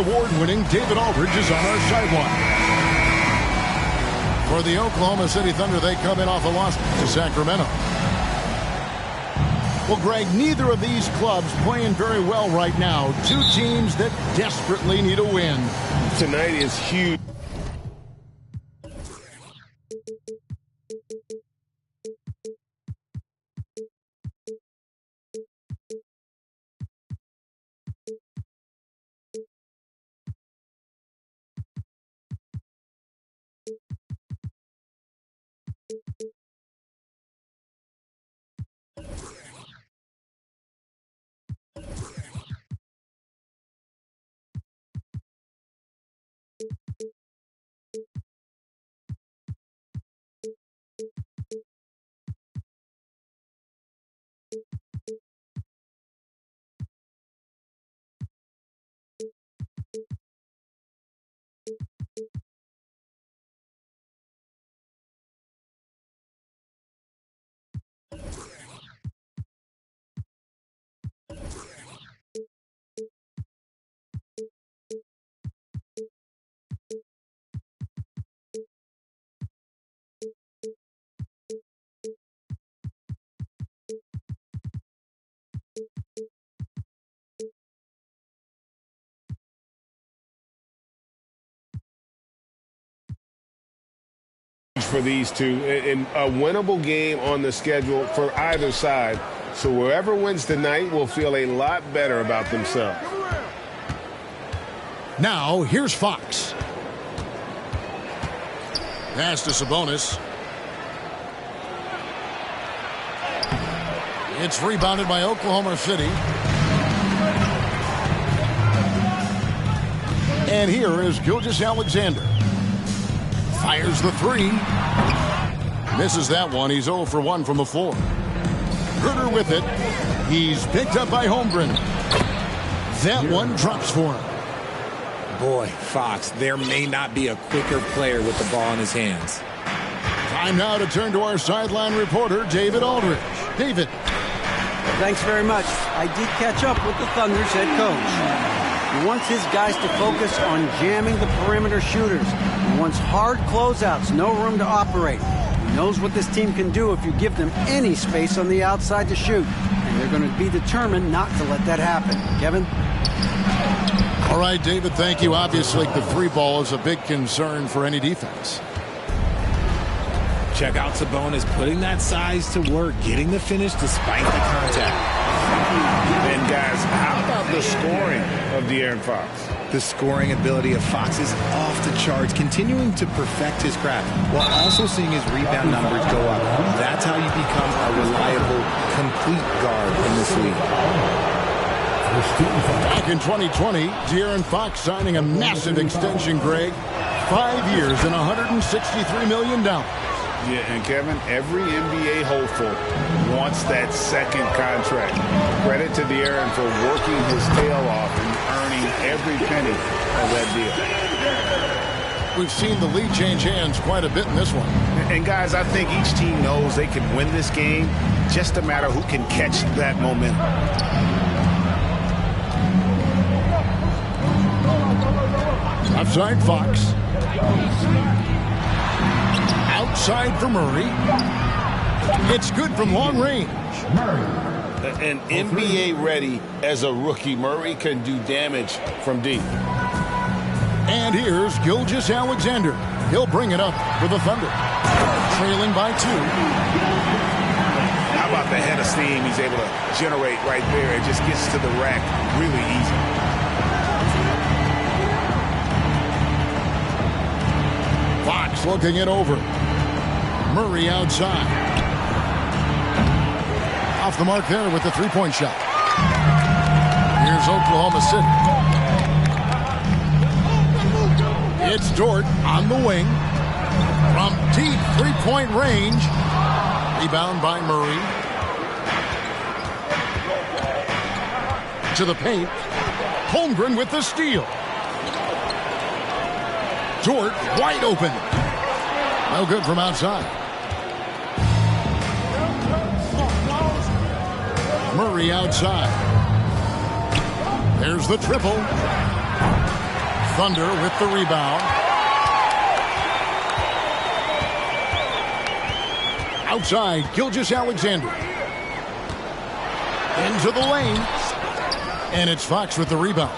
Award-winning David Aldridge is on our sideline. For the Oklahoma City Thunder, they come in off a loss to Sacramento. Well, Greg, neither of these clubs playing very well right now. Two teams that desperately need a win. Tonight is huge. For these two, and a winnable game on the schedule for either side. So whoever wins tonight will feel a lot better about themselves. Now, here's Fox. Pass to Sabonis. It's rebounded by Oklahoma City. And here is Gilgeous-Alexander. Fires the three. Misses that one. He's 0 for 1 from the floor. Herter with it. He's picked up by Holmgren. That one drops for him. Boy, Fox, there may not be a quicker player with the ball in his hands. Time now to turn to our sideline reporter, David Aldridge. David. Thanks very much. I did catch up with the Thunder's head coach. He wants his guys to focus on jamming the perimeter shooters. He wants hard closeouts, no room to operate. He knows what this team can do if you give them any space on the outside to shoot. And they're going to be determined not to let that happen. Kevin? All right, David, thank you. Obviously, the three ball is a big concern for any defense. Check out Sabonis putting that size to work, getting the finish despite the contact. And guys, how about the scoring of De'Aaron Fox? The scoring ability of Fox is off the charts, continuing to perfect his craft while also seeing his rebound numbers go up. That's how you become a reliable, complete guard in this league. Back in 2020, De'Aaron Fox signing a massive extension, Greg. 5 years and $163 million. Yeah, and Kevin, every NBA hopeful wants that second contract. Credit to De'Aaron for working his tail off and earning every penny of that deal. We've seen the lead change hands quite a bit in this one. And guys, I think each team knows they can win this game. Just a matter who can catch that momentum. Outside Fox. Outside for Murray. It's good from long range. And NBA ready as a rookie. Murray can do damage from deep. And here's Gilgeous-Alexander. He'll bring it up for the Thunder. Trailing by 2. How about the head of steam he's able to generate right there? It just gets to the rack really easy. Fox looking it over. Murray outside. Off the mark there with the three-point shot. Here's Oklahoma City. It's Dort on the wing. From deep three-point range. Rebound by Murray. To the paint. Holmgren with the steal. Dort wide open. No good from outside. Murray outside. There's the triple. Thunder with the rebound. Outside, Gilgeous-Alexander. Into the lane. And it's Fox with the rebound.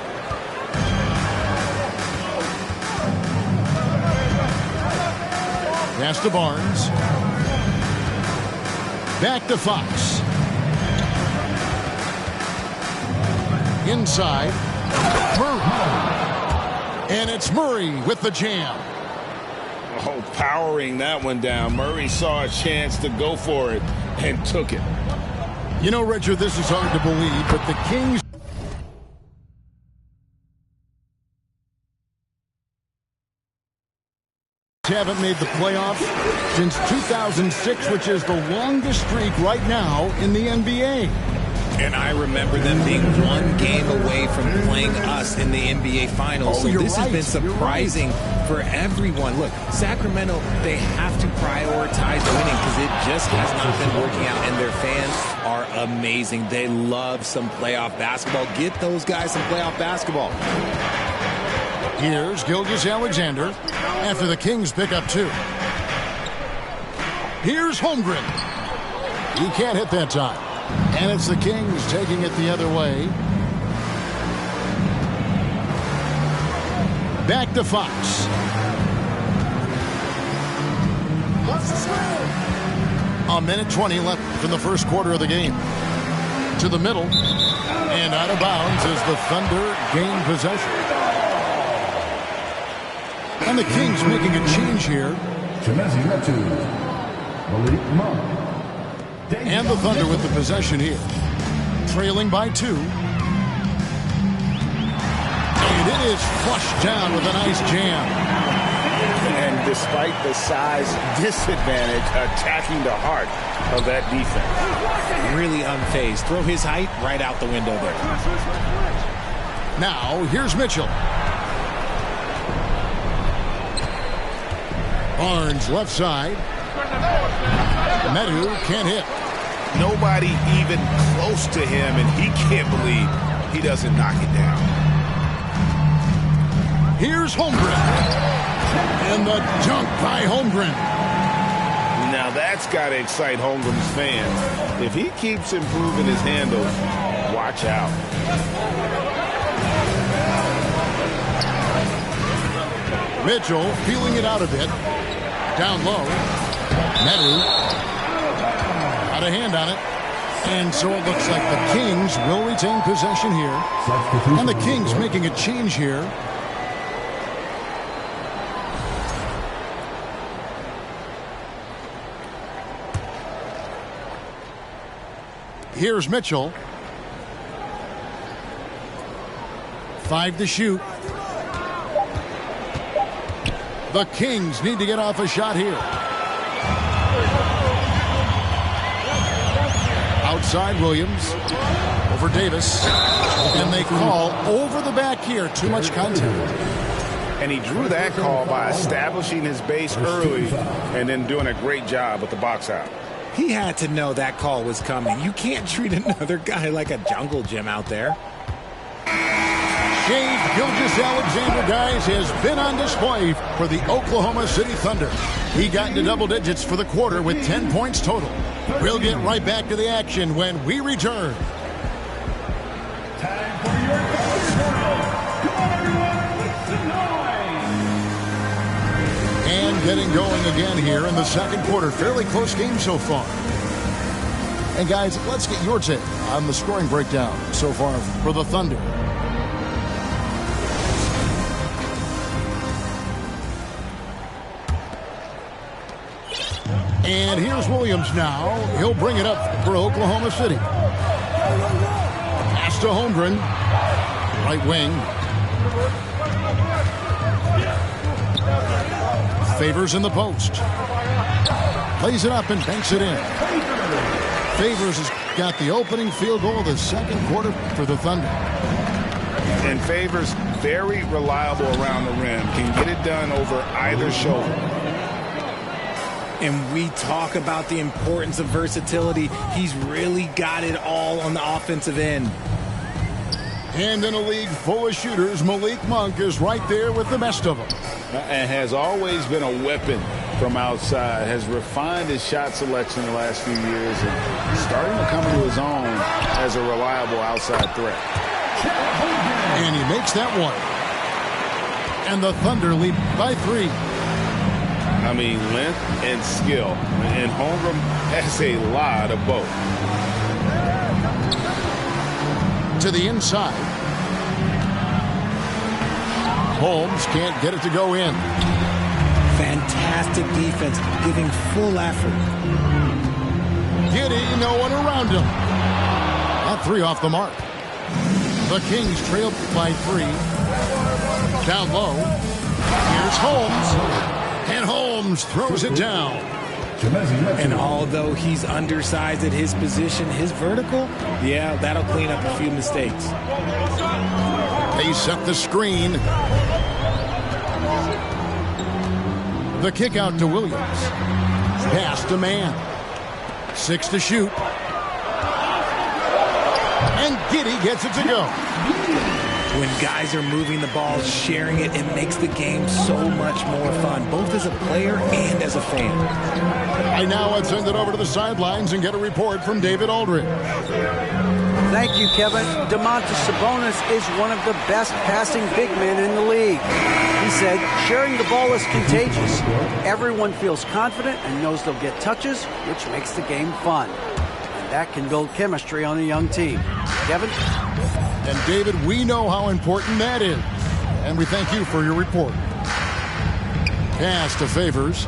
Pass to Barnes. Back to Fox. Inside. Murray. And it's Murray with the jam. Oh, powering that one down. Murray saw a chance to go for it and took it. You know, Richard, this is hard to believe, but the Kings haven't made the playoffs since 2006, which is the longest streak right now in the NBA. And I remember them being one game away from playing us in the NBA Finals. So this has been surprising for everyone. Look, Sacramento, they have to prioritize winning because it just has not been working out. And their fans are amazing. They love some playoff basketball. Get those guys some playoff basketball. Here's Gilgeous-Alexander after the Kings pick up 2. Here's Holmgren. He can't hit that time. And it's the Kings taking it the other way. Back to Fox. A minute 20 left from the first quarter of the game. To the middle. And out of bounds as the Thunder gain possession. And the Kings making a change here. And the Thunder with the possession here. Trailing by 2. And it is flushed down with a nice jam. And despite the size disadvantage, attacking the heart of that defense. Really unfazed. Throw his height right out the window there. Now, here's Mitchell. Barnes left side. Medu can't hit. Nobody even close to him, and he can't believe he doesn't knock it down. Here's Holmgren. And the dunk by Holmgren. Now that's got to excite Holmgren's fans. If he keeps improving his handles, watch out. Mitchell feeling it out a bit. Down low. Medu. Got a hand on it. And so it looks like the Kings will retain possession here. And the Kings making a change here. Here's Mitchell. 5 to shoot. The Kings need to get off a shot here. Outside Williams. Over Davis. And they call over the back here. Too much contact. And he drew that call by establishing his base early and then doing a great job with the box out. He had to know that call was coming. You can't treat another guy like a jungle gym out there. Shea Gilgeous-Alexander, guys, has been on display for the Oklahoma City Thunder. He got into double digits for the quarter with 10 points total. We'll get right back to the action when we return. Time for your first quarter. Come on, everyone, let's noise. And getting going again here in the second quarter. Fairly close game so far. And guys, let's get your take on the scoring breakdown so far for the Thunder. And here's Williams now. He'll bring it up for Oklahoma City. Pass to Holmgren. Right wing. Favors in the post. Plays it up and banks it in. Favors has got the opening field goal of the second quarter for the Thunder. And Favors, very reliable around the rim. Can get it done over either shoulder. And we talk about the importance of versatility. He's really got it all on the offensive end. And in a league full of shooters, Malik Monk is right there with the best of them. And has always been a weapon from outside. Has refined his shot selection the last few years and starting to come to his own as a reliable outside threat. And he makes that one. And the Thunder lead by 3. I mean, length and skill. And Holmgren has a lot of both. To the inside. Holmes can't get it to go in. Fantastic defense, giving full effort. Giddey, no one around him. That 3 off the mark. The Kings trail by 3. Down low. Here's Holmes. And Holmes throws it down. And although he's undersized at his position, his vertical, yeah, that'll clean up a few mistakes. They set the screen. The kick out to Williams. Pass to Mann. 6 to shoot. And Giddey gets it to go. When guys are moving the ball, sharing it, it makes the game so much more fun, both as a player and as a fan. I now would send it over to the sidelines and get a report from David Aldridge. Thank you, Kevin. Domantas Sabonis is one of the best passing big men in the league. He said, sharing the ball is contagious. Everyone feels confident and knows they'll get touches, which makes the game fun. And that can build chemistry on a young team. Kevin? And David, we know how important that is. And we thank you for your report. Pass to Favors.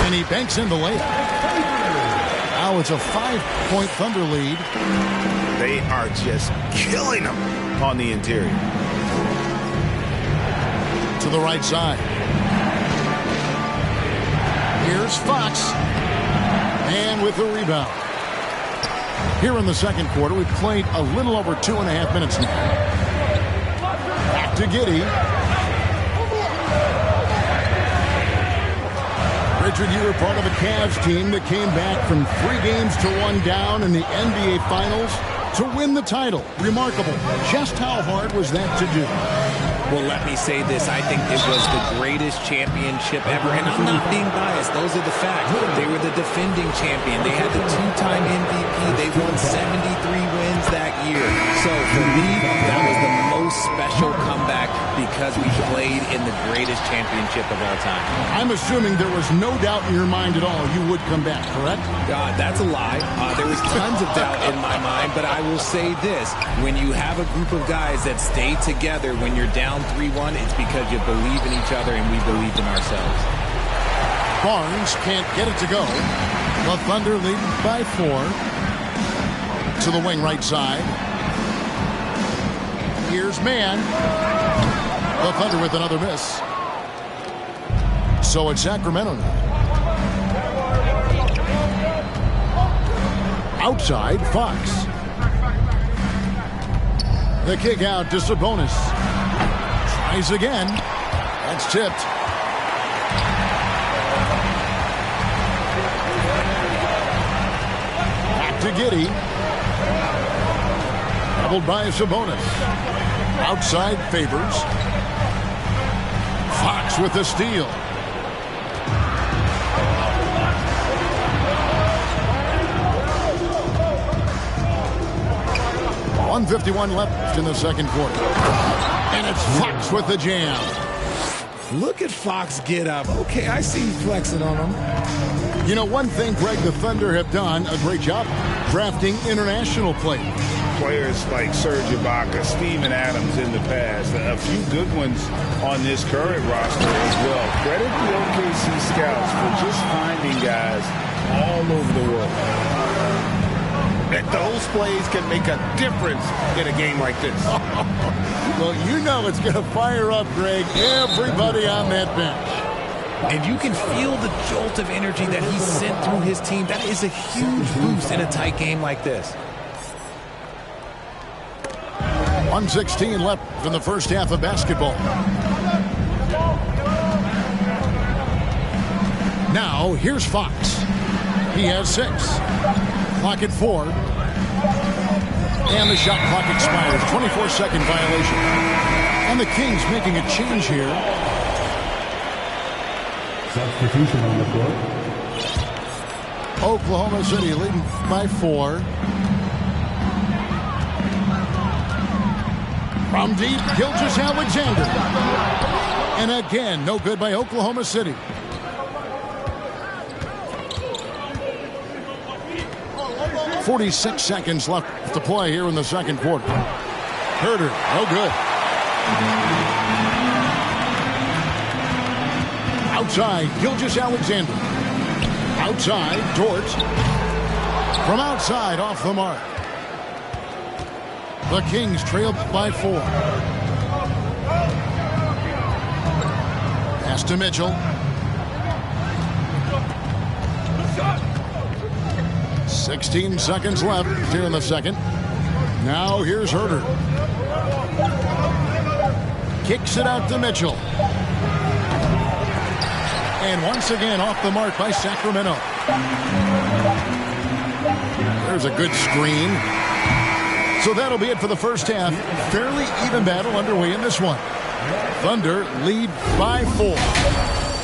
And he banks in the layup. Now it's a 5-point Thunder lead. They are just killing them on the interior. To the right side. Here's Fox. And with the rebound. Here in the second quarter, we've played a little over 2.5 minutes now. Back to Giddey. Richard, you were part of a Cavs team that came back from 3 games to 1 down in the NBA Finals to win the title. Remarkable. Just how hard was that to do? Well, let me say this. I think it was the greatest championship ever. And I'm not being biased. Those are the facts. They were the defending champion. They had the 2-time MVP. They won 73 wins that year. So for me, that was the most special comeback because we played in the greatest championship of all time. I'm assuming there was no doubt in your mind at all you would come back, correct? That's a lie. There was tons of doubt in my mind, but I will say this. When you have a group of guys that stay together when you're down 3-1, it's because you believe in each other and we believed in ourselves. Barnes can't get it to go. The Thunder lead by 4. To the wing right side. Here's Mann. The Thunder with another miss. So it's Sacramento now. Outside, Fox. The kick out to Sabonis. Tries again. That's tipped. Back to Giddey. Doubled by Sabonis. Outside, Favors. Fox with the steal. .151 left in the second quarter. And it's Fox with the jam. Look at Fox get up. Okay, I see you flexing on him. You know, one thing, Greg, the Thunder have done a great job drafting international players. Players like Serge Ibaka, Steven Adams in the past. A few good ones on this current roster as well. Credit the OKC scouts for just finding guys all over the world. And those plays can make a difference in a game like this. Well, you know it's going to fire up, Greg, everybody on that bench. And you can feel the jolt of energy that he sent through his team. That is a huge boost in a tight game like this. 1:16 left in the first half of basketball. Now, here's Fox. He has 6. Clock at 4. And the shot clock expires. 24-second violation. And the Kings making a change here. Substitution on the court. Oklahoma City leading by 4. From deep, Gilgeous-Alexander. And again, no good by Oklahoma City. .46 seconds left to play here in the second quarter. Herder, no good. Outside, Gilgeous-Alexander. Outside, Dort. From outside, off the mark. The Kings trail by 4. Pass to Mitchell. 16 seconds left here in the second. Now here's Herder. Kicks it out to Mitchell. And once again off the mark by Sacramento. There's a good screen. So that'll be it for the first half. Fairly even battle underway in this one. Thunder lead by 4.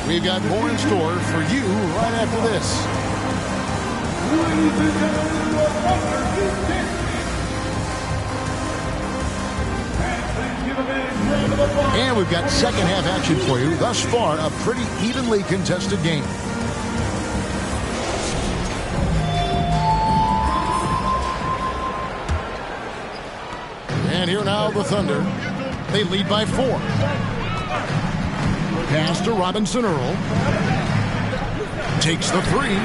We've got more in store for you right after this. And we've got second half action for you. Thus far, a pretty evenly contested game. And here now the Thunder. They lead by 4. Pass to Robinson Earl. Takes the 3.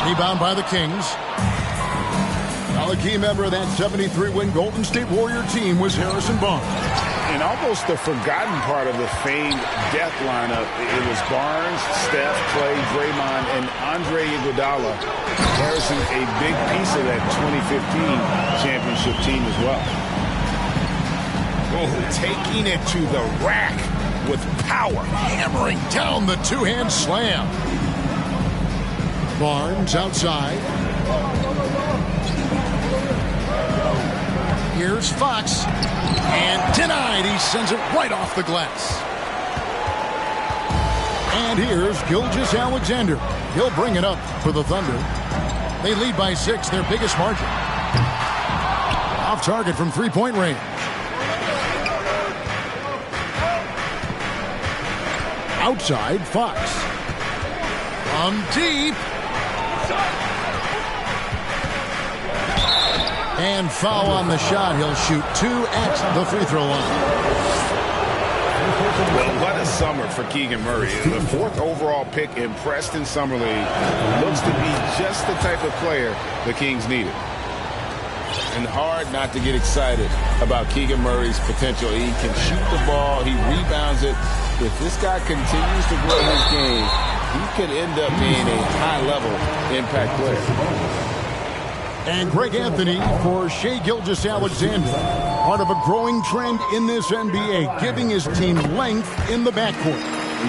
Rebound by the Kings. Now the key member of that 73-win Golden State Warrior team was Harrison Barnes. And almost the forgotten part of the famed death lineup, it was Barnes, Steph, Clay, Draymond, and Andre Iguodala. Harrison, a big piece of that 2015 championship team as well. Oh, taking it to the rack with power, hammering down the two-hand slam. Barnes outside. Here's Fox. And denied. He sends it right off the glass. And here's Gilgeous-Alexander. He'll bring it up for the Thunder. They lead by 6, their biggest margin. Off target from three-point range. Outside, Fox. From deep. And foul on the shot. He'll shoot 2 at the free throw line. Well, what a summer for Keegan Murray. The 4th overall pick in Preston Summer League. Looks to be just the type of player the Kings needed. And hard not to get excited about Keegan Murray's potential. He can shoot the ball. He rebounds it. If this guy continues to grow his game, he could end up being a high-level impact player. And Greg Anthony for Shai Gilgeous-Alexander. Part of a growing trend in this NBA, giving his team length in the backcourt.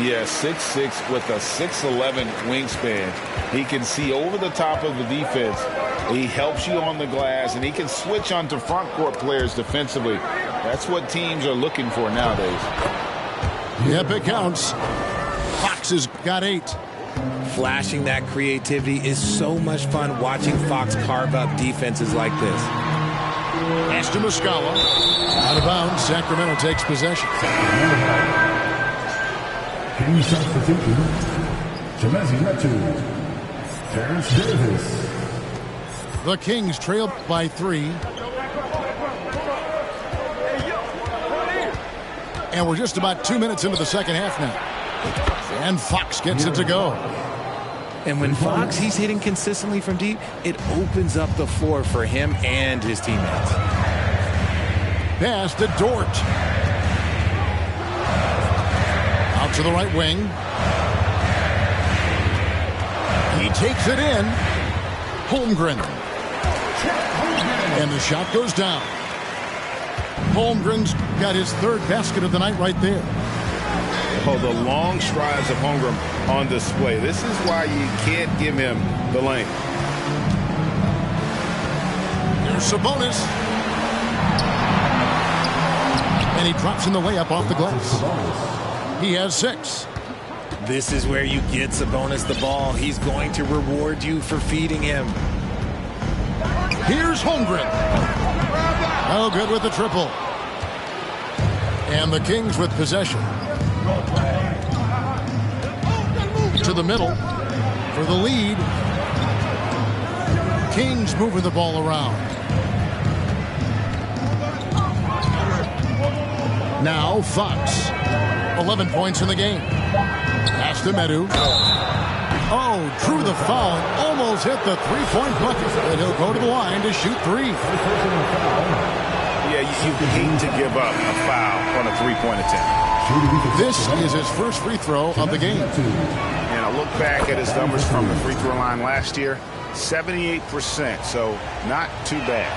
Yeah, 6'6" with a 6'11" wingspan. He can see over the top of the defense. He helps you on the glass, and he can switch onto front court players defensively. That's what teams are looking for nowadays. Yep, it counts. Fox has got 8. Flashing that creativity is so much fun watching Fox carve up defenses like this. Pass to Muscala. Out of bounds, Sacramento takes possession. King substitution. Chemezi Metu. Terrence Davis. The Kings trail by 3. And we're just about 2 minutes into the second half now. And Fox gets it to go. And when Fox, he's hitting consistently from deep, it opens up the floor for him and his teammates. Pass to Dort. Out to the right wing. He takes it in. Holmgren. And the shot goes down. Holmgren's got his 3rd basket of the night right there. Oh, the long strides of Holmgren on display. This is why you can't give him the lane. Here's Sabonis. And he drops in the layup off the glass. He has 6. This is where you get Sabonis the ball. He's going to reward you for feeding him. Here's Holmgren. Oh, good with the triple. And the Kings with possession. To the middle for the lead. Kings moving the ball around. Now Fox. 11 points in the game. Pass to Medu. Oh, drew the foul and almost hit the three-point bucket. And he'll go to the line to shoot 3. Yeah, you hate to give up a foul on a three-point attempt. This is his first free throw of the game. And I look back at his numbers from the free throw line last year, 78%, so not too bad.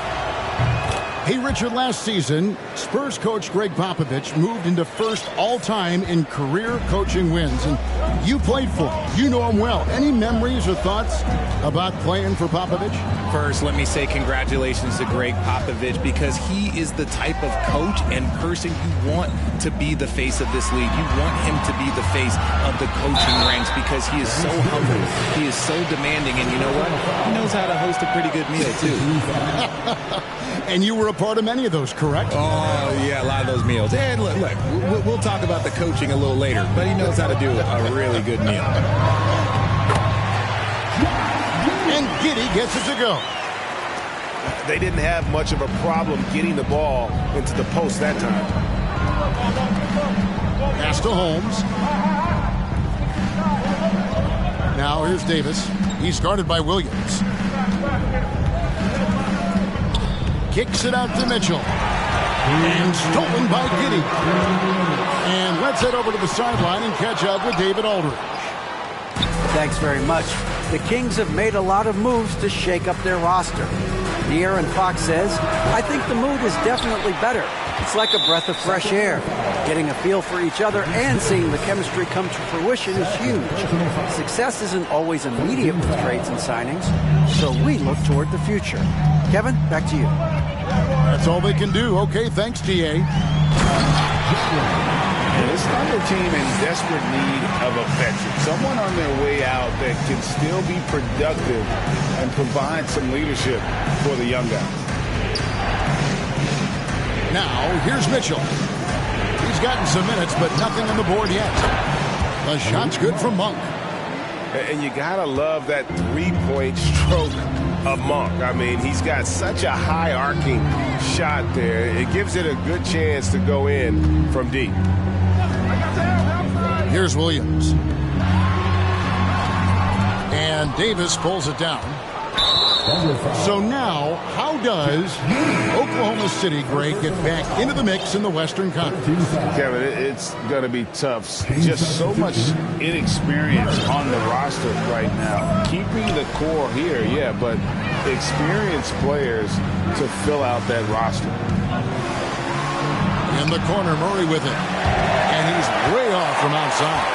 Hey, Richard, last season, Spurs coach Greg Popovich moved into first all-time in career coaching wins. And you played for him. You know him well. Any memories or thoughts about playing for Popovich? First, let me say congratulations to Greg Popovich, because he is the type of coach and person you want to be the face of this league. You want him to be the face of the coaching ranks, because he is so humble. He is so demanding. And you know what? He knows how to host a pretty good meal, too. And you were a part of many of those, correct? Oh, yeah, a lot of those meals. And look, we'll talk about the coaching a little later, but he knows how to do a really good meal. And Giddey gets it to go. They didn't have much of a problem getting the ball into the post that time. Pass to Holmes. Now here's Davis. He's guarded by Williams. Kicks it out to Mitchell. And stolen by Giddey. And let's head over to the sideline and catch up with David Aldridge. Thanks very much. The Kings have made a lot of moves to shake up their roster. De'Aaron Fox says, I think the mood is definitely better. It's like a breath of fresh air. Getting a feel for each other and seeing the chemistry come to fruition is huge. Success isn't always immediate with trades and signings, so we look toward the future. Kevin, back to you. That's all they can do. Okay, thanks, T.A. This Thunder team in desperate need of a veteran, someone on their way out that can still be productive and provide some leadership for the young guys. Now, here's Mitchell. He's gotten some minutes, but nothing on the board yet. The shot's good from Monk. And you gotta love that three-point stroke of Monk. I mean, he's got such a high arcing shot there. It gives it a good chance to go in from deep. Here's Williams. And Davis pulls it down. So now, how does Oklahoma City, Greg, get back into the mix in the Western Conference? Kevin, it's going to be tough. Just so much inexperience on the roster right now. Keeping the core here, yeah, but experienced players to fill out that roster. In the corner, Murray with it. And he's way off from outside.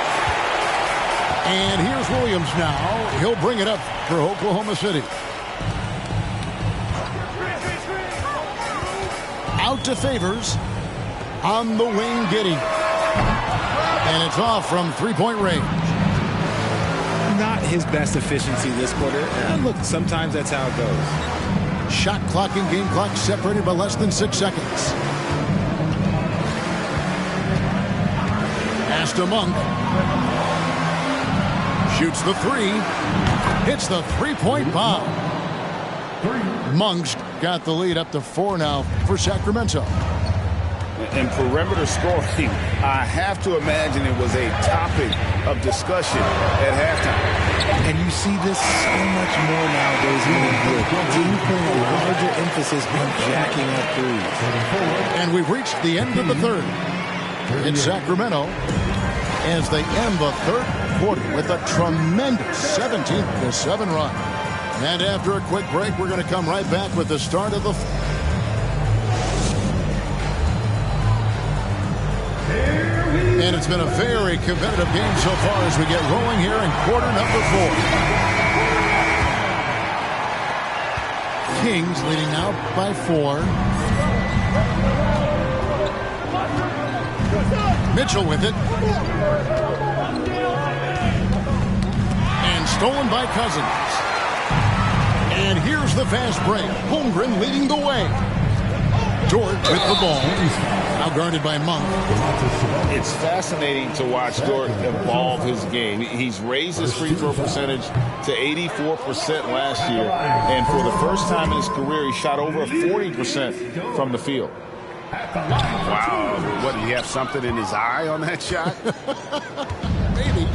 And here's Williams now. He'll bring it up for Oklahoma City. Out to Favors. On the wing, Giddey. And it's off from three-point range. Not his best efficiency this quarter. And look, sometimes that's how it goes. Shot clock and game clock separated by less than 6 seconds. Pass to Monk. Shoots the 3. Hits the three-point bomb. Monk's got the lead up to 4 now for Sacramento. And perimeter scoring, I have to imagine it was a topic of discussion at halftime. And you see this so much more nowadays in the NBA. Teams putting a larger emphasis on jacking up threes. And we've reached the end of the third in Sacramento as they end the third quarter with a tremendous 17-7 run. And after a quick break, we're going to come right back with the start of the... And it's been a very competitive game so far as we get rolling here in quarter number 4. Kings leading now by 4. Mitchell with it. And stolen by Cousins. And here's the fast break. Holmgren leading the way. Dort with the ball. Now guarded by Monk. It's fascinating to watch Dort evolve his game. He's raised his free throw percentage to 84% last year. And for the first time in his career, he shot over 40% from the field. Wow. What, did he have something in his eye on that shot? Maybe.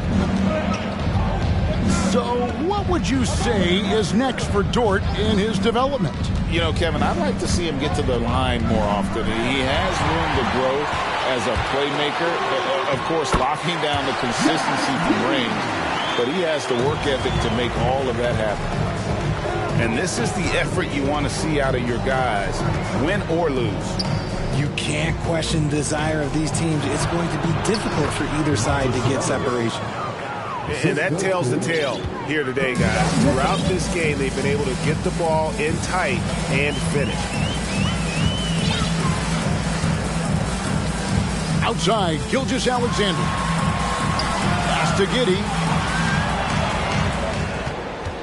So what would you say is next for Dort in his development? You know, Kevin, I'd like to see him get to the line more often. He has room to grow as a playmaker. Of course, locking down the consistency from range. But he has the work ethic to make all of that happen. And this is the effort you want to see out of your guys, win or lose. You can't question the desire of these teams. It's going to be difficult for either side to get separation. And that tells the tale here today, guys. Throughout this game, they've been able to get the ball in tight and finish. Outside, Gilgeous-Alexander. Pass to Giddey.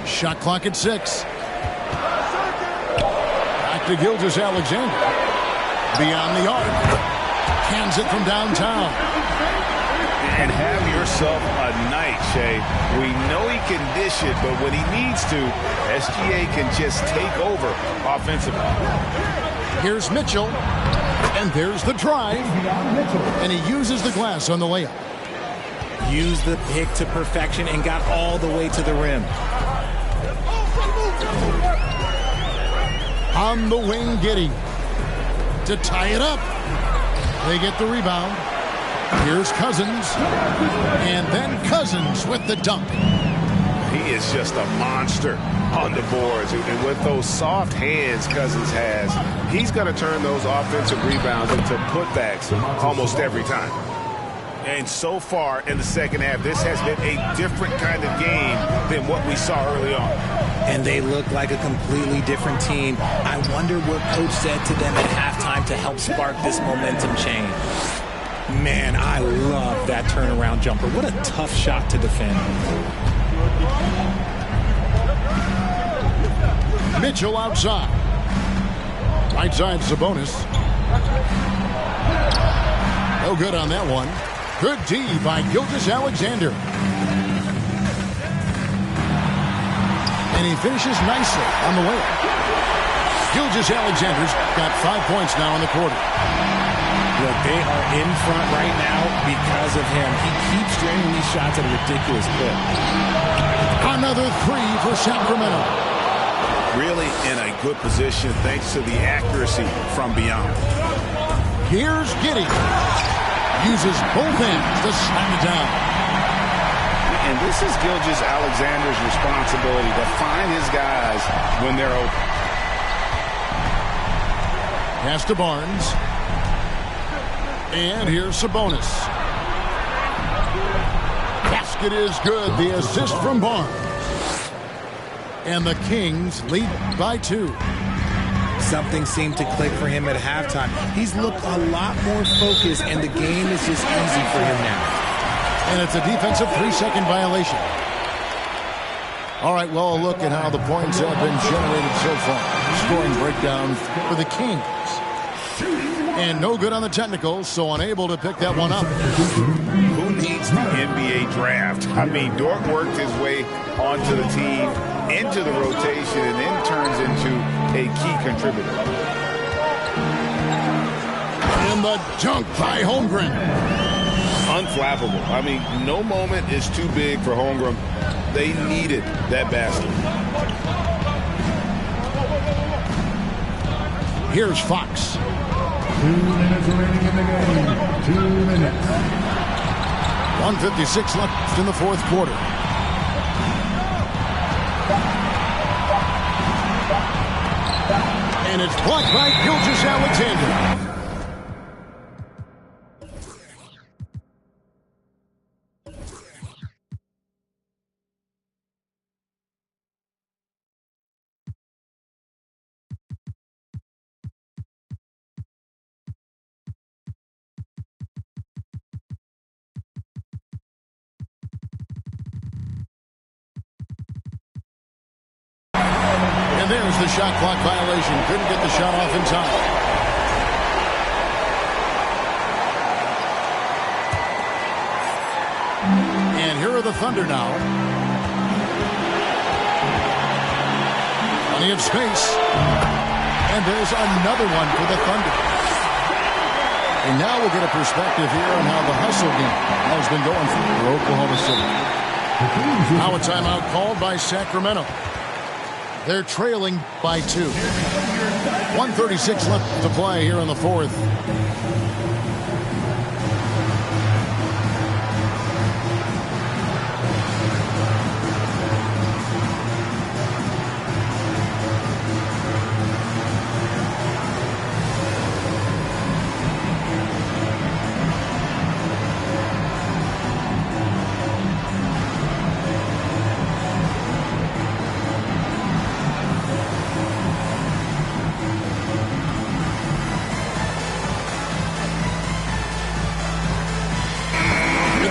Shot clock at 6. Back to Gilgeous-Alexander. Beyond the arc. Cans it from downtown. And have yourself a night, Shea. We know he can dish it, but when he needs to, SGA can just take over offensively. Here's Mitchell. And there's the drive. And he uses the glass on the layup. Used the pick to perfection and got all the way to the rim. On the wing, Giddey. To tie it up. They get the rebound. Here's Cousins. And then Cousins with the dunk. He is just a monster on the boards. And with those soft hands Cousins has, he's going to turn those offensive rebounds into putbacks almost every time. And so far in the second half, this has been a different kind of game than what we saw early on. And they look like a completely different team. I wonder what coach said to them at halftime to help spark this momentum change. Man, I love that turnaround jumper. What a tough shot to defend. Mitchell outside. Right side, Sabonis. No good on that one. Good D by Gilgeous-Alexander. And he finishes nicely on the way. Gilgeous-Alexander's got 5 points now in the quarter. Look, they are in front right now because of him. He keeps draining these shots at a ridiculous clip. Another 3 for Sacramento. Really in a good position thanks to the accuracy from beyond. Here's Giddey. Uses both hands to slam it down. And this is Gilgeous-Alexander's responsibility to find his guys when they're open. Pass to Barnes. And here's Sabonis. Basket is good. The assist from Barnes. And the Kings lead by 2. Something seemed to click for him at halftime. He's looked a lot more focused, and the game is just easy for him now. And it's a defensive 3-second violation. All right, well, a look at how the points have been generated so far. Scoring breakdown for the Kings. And no good on the technicals, so unable to pick that one up. Who needs the NBA draft? I mean, Dort worked his way onto the team, into the rotation, and then turns into a key contributor. And the dunk by Holmgren. Unflappable. I mean, no moment is too big for Holmgren. They needed that basket. Here's Fox. 2 minutes remaining in the game. 2 minutes. 1:56 left in the fourth quarter. And it's blocked by Gilgeous-Alexander. And there's the shot clock violation. Couldn't get the shot off in time. And here are the Thunder now. Plenty of space. And there's another one for the Thunder. And now we'll get a perspective here on how the hustle game has been going for Oklahoma City. Now a timeout called by Sacramento. They're trailing by 2. 1:36 left to play here in the fourth.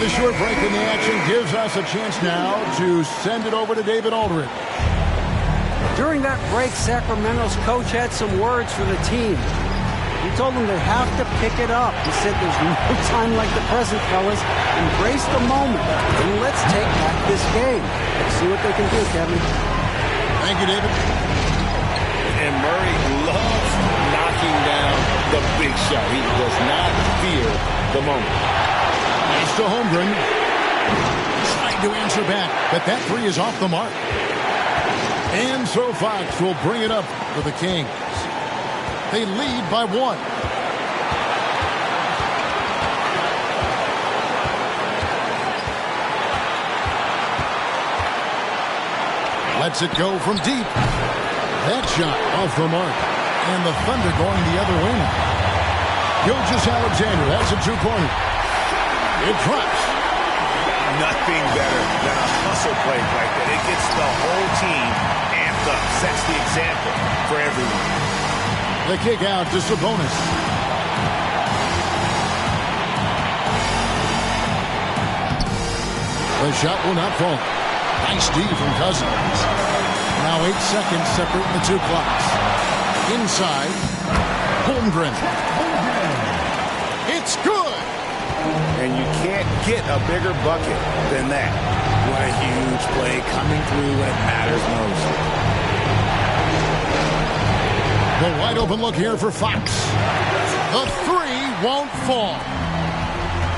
The short break in the action gives us a chance now to send it over to David Aldridge. During that break, Sacramento's coach had some words for the team. He told them they have to pick it up. He said there's no time like the present, fellas. Embrace the moment, and let's take back this game. Let's see what they can do, Kevin. Thank you, David. And Murray loves knocking down the big shot. He does not fear the moment. It's to Holmgren. Trying to answer back, but that three is off the mark. And so Fox will bring it up for the Kings. They lead by 1. Lets it go from deep. That shot off the mark. And the Thunder going the other way now. Gilgeous-Alexander, that's a two-pointer. It drops. Nothing better than a hustle play like that. It gets the whole team amped up. Sets the example for everyone. The kick out to Sabonis. The shot will not fall. Nice D from Cousins. Now 8 seconds separating the two clocks. Inside. Holmgren. It's good. And you can't get a bigger bucket than that. What a huge play coming through when it matters most. The wide open look here for Fox. The three won't fall.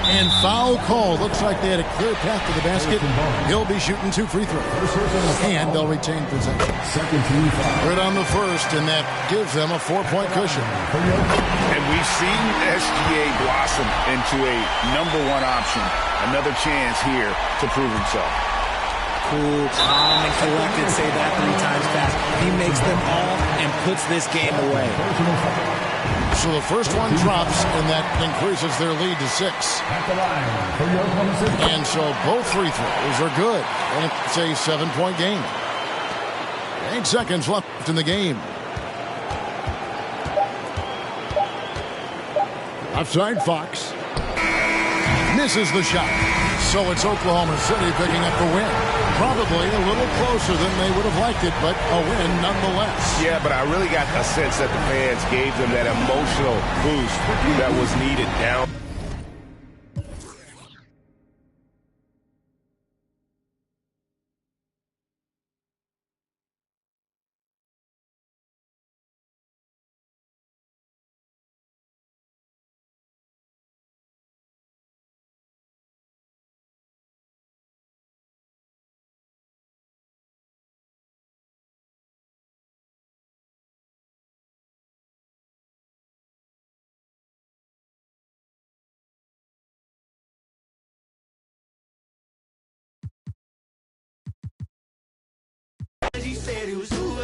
And foul call. Looks like they had a clear path to the basket. He'll be shooting 2 free throws. And they'll retain possession. Right on the first, and that gives them a 4-point cushion. And we've seen SGA blossom into a #1 option. Another chance here to prove himself. Cool, calm, and collected. Say that 3 times fast. He makes them all and puts this game away. So the first one drops, and that increases their lead to 6. And so both free throws are good. And it's a 7-point game. 8 seconds left in the game. Outside Fox. Misses the shot. So it's Oklahoma City picking up the win. Probably a little closer than they would have liked it, but a win nonetheless. Yeah, but I really got a sense that the fans gave them that emotional boost that was needed down. He said it was over.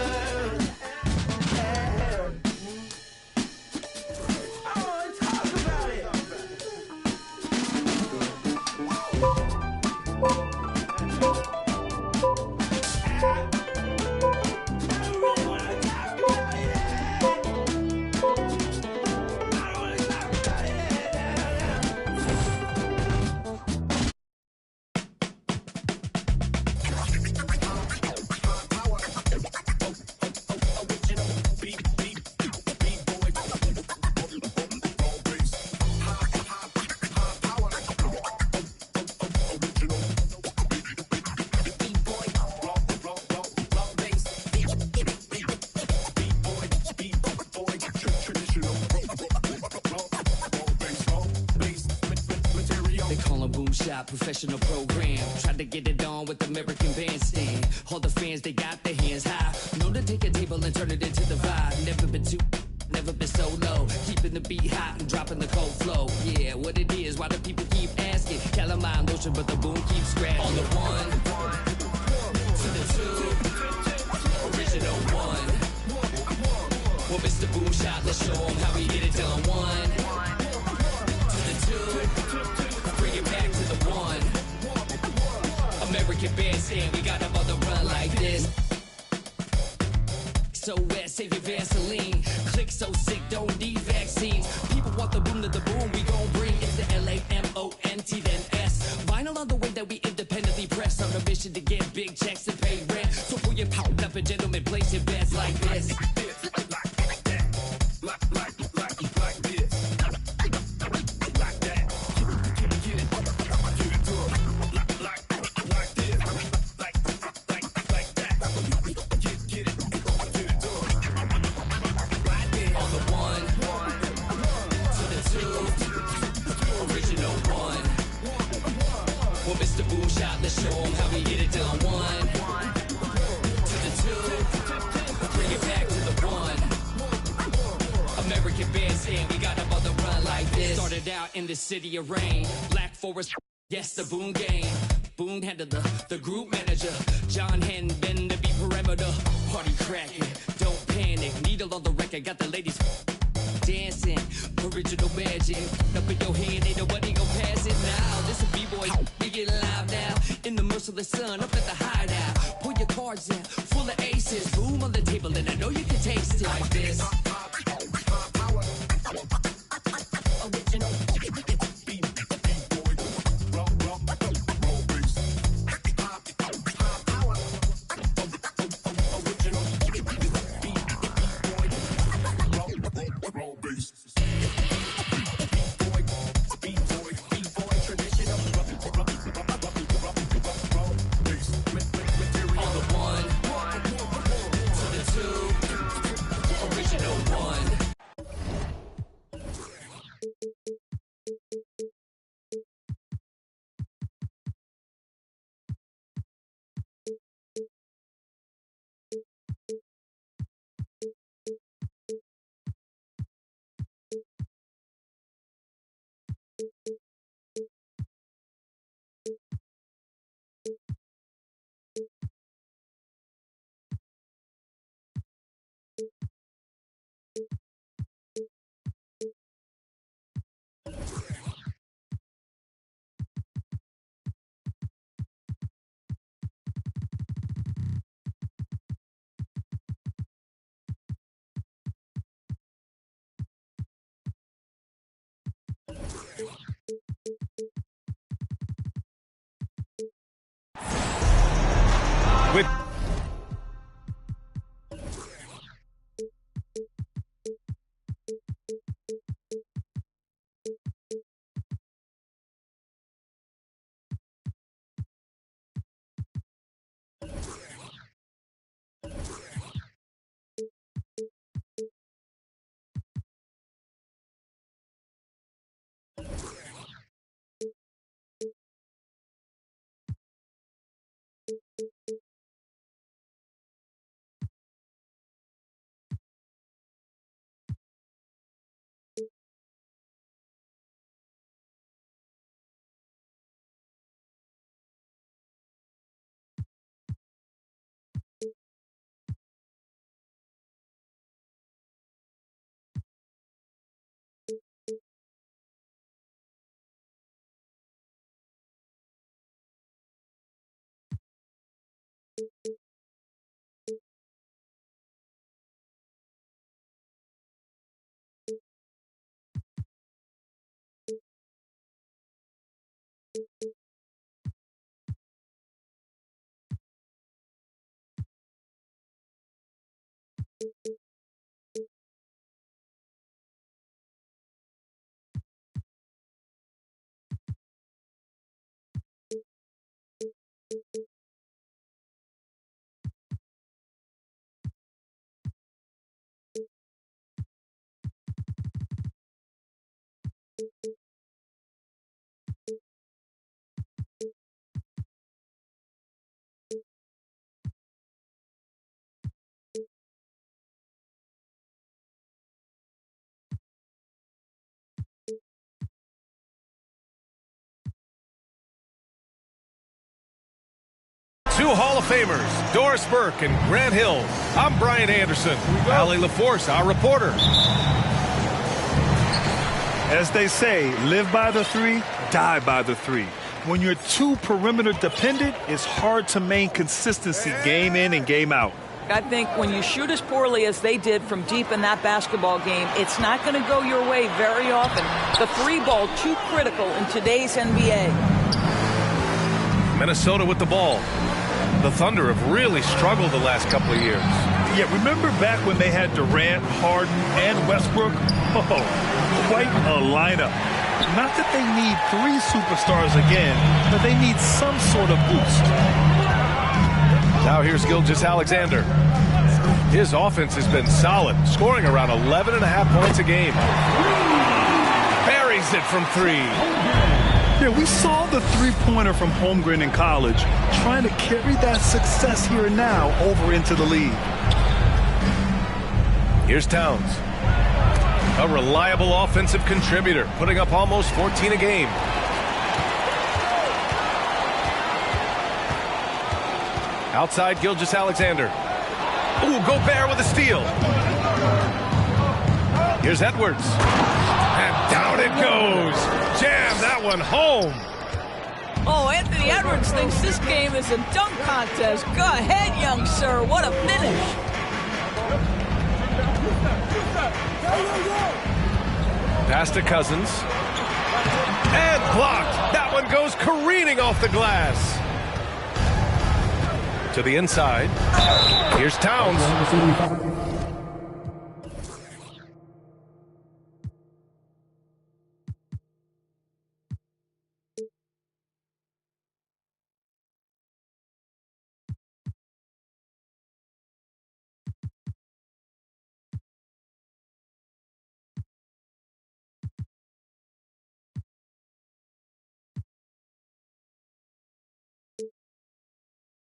side, professional program. Tried to get it on with the American Bandstand. All the fans, they got their hands high. Known to take a table and turn it into the vibe. Never been too, never been so low. Keeping the beat hot and dropping the cold flow. Yeah, what it is, why do people keep asking? Calamine lotion, but the boom keeps scratching. On the one, to the two, original one. Well, Mr. Boom Shot, let's show him how we get it done. One, to the two, bring it back to the one. American Bandstand, we got them on the run like this. So wet, save your Vaseline. Click so sick, don't need vaccines. People want the boom to the boom, we gon' bring it to LAMONT then S. Vinyl on the way that we independently press. On a mission to get big checks and pay rent. So pull your power up and gentlemen, place your bets like this. Let's show them how we get it done. One, to the two, bring it back to the one. American Bandstand, we got them on the run like this. Started out in the city of rain. Black Forest, yes, the Boom game. Boom handled the group manager. John hadn't been to be perimeter. Party cracking, don't panic. Needle on the record, got the ladies dancing. Original magic up in your hand, ain't nobody gon' pass it now. This a B-boy, we get live now. In the merciless sun, up at the hideout. Pull your cards out, full of aces. Boom on the table, and I know you can taste it like this. With Hall of Famers, Doris Burke and Grant Hill. I'm Brian Anderson. Allie LaForce, our reporter. As they say, live by the three, die by the three. When you're too perimeter dependent, it's hard to maintain consistency game in and game out. I think when you shoot as poorly as they did from deep in that basketball game, it's not going to go your way very often. The three ball too critical in today's NBA. Minnesota with the ball. The Thunder have really struggled the last couple of years. Yeah, remember back when they had Durant, Harden, and Westbrook? Oh, quite a lineup. Not that they need three superstars again, but they need some sort of boost. Now here's Gilgeous-Alexander. His offense has been solid, scoring around 11.5 points a game. Buries it from three. Yeah, we saw the three-pointer from Holmgren in college, trying to carry that success here and now over into the league. Here's Towns. A reliable offensive contributor, putting up almost 14 a game. Outside Gilgeous-Alexander. Ooh, Gobert with a steal. Here's Edwards. And down it goes. Jam that one home. Oh, Anthony Edwards thinks this game is a dunk contest. Go ahead, young sir. What a finish. Pass to Cousins. And blocked. That one goes careening off the glass. To the inside. Here's Towns.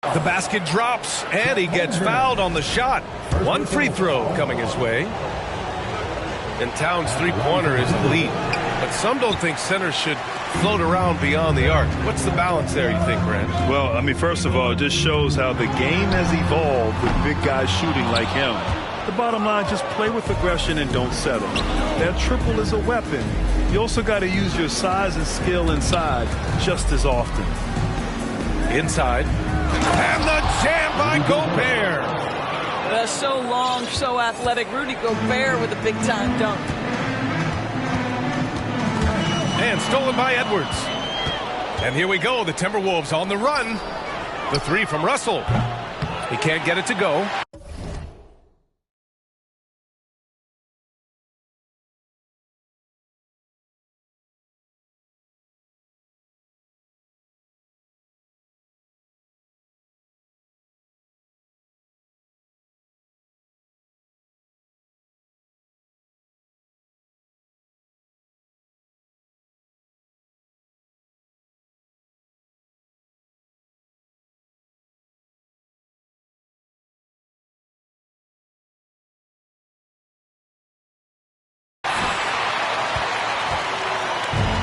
The basket drops, and he gets fouled on the shot. One free throw coming his way. And Towns' three-pointer is elite. But some don't think centers should float around beyond the arc. What's the balance there, you think, Grant? Well, I mean, first of all, it just shows how the game has evolved with big guys shooting like him. The bottom line, just play with aggression and don't settle. That triple is a weapon. You also got to use your size and skill inside just as often. Inside. And the jam by Gobert. So long, so athletic. Rudy Gobert with a big-time dunk. And stolen by Edwards. And here we go, the Timberwolves on the run. The three from Russell. He can't get it to go.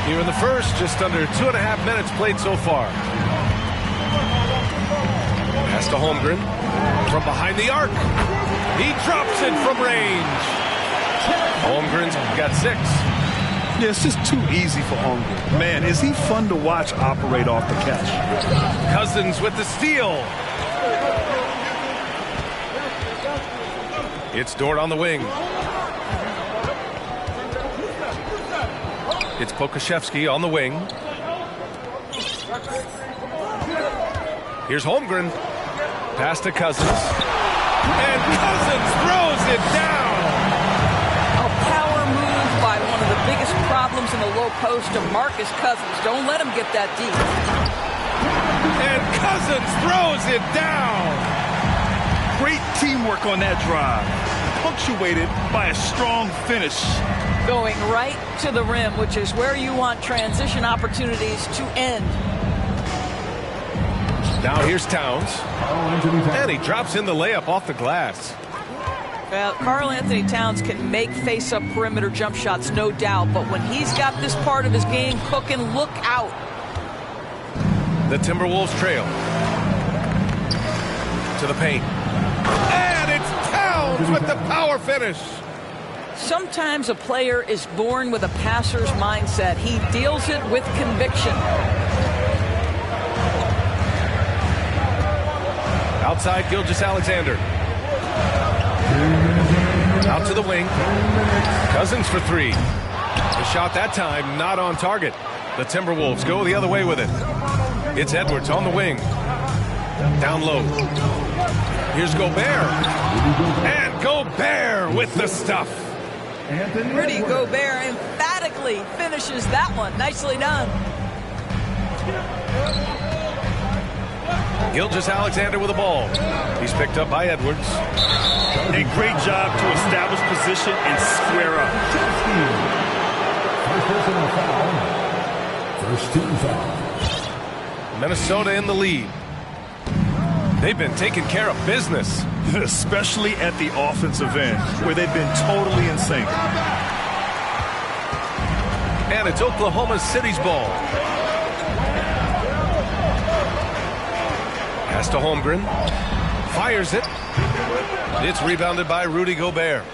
Here in the first, just under 2.5 minutes played so far. Pass to Holmgren. From behind the arc. He drops it from range. Holmgren's got 6. Yeah, it's just too easy for Holmgren. Man, is he fun to watch operate off the catch. Cousins with the steal. It's Dort on the wing. It's Pokusevski on the wing. Here's Holmgren. Pass to Cousins. And Cousins throws it down. A power move by one of the biggest problems in the low post of Marcus Cousins. Don't let him get that deep. And Cousins throws it down. Great teamwork on that drive. Punctuated by a strong finish. Going right to the rim, which is where you want transition opportunities to end. Now here's Towns. And he drops in the layup off the glass. Well, Karl Anthony Towns can make face-up perimeter jump shots, no doubt. But when he's got this part of his game cooking, look out. The Timberwolves trail. To the paint. And it's Towns with the power finish. Sometimes a player is born with a passer's mindset. He deals it with conviction. Outside, Gilgeous-Alexander. Out to the wing. Cousins for three. The shot that time not on target. The Timberwolves go the other way with it. It's Edwards on the wing. Down low. Here's Gobert. And Gobert with the stuff. Rudy Gobert emphatically finishes that one. Nicely done. Gilgeous-Alexander with the ball. He's picked up by Edwards. A great job to establish position and square up. First team foul. Minnesota in the lead. They've been taking care of business. Especially at the offensive end, where they've been totally in sync. And it's Oklahoma City's ball. Pass to Holmgren. Fires it. It's rebounded by Rudy Gobert.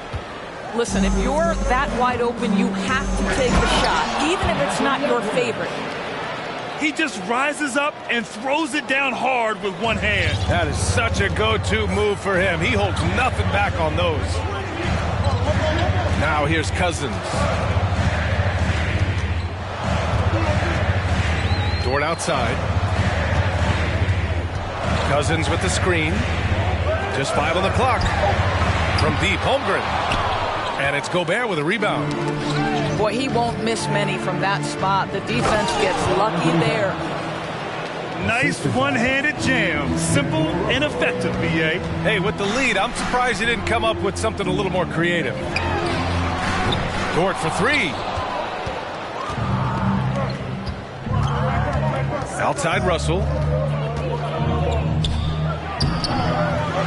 Listen, if you're that wide open, you have to take the shot, even if it's not your favorite. He just rises up and throws it down hard with one hand. That is such a go-to move for him. He holds nothing back on those. Now here's Cousins. Dort outside. Cousins with the screen. Just 5 on the clock. From deep, Holmgren. And it's Gobert with a rebound. Boy, he won't miss many from that spot. The defense gets lucky there. Nice one-handed jam. Simple and effective, B.A. Hey, with the lead, I'm surprised he didn't come up with something a little more creative. Dort for three. Outside Russell.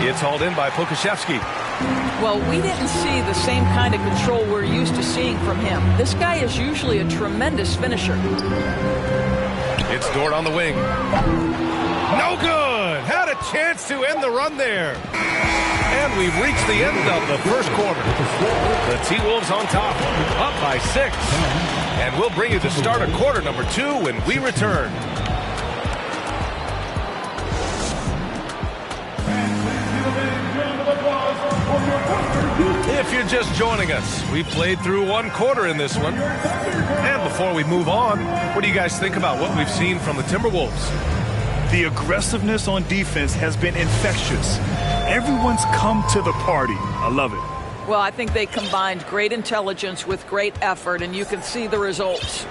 It's hauled in by Pokusevski. Well, we didn't see the same kind of control we're used to seeing from him. This guy is usually a tremendous finisher. It's Dort on the wing. No good! Had a chance to end the run there. And we've reached the end of the first quarter. The T-Wolves on top, up by 6. And we'll bring you the start of quarter number 2 when we return. If you're just joining us, we've played through one quarter in this one. And before we move on, what do you guys think about what we've seen from the Timberwolves? The aggressiveness on defense has been infectious. Everyone's come to the party. I love it. Well, I think they combined great intelligence with great effort, and you can see the results.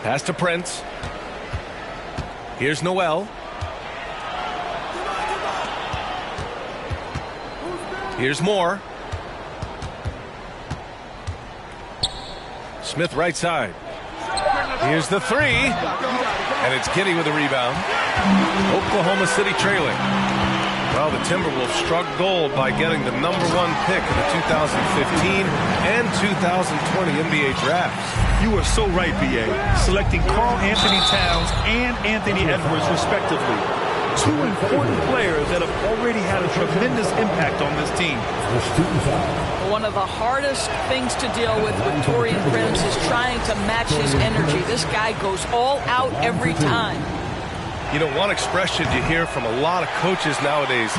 Pass to Prince. Here's Noel. Here's Moore. Smith right side. Here's the three. And it's Giddey with a rebound. Oklahoma City trailing. Well, the Timberwolves struck gold by getting the #1 pick in the 2015 and 2020 NBA drafts. You are so right, B.A. Selecting Karl Anthony Towns and Anthony Edwards, respectively. Two important players that have already had a tremendous impact on this team. One of the hardest things to deal with Taurean Prince is trying to match his energy. This guy goes all out every time. You know, one expression you hear from a lot of coaches nowadays,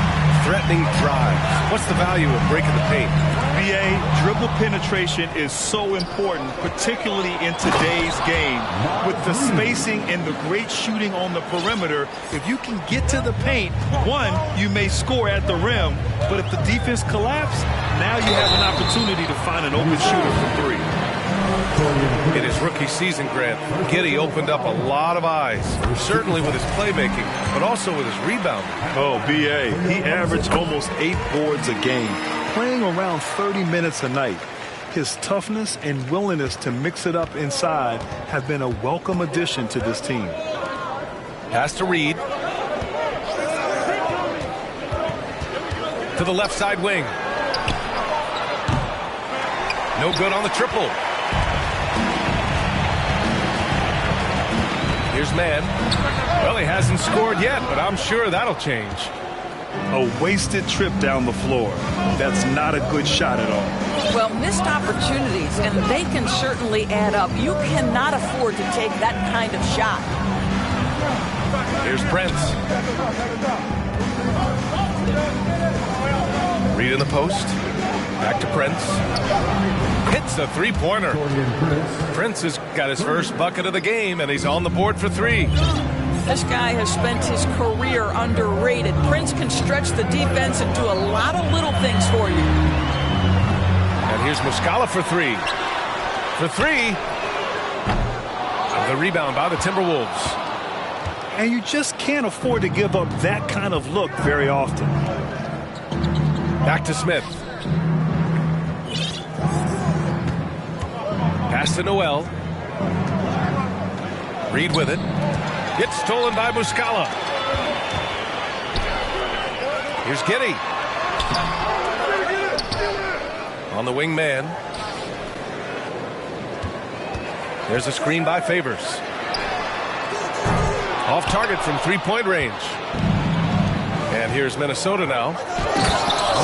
threatening drives. What's the value of breaking the paint? B.A., dribble penetration is so important, particularly in today's game. With the spacing and the great shooting on the perimeter, if you can get to the paint, one, you may score at the rim, but if the defense collapses, now you have an opportunity to find an open shooter for three. In his rookie season, Grant, Giddey opened up a lot of eyes, certainly with his playmaking, but also with his rebounding. Oh, B.A., he averaged almost 8 boards a game, playing around 30 minutes a night. His toughness and willingness to mix it up inside have been a welcome addition to this team. Pass to Reed. To the left side wing. No good on the triple. Here's Mann. Well, he hasn't scored yet, but I'm sure that'll change. A wasted trip down the floor. That's not a good shot at all. Well, missed opportunities, and they can certainly add up. You cannot afford to take that kind of shot. Here's Prince. Reed in the post. Back to Prince. Hits a three-pointer. Prince has got his first bucket of the game, and he's on the board for 3. This guy has spent his career underrated. Prince can stretch the defense and do a lot of little things for you. And here's Muscala for 3. For 3. The rebound by the Timberwolves. And you just can't afford to give up that kind of look very often. Back to Smith. Pass to Noel. Reed with it. Gets stolen by Muscala. Here's Giddey. On the wing man. There's a screen by Favors. Off target from three-point range. And here's Minnesota now.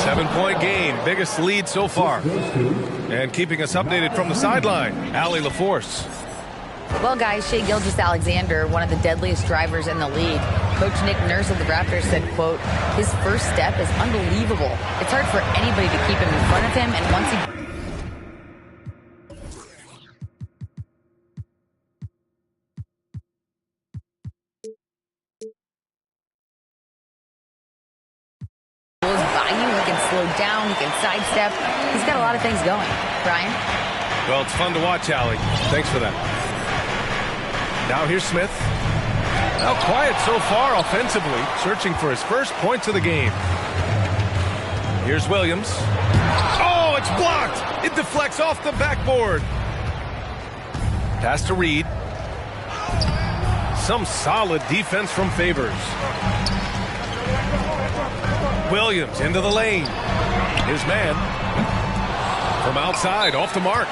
7-point game. Biggest lead so far. And keeping us updated from the sideline, Allie LaForce. Well, guys, Shai Gilgeous-Alexander, one of the deadliest drivers in the league. Coach Nick Nurse of the Raptors said, quote, his first step is unbelievable. It's hard for anybody to keep him in front of him, and once he... goes by you, he can slow down, he can sidestep. He's got a lot of things going. Brian? Well, it's fun to watch, Allie. Thanks for that. Now here's Smith. Now quiet so far offensively, searching for his first points of the game. Here's Williams. Oh, it's blocked! It deflects off the backboard. Pass to Reed. Some solid defense from Favors. Williams into the lane. His man. From outside, off the mark.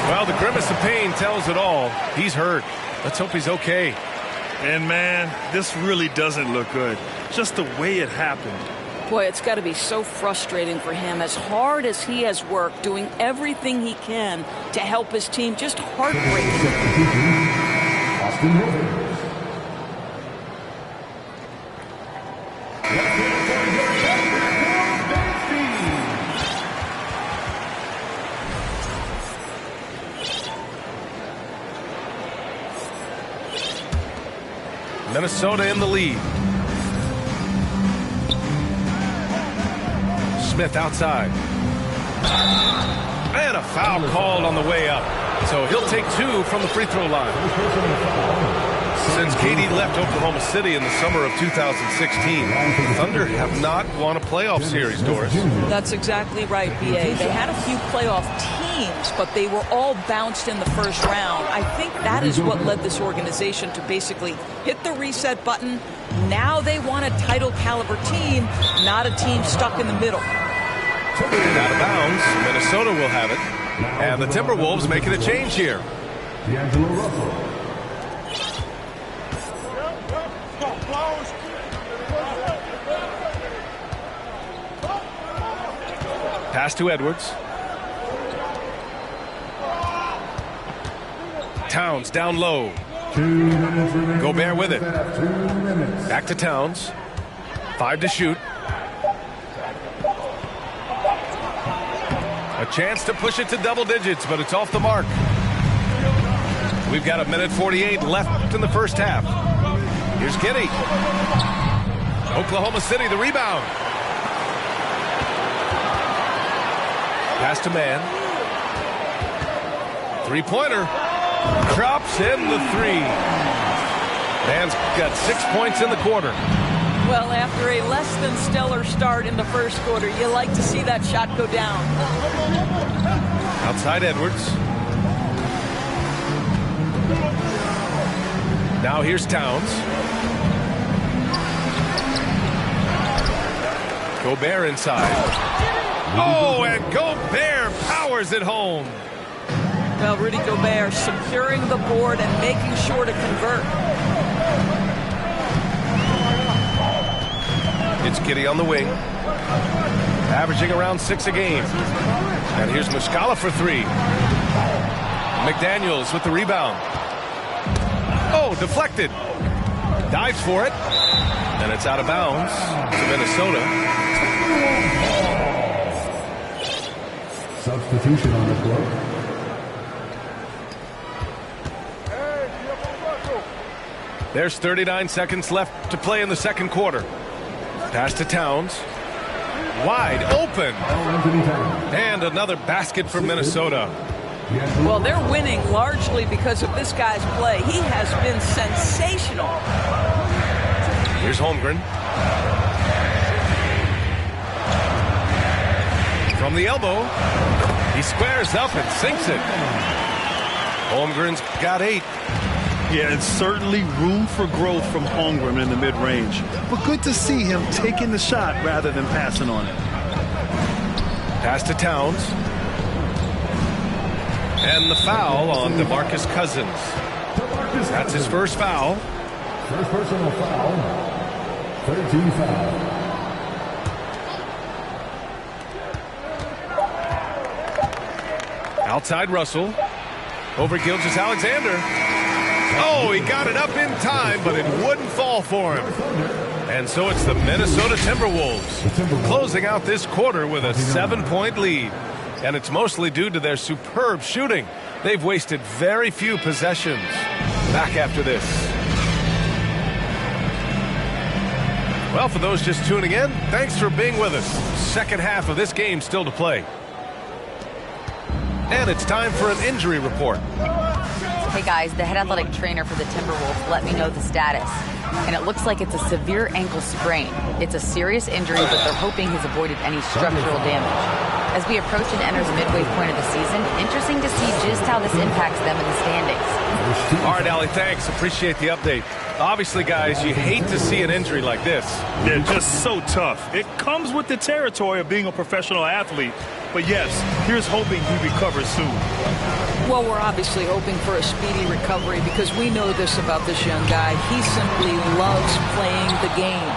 Well, the grimace of pain tells it all. He's hurt. Let's hope he's okay. And, man, this really doesn't look good. Just the way it happened. Boy, it's got to be so frustrating for him. As hard as he has worked, doing everything he can to help his team, just heartbreaking. Minnesota in the lead. Smith outside. And a foul called on the way up. So he'll take 2 from the free throw line. Since KD left Oklahoma City in the summer of 2016, the Thunder have not won a playoff series, Doris. That's exactly right, B.A. They had a few playoff teams, but they were all bounced in the first round. I think that is what led this organization to basically hit the reset button. Now they want a title caliber team, not a team stuck in the middle. And out of bounds, Minnesota will have it. And the Timberwolves making a change here. D'Angelo Russell. Pass to Edwards. Towns down low. 2 minutes remaining. Gobert with it. 2 minutes. Back to Towns. 5 to shoot. A chance to push it to double digits, but it's off the mark. We've got 1:48 left in the first half. Here's Giddey. Oklahoma City, the rebound. Pass to man. Three-pointer. Drops in the 3. Man's got 6 points in the quarter. Well, after a less than stellar start in the first quarter, you like to see that shot go down. Outside Edwards. Now here's Towns. Gobert inside. Oh, and Gobert powers it home. Well, Rudy Gobert securing the board and making sure to convert. It's Giddey on the wing, averaging around 6 a game. And here's Muscala for 3. McDaniels with the rebound. Oh, deflected. Dives for it. And it's out of bounds to Minnesota. Substitution on the floor. There's 39 seconds left to play in the second quarter. Pass to Towns. Wide open. And another basket for Minnesota. Well, they're winning largely because of this guy's play. He has been sensational. Here's Holmgren. From the elbow, he squares up and sinks it. Holmgren's got 8. Yeah, it's certainly room for growth from Holmgren in the mid-range. But good to see him taking the shot rather than passing on it. Pass to Towns. And the foul on DeMarcus Cousins. That's his first foul. First personal foul. 13 foul. Outside Russell. Over Gilgeous-Alexander. Oh, he got it up in time, but it wouldn't fall for him. And so it's the Minnesota Timberwolves closing out this quarter with a 7-point lead. And it's mostly due to their superb shooting. They've wasted very few possessions. Back after this. Well, for those just tuning in, thanks for being with us. Second half of this game still to play. And it's time for an injury report. Hey guys, the head athletic trainer for the Timberwolves let me know the status. And it looks like it's a severe ankle sprain. It's a serious injury, but they're hoping he's avoided any structural damage. As we approach and enter the midway point of the season, interesting to see just how this impacts them in the standings. All right, Allie, thanks. Appreciate the update. Obviously, guys, you hate to see an injury like this. They're just so tough. It comes with the territory of being a professional athlete. But yes, here's hoping he recovers soon. Well, we're obviously hoping for a speedy recovery because we know this about this young guy. He simply loves playing the game.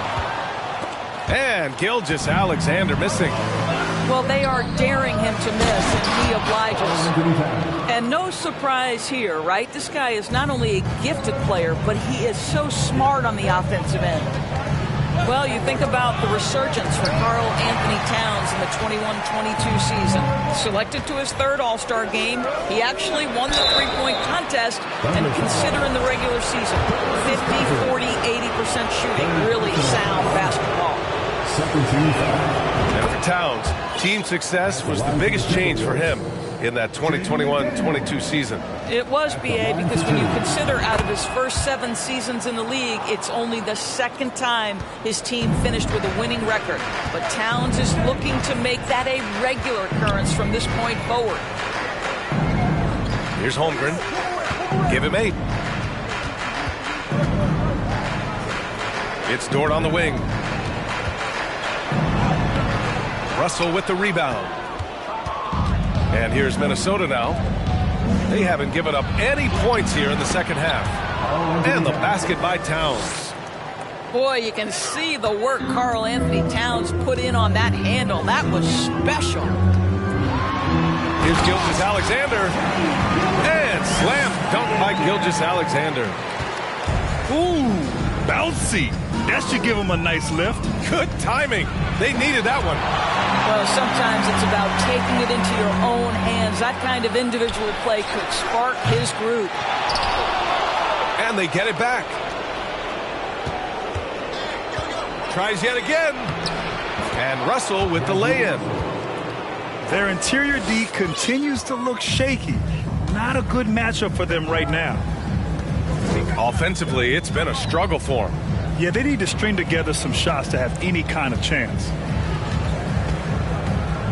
And Gilgeous-Alexander missing. Well, they are daring him to miss, and he obliges. And no surprise here, right? This guy is not only a gifted player, but he is so smart on the offensive end. Well, you think about the resurgence for Karl Anthony Towns in the 21-22 season. Selected to his 3rd All-Star game, he actually won the three-point contest, and consider in the regular season, 50, 40, 80% shooting, really sound basketball. And for Towns, team success was the biggest change for him in that 2021-22 season. It was, B.A., because when you consider out of his first 7 seasons in the league, it's only the 2nd time his team finished with a winning record. But Towns is looking to make that a regular occurrence from this point forward. Here's Holmgren. Give him 8. It's Dort on the wing. Russell with the rebound. And here's Minnesota now. They haven't given up any points here in the second half. And the basket by Towns. Boy, you can see the work Karl Anthony Towns put in on that handle. That was special. Here's Gilgeous-Alexander. And slam dunk by Gilgeous-Alexander. Ooh, bouncy. That should give him a nice lift. Good timing. They needed that one. Well, sometimes it's about taking it into your own hands. That kind of individual play could spark his group. And they get it back. Tries yet again. And Russell with the lay-in. Their interior D continues to look shaky. Not a good matchup for them right now. Offensively, it's been a struggle for them. Yeah, they need to string together some shots to have any kind of chance.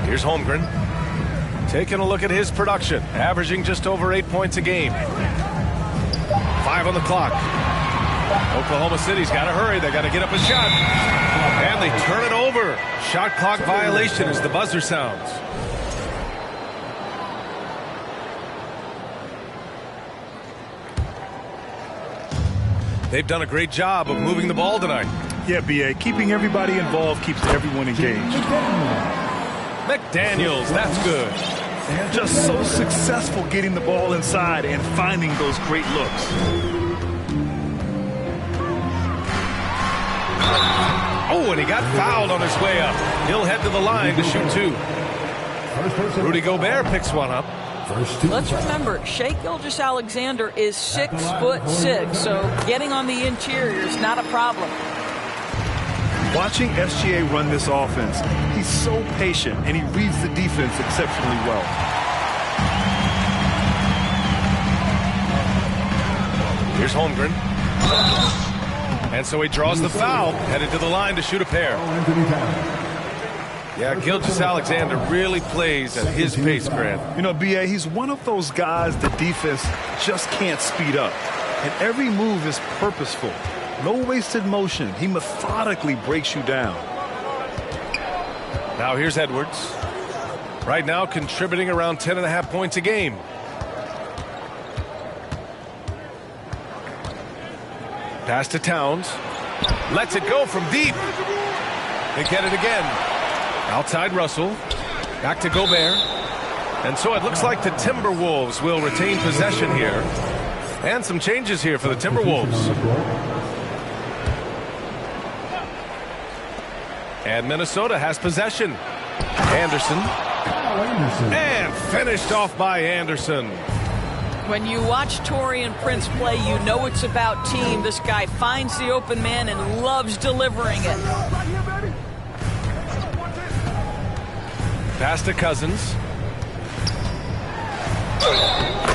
Here's Holmgren. Taking a look at his production. Averaging just over 8 points a game. 5 on the clock. Oklahoma City's got to hurry. They got to get up a shot. And they turn it over. Shot clock violation as the buzzer sounds. They've done a great job of moving the ball tonight. Yeah, B.A. Keeping everybody involved keeps everyone engaged. McDaniels, that's good. Just so successful getting the ball inside and finding those great looks. Oh, and he got fouled on his way up. He'll head to the line to shoot 2. Rudy Gobert picks one up. Let's remember, Shai Gilgeous-Alexander is 6'6", so getting on the interior is not a problem. Watching SGA run this offense, he's so patient and he reads the defense exceptionally well. Here's Holmgren. And so he draws the foul, headed to the line to shoot a pair. Yeah, Gilgeous-Alexander really plays at his pace, Grant. You know, B.A., he's one of those guys the defense just can't speed up. And every move is purposeful. No wasted motion. He methodically breaks you down. Now here's Edwards. Right now contributing around 10.5 points a game. Pass to Towns. Lets it go from deep. They get it again. Outside Russell. Back to Gobert. And so it looks like the Timberwolves will retain possession here. And some changes here for the Timberwolves. And Minnesota has possession. Anderson. And finished off by Anderson. When you watch Taurean Prince play, you know it's about team. This guy finds the open man and loves delivering it. Pass to Cousins.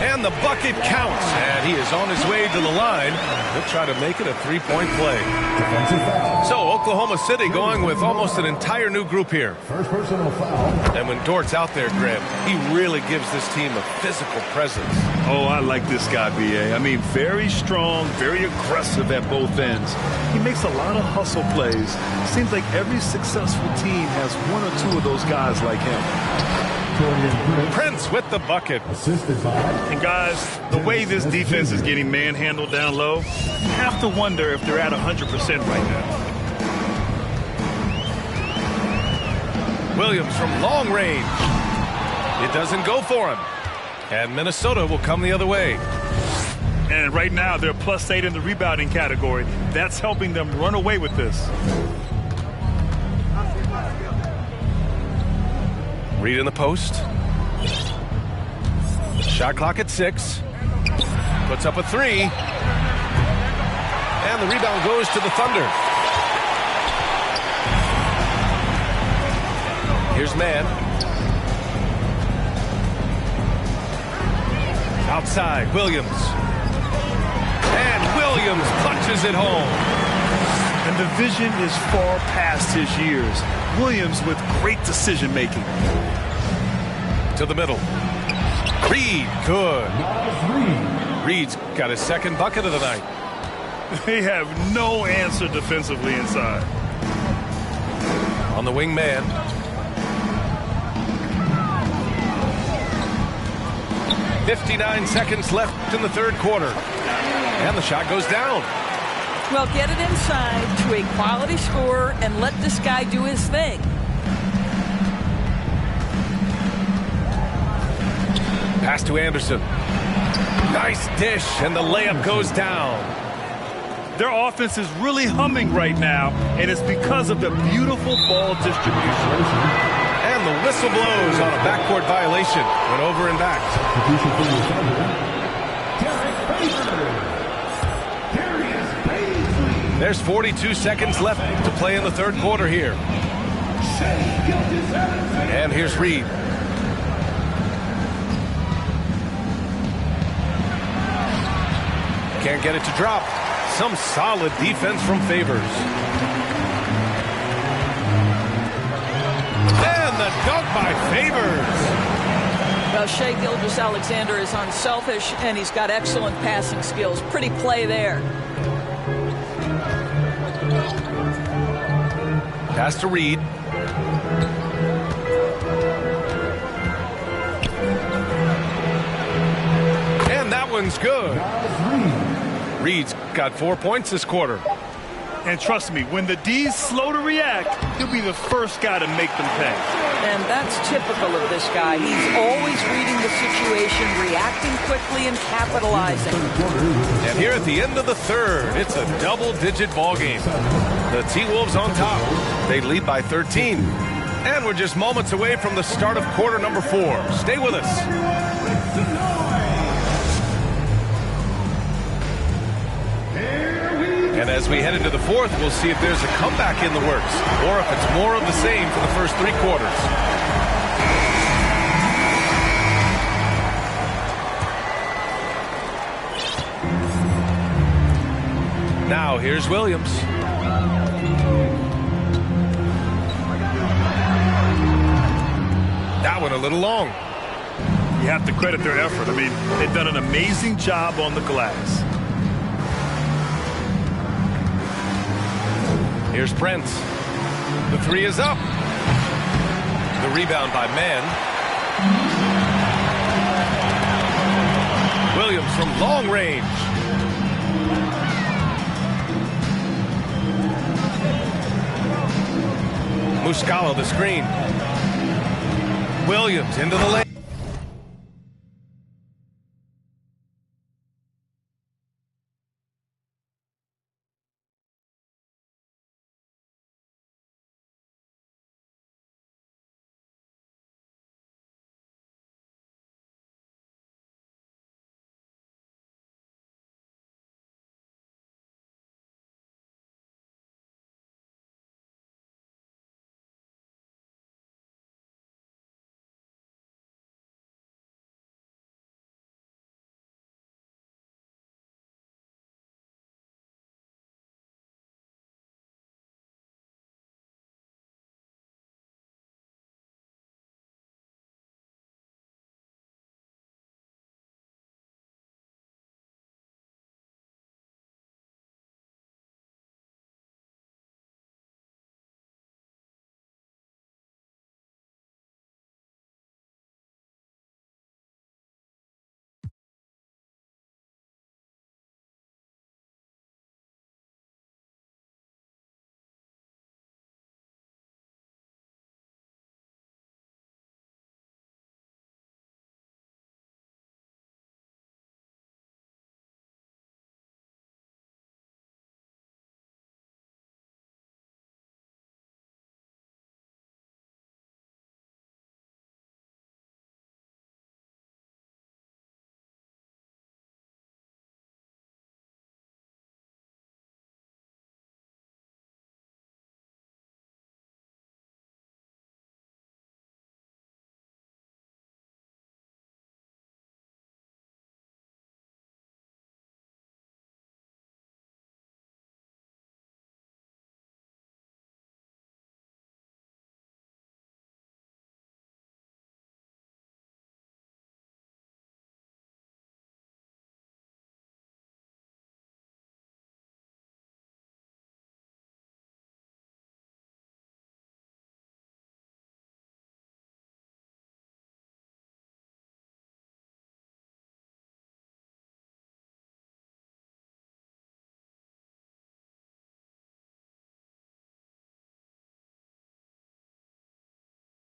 And the bucket counts. And he is on his way to the line. He'll try to make it a three-point play. So Oklahoma City going with almost an entire new group here. And when Dort's out there, Graham, he really gives this team a physical presence. Oh, I like this guy, B.A. I mean, very strong, very aggressive at both ends. He makes a lot of hustle plays. Seems like every successful team has one or two of those guys like him. Prince with the bucket. And guys, the way this defense is getting manhandled down low, you have to wonder if they're at 100% right now. Williams from long range. It doesn't go for him. And Minnesota will come the other way. And right now, they're +8 in the rebounding category. That's helping them run away with this. Reed in the post. Shot clock at 6. Puts up a 3. And the rebound goes to the Thunder. Here's Mann. Outside, Williams. And Williams punches it home. And the vision is far past his years. Williams with great decision-making. To the middle. Reed, good. Reed's got his second bucket of the night. They have no answer defensively inside. On the wing man. .59 seconds left in the third quarter. And the shot goes down. Well, get it inside to a quality scorer and let this guy do his thing. Pass to Anderson. Nice dish, and the layup goes down. Their offense is really humming right now, and it's because of the beautiful ball distribution. And the whistle blows on a backcourt violation. Went over and back. There's 42 seconds left to play in the third quarter here. And here's Reed. Can't get it to drop. Some solid defense from Favors. And the dunk by Favors. Well, Shai Gilgeous-Alexander is unselfish, and he's got excellent passing skills. Pretty play there. Pass to Reed. And that one's good. Reed's got 4 points this quarter. And trust me, when the D's slow to react, he'll be the first guy to make them pay. And that's typical of this guy. He's always reading the situation, reacting quickly, and capitalizing. And here at the end of the third, it's a double-digit ball game. The T-Wolves on top. They lead by 13. And we're just moments away from the start of quarter number 4. Stay with us. And as we head into the fourth, we'll see if there's a comeback in the works, or if it's more of the same for the first 3 quarters. Now here's Williams. That one a little long. You have to credit their effort. I mean, they've done an amazing job on the glass. Here's Brent. The 3 is up. The rebound by Mann. Williams from long range. Muscala the screen. Williams into the lane.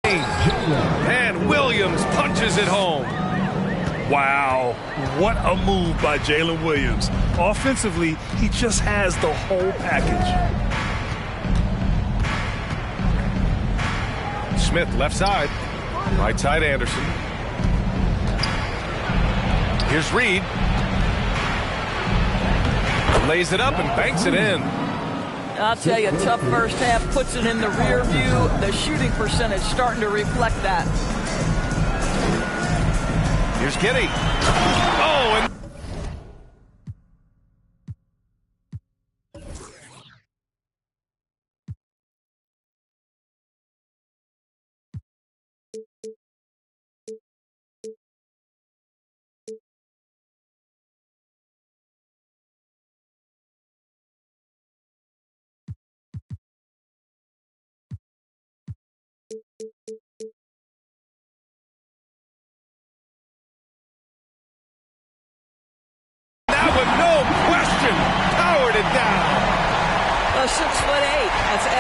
And Williams punches it home. Wow, what a move by Jalen Williams. Offensively, he just has the whole package. Smith left side. Right side Anderson. Here's Reed. Lays it up and banks it in. I'll tell you, tough first half, puts it in the rear view. The shooting percentage starting to reflect that. Here's Giddey. Oh, and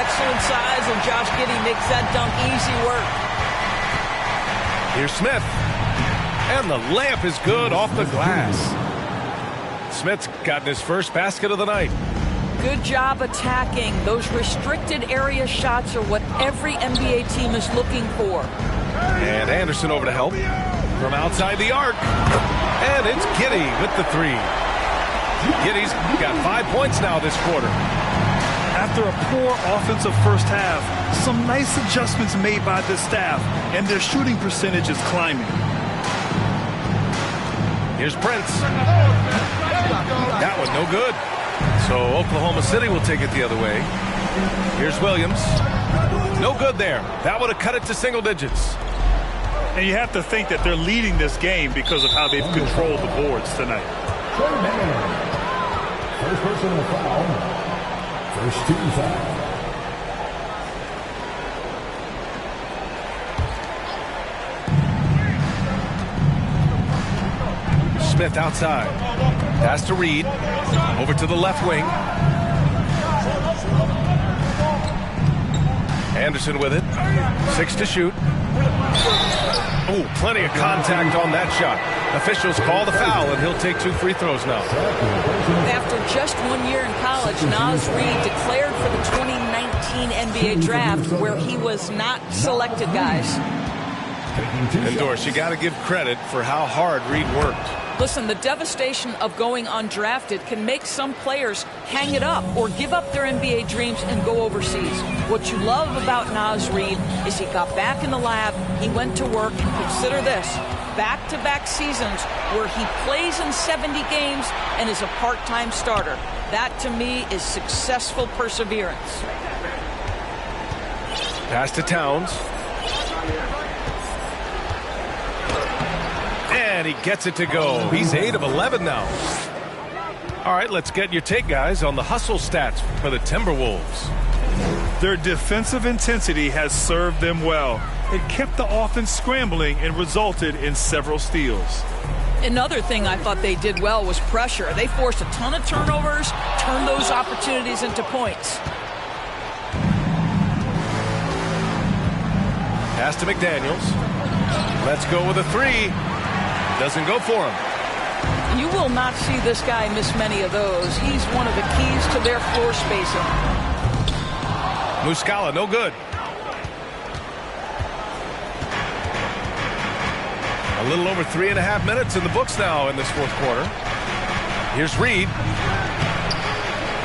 excellent size, and Josh Giddey makes that dunk easy work. Here's Smith. And the layup is good off the glass. Smith's gotten his first basket of the night. Good job attacking. Those restricted area shots are what every NBA team is looking for. And Anderson over to help from outside the arc. And it's Giddey with the three. Giddey's got 5 points now this quarter. After a poor offensive first half, some nice adjustments made by the staff, and their shooting percentage is climbing. Here's Prince. That one no good. So Oklahoma City will take it the other way. Here's Williams. No good there. That would have cut it to single digits. And you have to think that they're leading this game because of how they've controlled the boards tonight. First personal foul. First team foul. Smith outside. Pass to Reed. Over to the left wing. Anderson with it. 6 to shoot. Oh, plenty of contact on that shot. Officials call the foul, and he'll take 2 free throws now. After just 1 year in college, Naz Reid declared for the 2019 NBA draft, where he was not selected, guys. And Doris, you got to give credit for how hard Reid worked. Listen, the devastation of going undrafted can make some players hang it up or give up their NBA dreams and go overseas. What you love about Naz Reid is he got back in the lab, he went to work, and consider this, back-to-back seasons where he plays in 70 games and is a part-time starter. That, to me, is successful perseverance. Pass to Towns. And he gets it to go. He's 8 of 11 now. All right, let's get your take, guys, on the hustle stats for the Timberwolves. Their defensive intensity has served them well. It kept the offense scrambling and resulted in several steals. Another thing I thought they did well was pressure. They forced a ton of turnovers, turned those opportunities into points. Pass to McDaniels. Let's go with a three. Doesn't go for him. You will not see this guy miss many of those. He's one of the keys to their floor spacing. Muscala, no good. A little over 3.5 minutes in the books now in this fourth quarter. Here's Reed.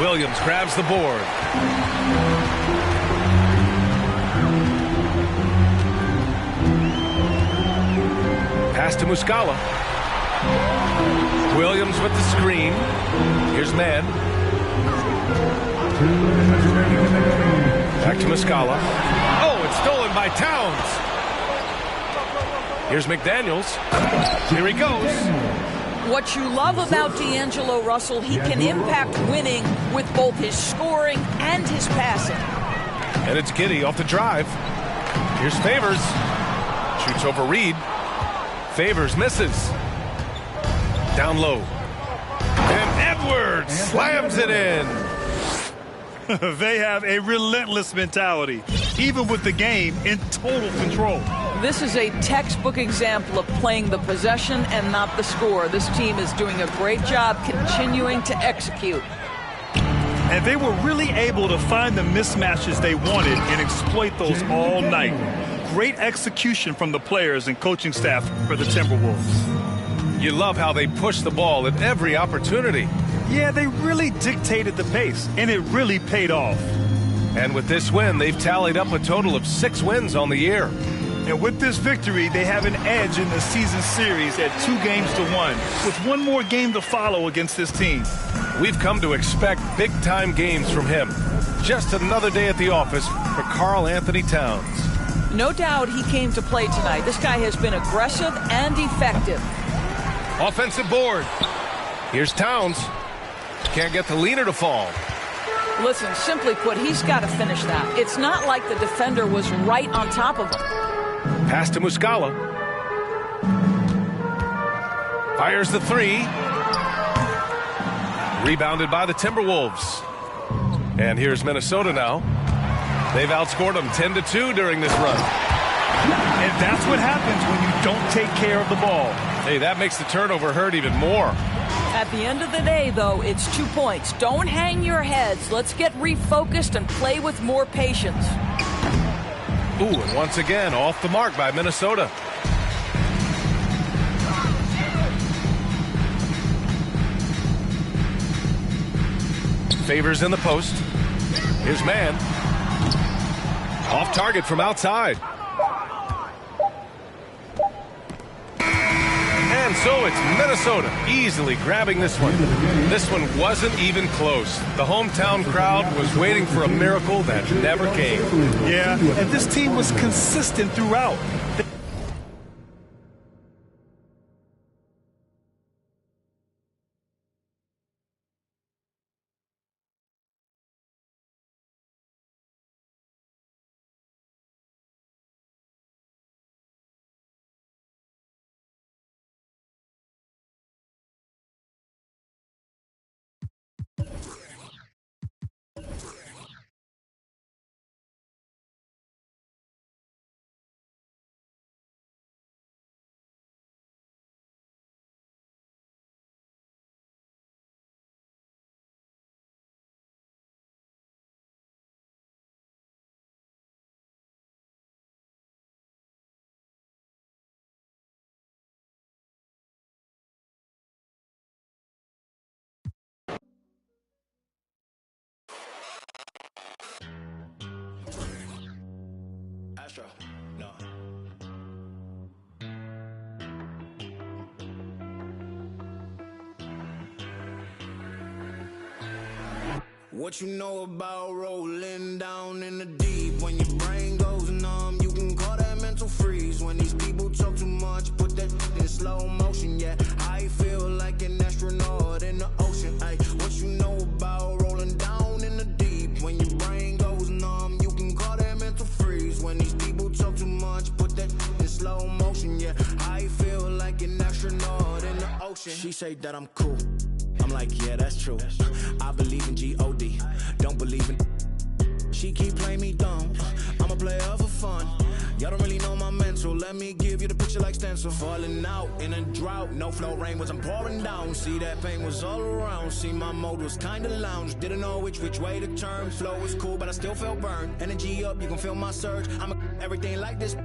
Williams grabs the board. Pass to Muscala. Williams with the screen. Here's Mann. Back to Muscala. Oh, it's stolen by Towns. Here's McDaniels. Here he goes. What you love about D'Angelo Russell, he can impact winning with both his scoring and his passing. And it's Giddey off the drive. Here's Favors. Shoots over Reed. Favors misses. Down low. And Edwards slams it in. They have a relentless mentality, even with the game in total control. This is a textbook example of playing the possession and not the score. This team is doing a great job continuing to execute. And they were really able to find the mismatches they wanted and exploit those all night. Great execution from the players and coaching staff for the Timberwolves. You love how they push the ball at every opportunity. Yeah, they really dictated the pace, and it really paid off. And with this win, they've tallied up a total of 6 wins on the year. And with this victory, they have an edge in the season series at 2-1, with one more game to follow against this team. We've come to expect big-time games from him. Just another day at the office for Karl Anthony Towns. No doubt he came to play tonight. This guy has been aggressive and effective. Offensive board. Here's Towns. Can't get the leaner to fall. Listen, simply put, he's got to finish that. It's not like the defender was right on top of him. Pass to Muscala. Fires the three. Rebounded by the Timberwolves. And here's Minnesota now. They've outscored them 10-2 during this run. And that's what happens when you don't take care of the ball. Hey, that makes the turnover hurt even more. At the end of the day, though, it's 2 points. Don't hang your heads. Let's get refocused and play with more patience. Ooh, and once again, off the mark by Minnesota. Favors in the post. His man. Off target from outside. And so it's Minnesota easily grabbing this one. This one wasn't even close. The hometown crowd was waiting for a miracle that never came. Yeah, and this team was consistent throughout. No. What you know about rolling down in the deep? When your brain goes numb, you can call that mental freeze. When these people talk too much, put that in slow motion. Yeah, I feel like an astronaut in the ocean. Ay, what you know about rolling down in the deep? When your brain goes numb, you can call that mental freeze. When these people talk too much, put that in slow motion. Yeah, I feel like an astronaut in the ocean. She say that I'm cool. I'm like, yeah, that's true. I believe in G-O-D, don't believe in. She keep playing me dumb. I'm a player for fun. Y'all don't really know my mental. Let me give you the picture like stencil. Falling out in a drought. No flow rain was I'm pouring down. See that pain was all around. See my mode was kinda lounge. Didn't know which way to turn. Flow was cool, but I still felt burned. Energy up, you can feel my surge. I'm everything like this.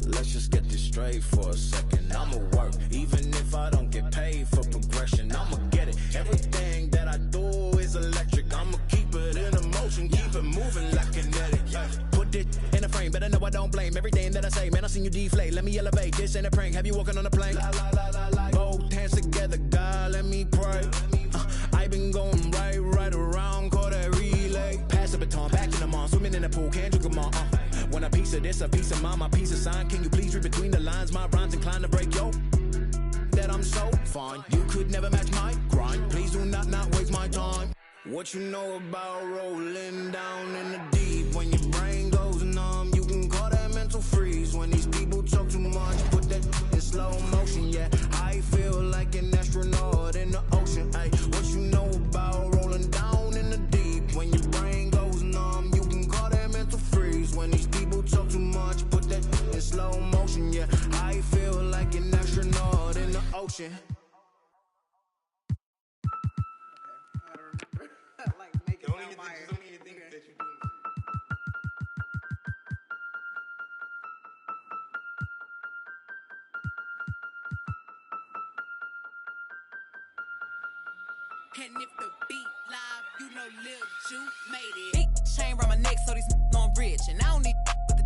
Let's just get this straight for a second. I'ma work, even if I don't get paid for progression. I'ma get it. Everything that I do is electric. I'ma keep it in motion, keep it moving like kinetic. Put it in a frame, better know I don't blame everything that I say. Man, I seen you deflate. Let me elevate. This ain't a prank. Have you walking on a plane? Both hands together, God, let me pray. I been going right around, call that relay. Pass the baton, back in the mall, swimming in the pool, can't drink them all. When a piece of this, a piece of mine, my piece of sign. Can you please read between the lines? My rhymes inclined to break yo. That I'm so fine. You could never match my grind. Please do not waste my time. What you know about rolling down in the deep? When your brain goes numb, you can call that mental freeze. When these people talk too much, put that in slow motion. Yeah, I feel like an astronaut in the ocean. Ay, what you know about rolling down in the deep? When your brain goes numb, you can call that mental freeze. When these people talk too much, put that in slow motion. Yeah, I feel like an astronaut in the ocean. And if the beat live, you know Lil Ju made it. Big chain around my neck, so these on rich. And I don't need with the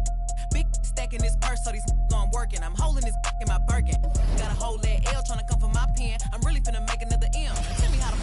big stack in this purse, so these on working. I'm holding this in my Birkin. Got a whole leg L trying to come for my pen. I'm really finna make another M. Tell me how to.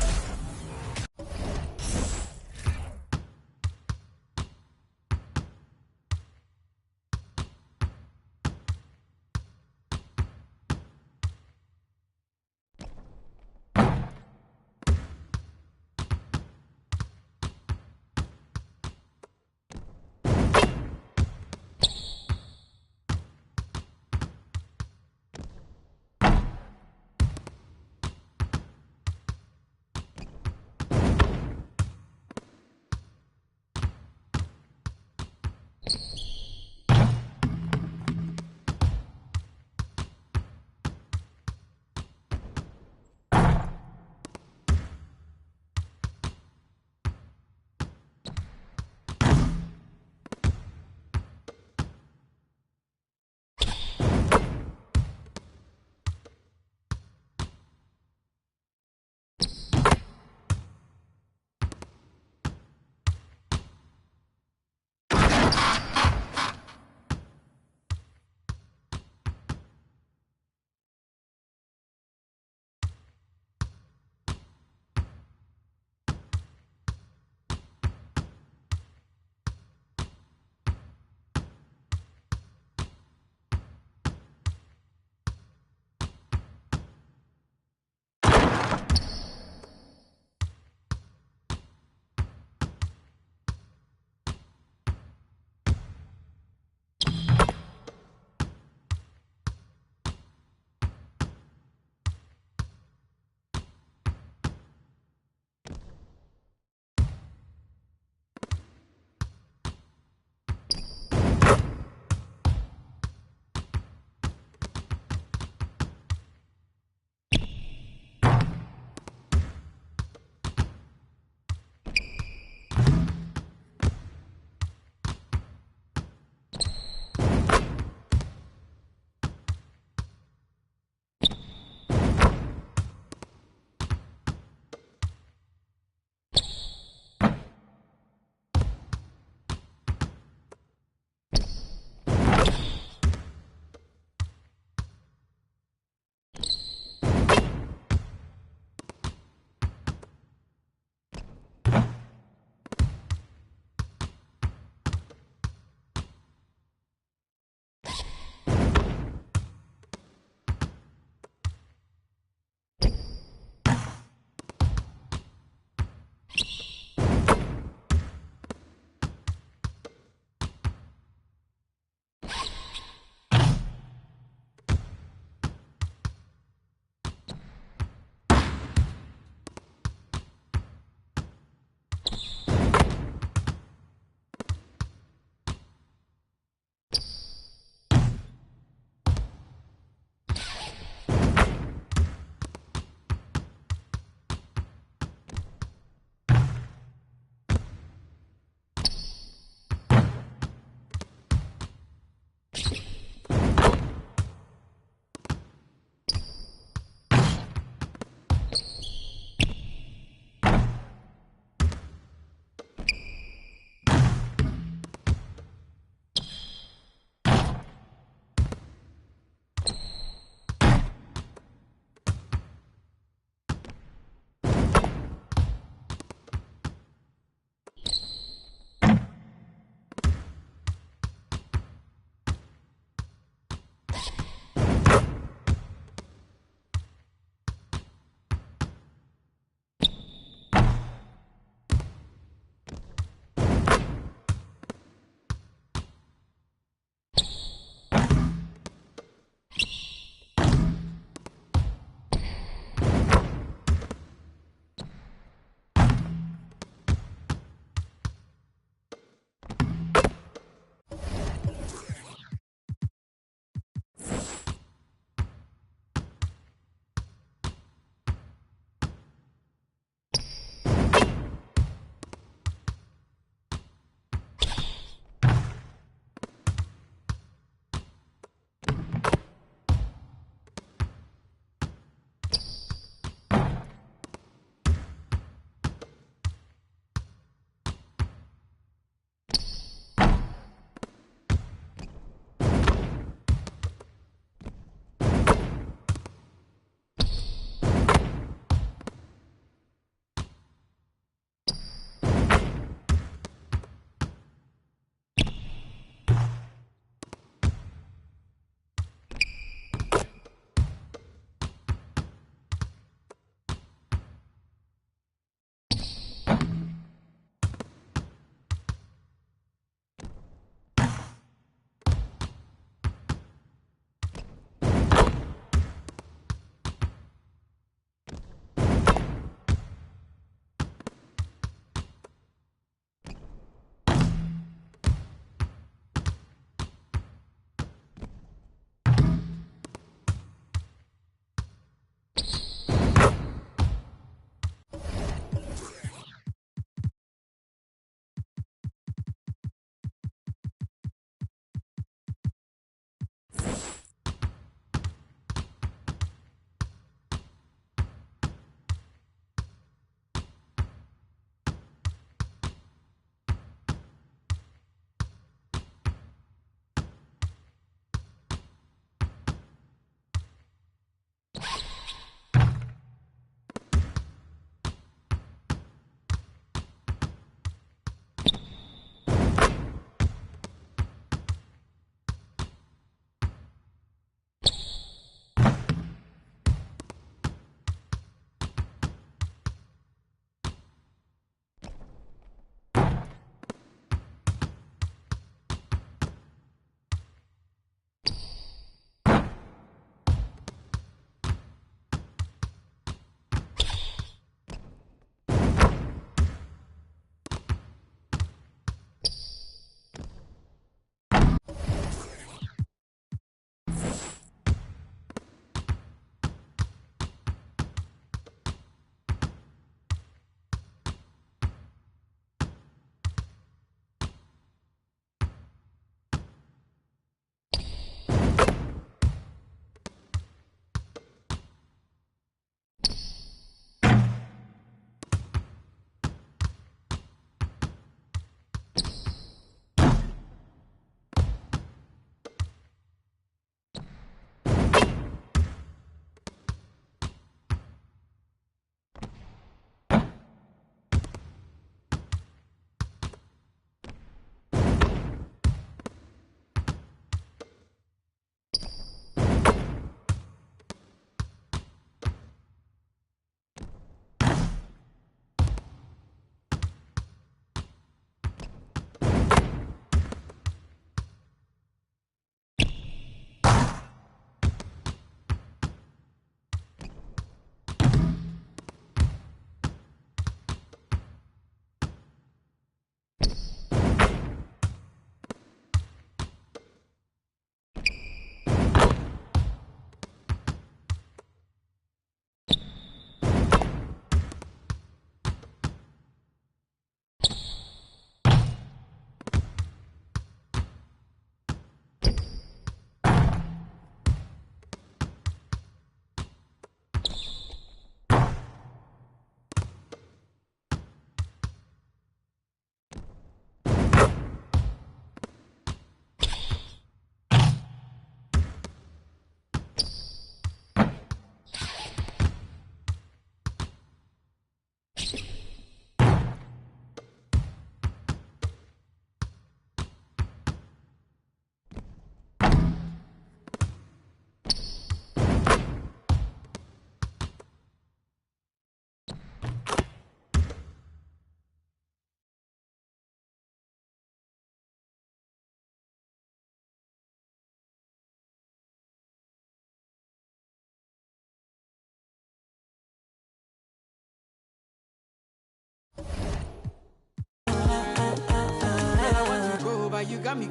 got me.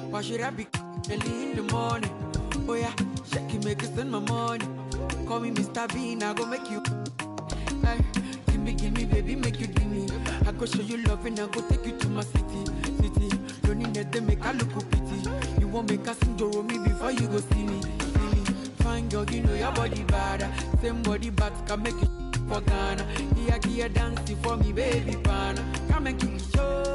Why should I be early in the morning? Oh yeah, shake it, make it spend my money. Call me Mr. Bean, I go make you. Hey, give me, baby, make you give me. I go show you love and I go take you to my city. Don't need that they make a look pity. You won't make a sing to me before you go see me. Fine girl, you know your body bad. Same body but can make it for Ghana. Here dancing for me, baby pana. Come and kill show.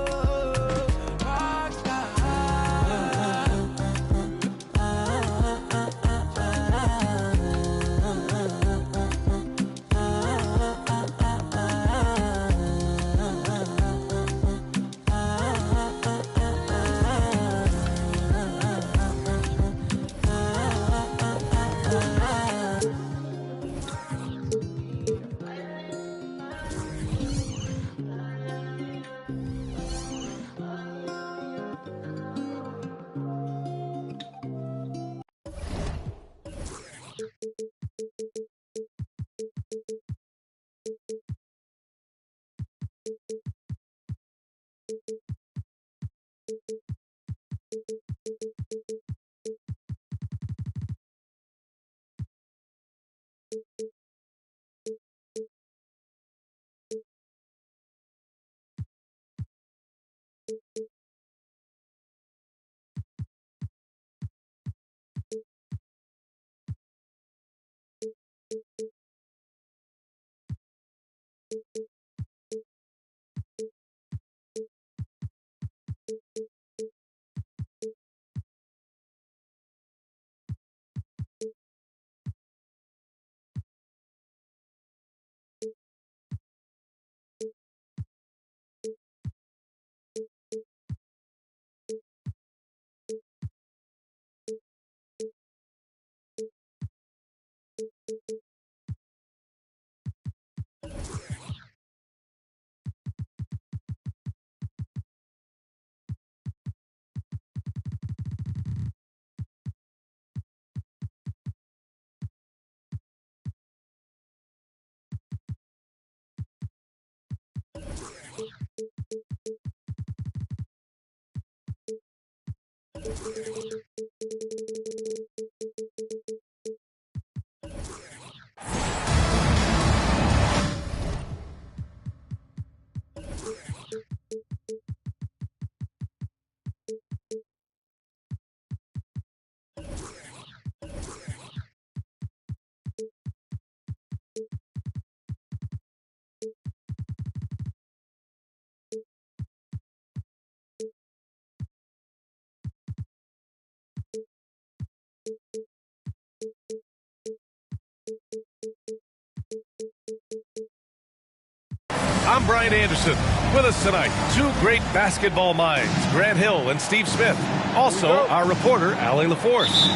I'm Brian Anderson. With us tonight, two great basketball minds, Grant Hill and Steve Smith. Also, our reporter, Allie LaForce.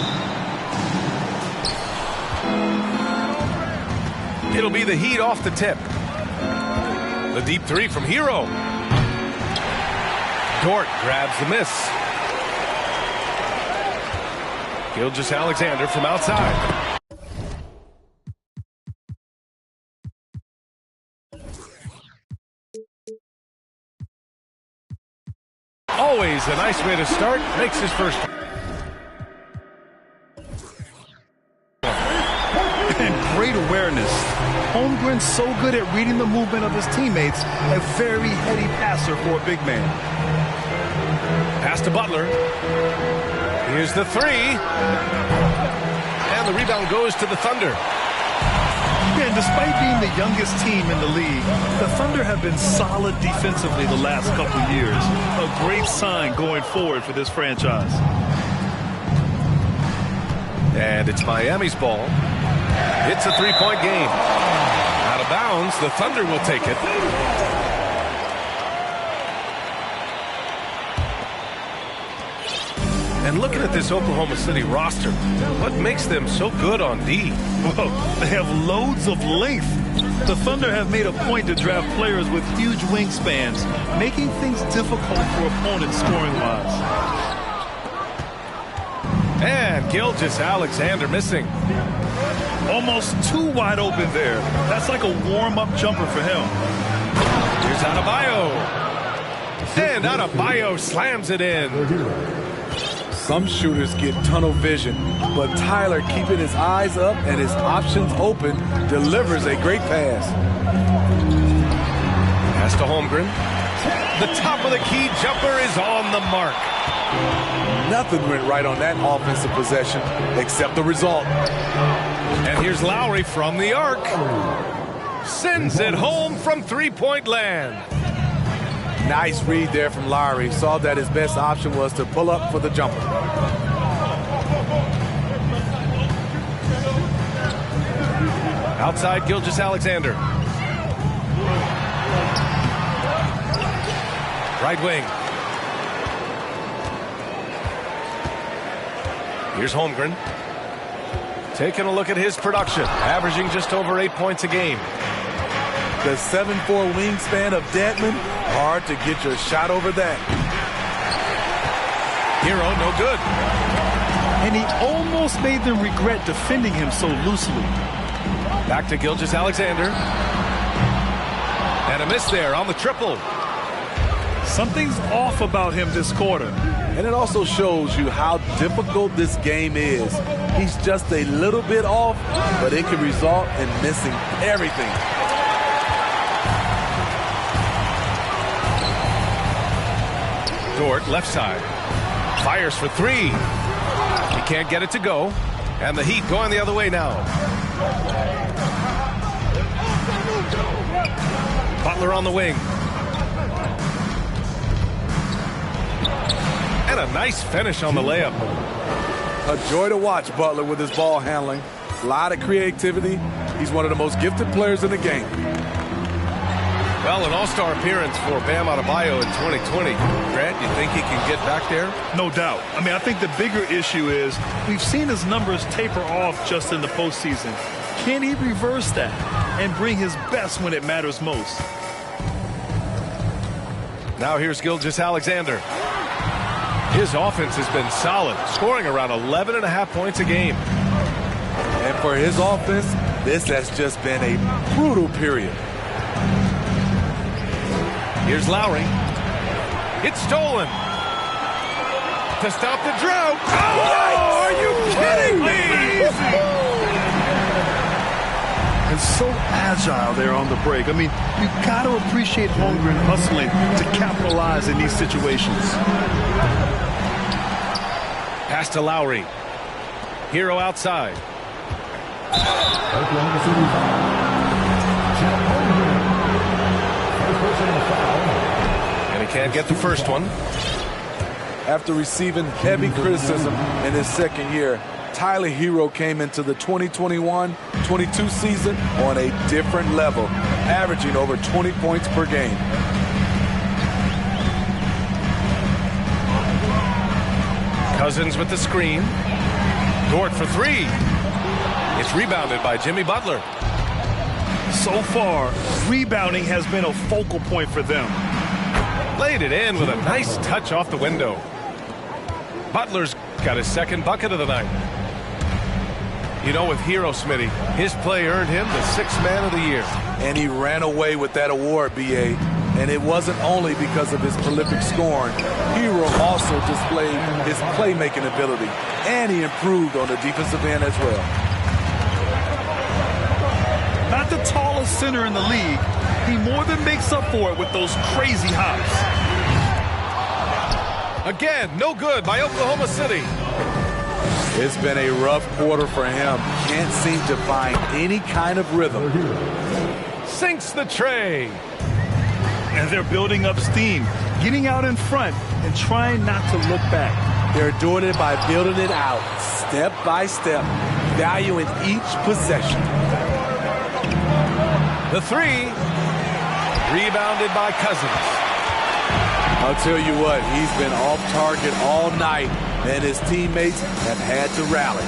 It'll be the Heat off the tip. The deep three from Hero. Dort grabs the miss. Gilgeous-Alexander from outside. Always a nice way to start. Makes his first. And great awareness. Holmgren's so good at reading the movement of his teammates. A very heady passer for a big man. Pass to Butler. Here's the three. And the rebound goes to the Thunder. And despite being the youngest team in the league, the Thunder have been solid defensively the last couple of years. A great sign going forward for this franchise. And it's Miami's ball. It's a three-point game. Out of bounds, the Thunder will take it. And looking at this Oklahoma City roster, what makes them so good on D? Well, they have loads of length. The Thunder have made a point to draft players with huge wingspans, making things difficult for opponents scoring-wise. And Gilgeous-Alexander missing. Almost too wide open there. That's like a warm-up jumper for him. Here's Adebayo. And Adebayo slams it in. Some shooters get tunnel vision, but Tyler, keeping his eyes up and his options open, delivers a great pass. Pass to Holmgren. The top of the key jumper is on the mark. Nothing went right on that offensive possession except the result. And here's Lowry from the arc. Sends it home from three-point land. Nice read there from Lowry. Saw that his best option was to pull up for the jumper. Outside Gilgeous-Alexander. Right wing. Here's Holmgren. Taking a look at his production. Averaging just over 8 points a game. The 7'4" wingspan of Dedmon. Hard to get your shot over that. Hero, no good. And he almost made them regret defending him so loosely. Back to Gilgeous-Alexander. And a miss there on the triple. Something's off about him this quarter. And it also shows you how difficult this game is. He's just a little bit off, but it can result in missing everything. Dort, left side. Fires for three. He can't get it to go. And the Heat going the other way now. Butler on the wing. And a nice finish on the layup. A joy to watch Butler with his ball handling. A lot of creativity. He's one of the most gifted players in the game. Well, an all-star appearance for Bam Adebayo in 2020. Grant, you think he can get back there? No doubt. I mean, I think the bigger issue is we've seen his numbers taper off just in the postseason. Can he reverse that and bring his best when it matters most? Now here's Gilgeous-Alexander. His offense has been solid, scoring around 11.5 points a game. And for his offense, this has just been a brutal period. Here's Lowry. It's stolen. To stop the drought. Oh, are you kidding me? And so agile there on the break. I mean, you've got to appreciate Holmgren hustling to capitalize in these situations. Pass to Lowry. Hero outside. And he can't get the first one. After receiving heavy criticism in his second year, Tyler Hero came into the 2021-22 season on a different level, averaging over 20 points per game. Cousins with the screen. Dort for three. It's rebounded by Jimmy Butler. So far, rebounding has been a focal point for them. Laid it in with a nice touch off the window. Butler's got his second bucket of the night. You know, with Hero, Smitty, his play earned him the sixth man of the year. And he ran away with that award, B.A. And it wasn't only because of his prolific scoring. Hero also displayed his playmaking ability, and he improved on the defensive end as well. Not the tallest center in the league, he more than makes up for it with those crazy hops. Again, no good by Oklahoma City. It's been a rough quarter for him. Can't seem to find any kind of rhythm. Sinks the tray. And they're building up steam, getting out in front and trying not to look back. They're doing it by building it out, step by step, valuing each possession. The three, rebounded by Cousins. I'll tell you what, he's been off target all night, and his teammates have had to rally.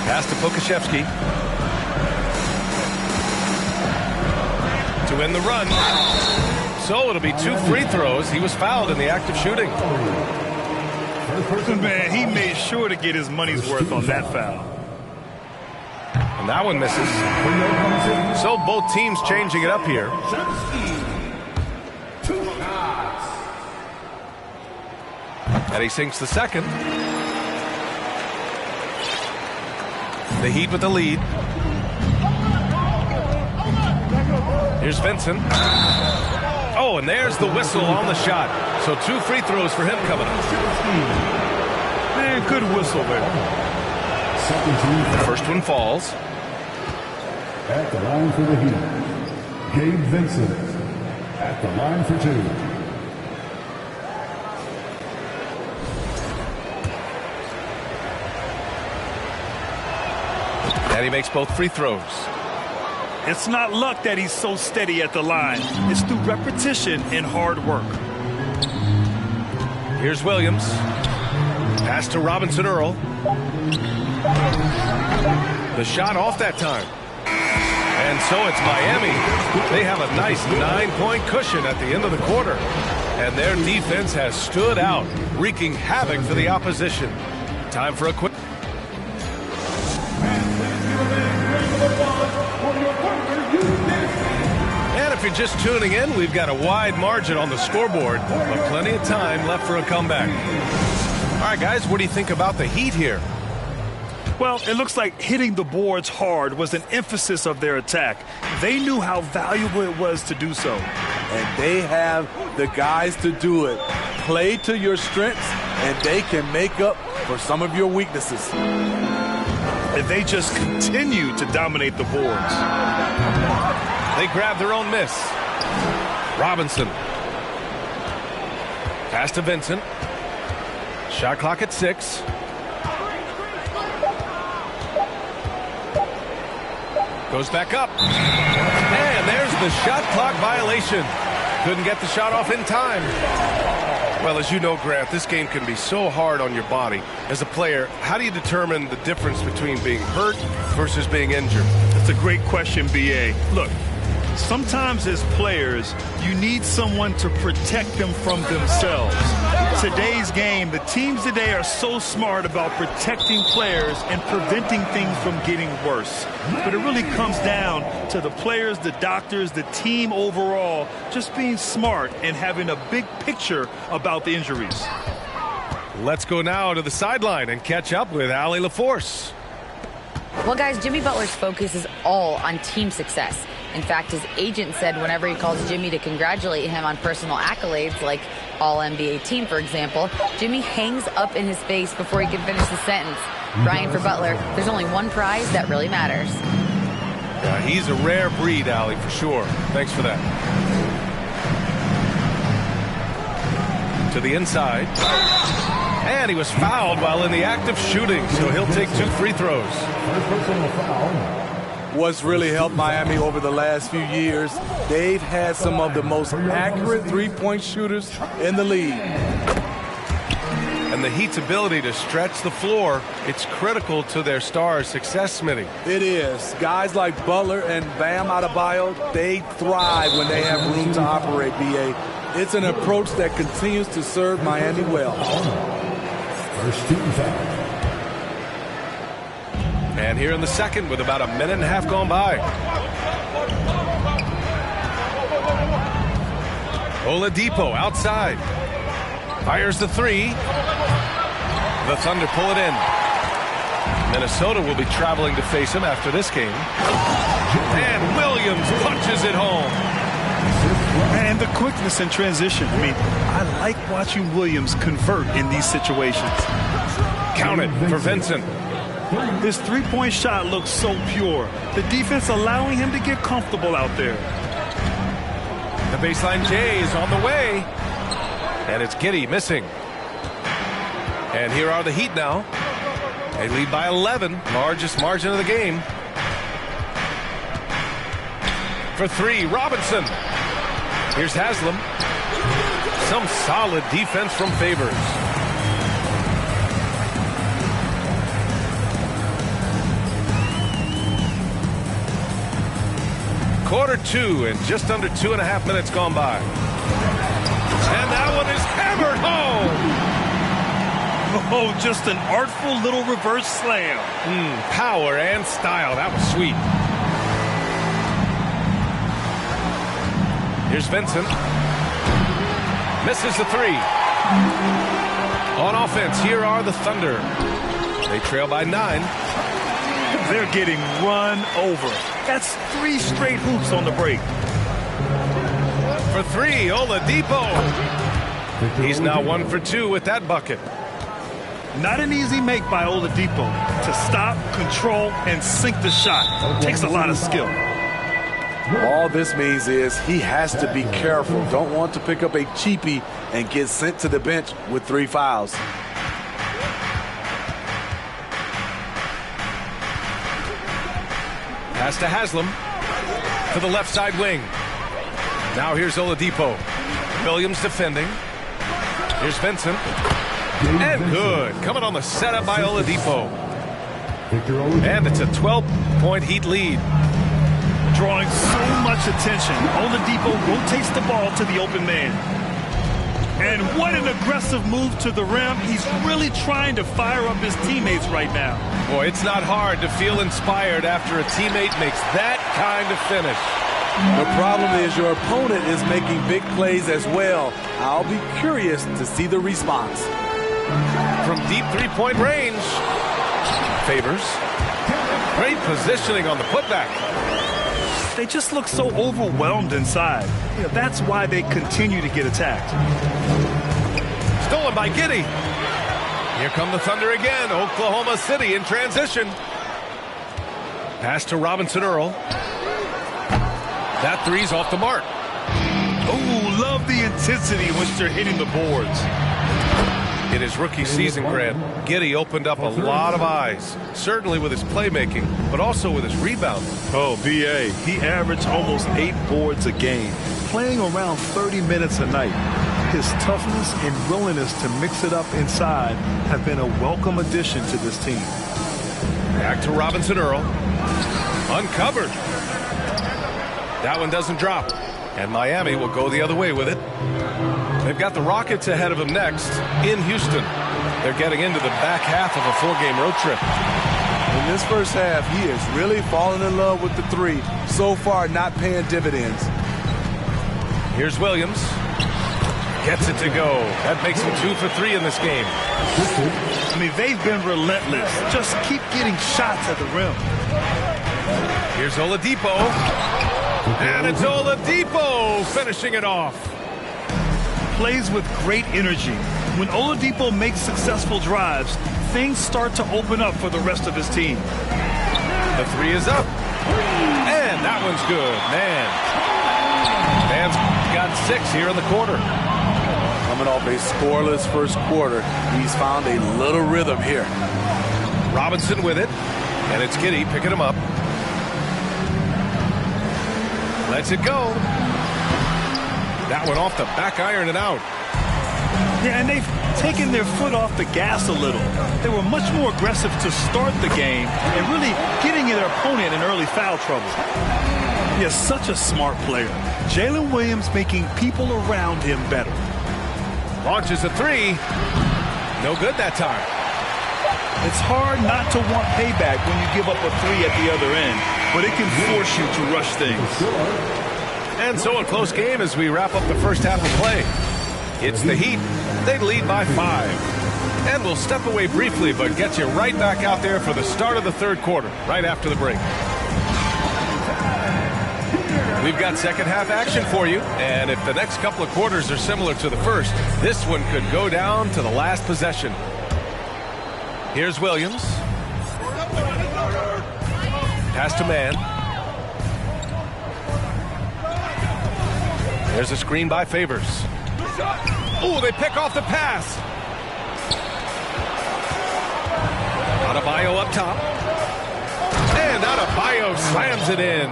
Pass to Pokashevsky. To win the run. So it'll be 2 free throws. He was fouled in the act of shooting. Man, he made sure to get his money's worth on that foul. And that one misses. So both teams changing it up here. And he sinks the second. The Heat with the lead. Here's Vincent. Oh, and there's the whistle on the shot. So 2 free throws for him coming up. Man, good whistle there. The first one falls. At the line for the Heat, Gabe Vincent. At the line for 2. And he makes both free throws. It's not luck that he's so steady at the line. It's through repetition and hard work. Here's Williams. Pass to Robinson Earl. The shot off that time. And so it's Miami. They have a nice 9-point cushion at the end of the quarter. And their defense has stood out, wreaking havoc for the opposition. Time for a quick... And if you're just tuning in, we've got a wide margin on the scoreboard, but plenty of time left for a comeback. All right, guys, what do you think about the Heat here? Well, it looks like hitting the boards hard was an emphasis of their attack. They knew how valuable it was to do so. And they have the guys to do it. Play to your strengths, and they can make up for some of your weaknesses. And they just continue to dominate the boards. They grab their own miss. Robinson. Pass to Vincent. Shot clock at 6. Goes back up. And there's the shot clock violation. Couldn't get the shot off in time. Well, as you know, Grant, this game can be so hard on your body. As a player, how do you determine the difference between being hurt versus being injured? That's a great question, B.A. Look, sometimes as players, you need someone to protect them from themselves. Today's game, the teams today are so smart about protecting players and preventing things from getting worse. But it really comes down to the players, the doctors, the team overall, just being smart and having a big picture about the injuries. Let's go now to the sideline and catch up with Allie LaForce. Well, guys, Jimmy Butler's focus is all on team success. In fact, his agent said whenever he calls Jimmy to congratulate him on personal accolades, like All-NBA team, for example, Jimmy hangs up in his face before he can finish the sentence. Ryan, for Butler, there's only one prize that really matters. Yeah, he's a rare breed, Allie, for sure. Thanks for that. To the inside. And he was fouled while in the act of shooting, so he'll take 2 free throws. What's really helped Miami over the last few years, they've had some of the most accurate three-point shooters in the league. And the Heat's ability to stretch the floor, it's critical to their stars' success, Smitty. It is. Guys like Butler and Bam Adebayo, they thrive when they have room to operate, B.A. It's an approach that continues to serve Miami well. First team foul. And here in the second with about a minute and a half gone by. Oladipo outside. Fires the 3. The Thunder pull it in. Minnesota will be traveling to face him after this game. And Williams punches it home. And the quickness in transition. I mean, I like watching Williams convert in these situations. Count it for Vincent. This three-point shot looks so pure. The defense allowing him to get comfortable out there. The baseline J is on the way. And it's Giddey missing. And here are the Heat now. They lead by 11, largest margin of the game. For 3, Robinson. Here's Haslam. Some solid defense from Favors. Quarter 2 and just under 2.5 minutes gone by. And that one is hammered home. Oh, just an artful little reverse slam. Power and style. That was sweet. Here's Vincent. Misses the 3. On offense, here are the Thunder. They trail by 9. They're getting run over. That's 3 straight hoops on the break. For 3, Oladipo. He's now 1 for 2 with that bucket. Not an easy make by Oladipo to stop, control, and sink the shot. Takes a lot of skill. All this means is he has to be careful. Don't want to pick up a cheapie and get sent to the bench with 3 fouls. Pass to Haslam to the left side wing. Now here's Oladipo. Williams defending. Here's Vincent. And good. Coming on the setup by Oladipo. And it's a 12-point Heat lead. Drawing so much attention. Oladipo rotates the ball to the open man. And what an aggressive move to the rim. He's really trying to fire up his teammates right now. Boy, it's not hard to feel inspired after a teammate makes that kind of finish. The problem is your opponent is making big plays as well. I'll be curious to see the response. From deep three-point range. Favors. Great positioning on the putback. They just look so overwhelmed inside. You know, that's why they continue to get attacked. Stolen by Giddey. Here come the Thunder again. Oklahoma City in transition. Pass to Robinson Earl. That three's off the mark. Oh, love the intensity in which they're hitting the boards. In his rookie season, Grant, Giddey opened up a lot of eyes, certainly with his playmaking, but also with his rebounding. Oh, B.A., he averaged almost 8 boards a game, playing around 30 minutes a night. His toughness and willingness to mix it up inside have been a welcome addition to this team. Back to Robinson Earl. Uncovered. That one doesn't drop, and Miami will go the other way with it. They've got the Rockets ahead of them next in Houston. They're getting into the back half of a 4-game road trip. In this first half, he is really falling in love with the 3. So far, not paying dividends. Here's Williams. Gets it to go. That makes him 2 for 3 in this game. I mean, they've been relentless. Just keep getting shots at the rim. Here's Oladipo. And it's Oladipo finishing it off. Plays with great energy. When Oladipo makes successful drives, things start to open up for the rest of his team. The 3 is up. And that one's good. Man. Fans got 6 here in the quarter. Coming off a scoreless first quarter, he's found a little rhythm here. Robinson with it. And it's Giddey picking him up. Lets it go. That one off the back iron and out. Yeah, and they've taken their foot off the gas a little. They were much more aggressive to start the game and really getting their opponent in early foul trouble. He is such a smart player. Jalen Williams making people around him better. Launches a 3. No good that time. It's hard not to want payback when you give up a 3 at the other end, but it can force you to rush things. And so a close game as we wrap up the first half of play. It's the Heat. They lead by 5. And we'll step away briefly, but get you right back out there for the start of the third quarter, right after the break. We've got second half action for you, and if the next couple of quarters are similar to the first, this one could go down to the last possession. Here's Williams. Pass to man. There's a screen by Favors. Oh, they pick off the pass. Adebayo up top. And Adebayo slams it in.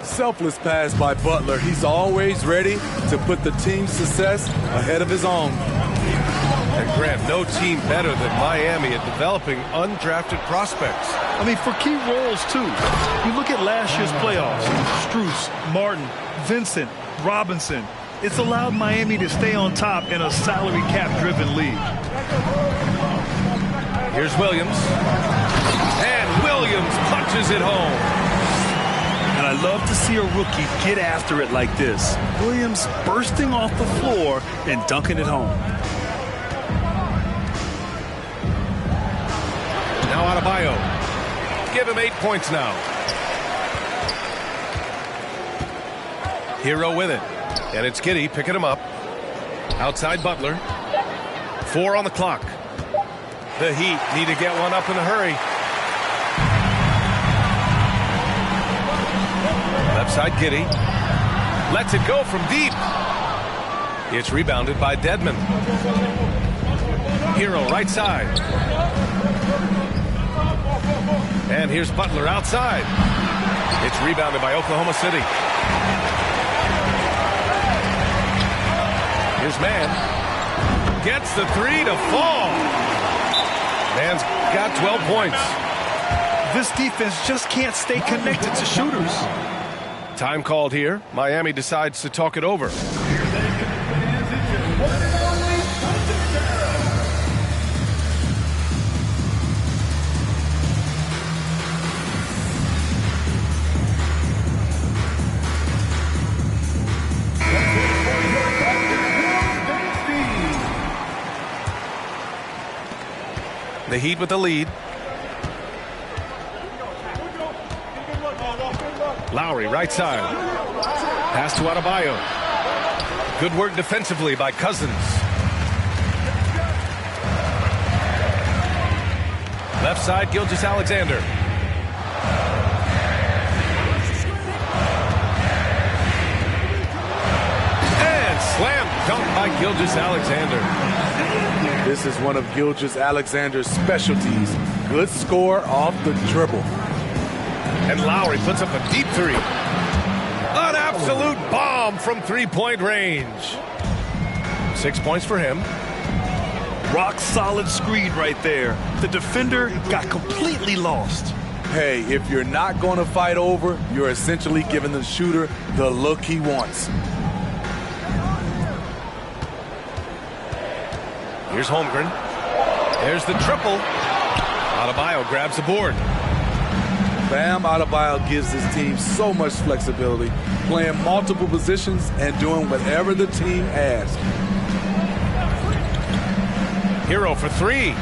Selfless pass by Butler. He's always ready to put the team's success ahead of his own. And Grant, no team better than Miami at developing undrafted prospects. I mean, for key roles, too. You look at last year's playoffs. Strus, Martin, Vincent, Robinson. It's allowed Miami to stay on top in a salary cap-driven league. Here's Williams. And Williams punches it home. And I love to see a rookie get after it like this. Williams bursting off the floor and dunking it home. Now Adebayo. Give him 8 points now. Hero with it. And it's Giddey picking him up. Outside Butler. 4 on the clock. The Heat need to get one up in a hurry. Left side Giddey. Lets it go from deep. It's rebounded by Dedmon. Hero right side. And here's Butler outside. It's rebounded by Oklahoma City. Here's Mann. Gets the 3 to fall. Mann's got 12 points. This defense just can't stay connected to shooters. Time called here. Miami decides to talk it over. The Heat with the lead. Lowry right side. Pass to Adebayo. Good work defensively by Cousins. Left side Gilgeous-Alexander. And slam dunk by Gilgeous-Alexander. This is one of Gilgeous-Alexander's specialties. Good score off the dribble. And Lowry puts up a deep 3. An absolute bomb from three-point range. 6 points for him. Rock solid screen right there. The defender got completely lost. Hey, if you're not going to fight over, you're essentially giving the shooter the look he wants. Here's Holmgren. There's the triple. Adebayo grabs the board. Bam Adebayo gives his team so much flexibility, playing multiple positions and doing whatever the team asks. Hero for 3.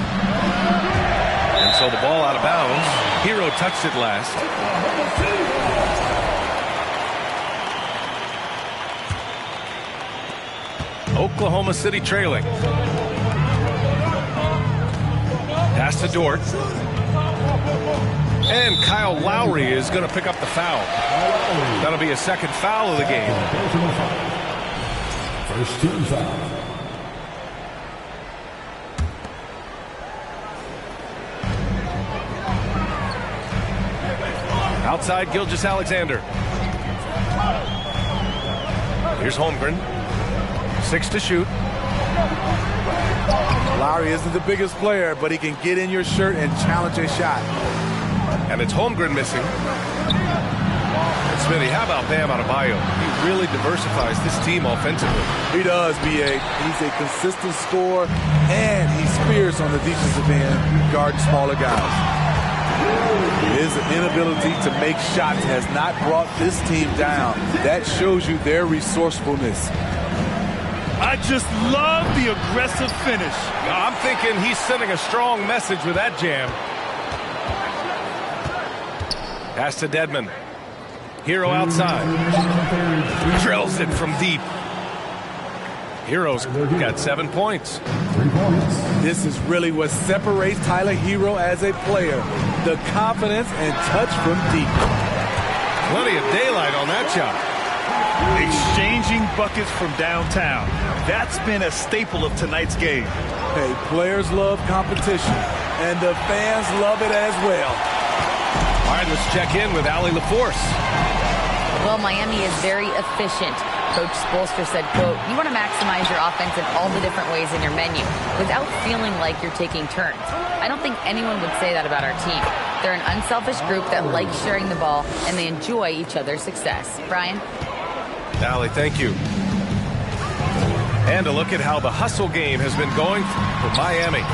And so the ball out of bounds. Hero touched it last. Oklahoma City trailing. Pass to Dort. And Kyle Lowry is going to pick up the foul. That'll be a second foul of the game. First team foul. Outside Gilgeous-Alexander. Here's Holmgren. 6 to shoot. Lowry isn't the biggest player, but he can get in your shirt and challenge a shot. And it's Holmgren missing. And Smitty, how about Bam Adebayo? He really diversifies this team offensively. He does, B.A. He's a consistent scorer, and he spears on the defensive end, guarding smaller guys. His inability to make shots has not brought this team down. That shows you their resourcefulness. I just love the aggressive finish. I'm thinking he's sending a strong message with that jam. Pass to Dedmon. Hero outside. Drills it from deep. Hero's got 7 points. 3 points. This is really what separates Tyler Hero as a player. The confidence and touch from deep. Plenty of daylight on that shot. Exchanging buckets from downtown. That's been a staple of tonight's game. Hey, players love competition, and the fans love it as well. All right, let's check in with Allie LaForce. Well, Miami is very efficient. Coach Spoelstra said, quote, "You want to maximize your offense in all the different ways in your menu without feeling like you're taking turns." I don't think anyone would say that about our team. They're an unselfish group that likes sharing the ball, and they enjoy each other's success. Brian? Allie, thank you. And a look at how the hustle game has been going for Miami.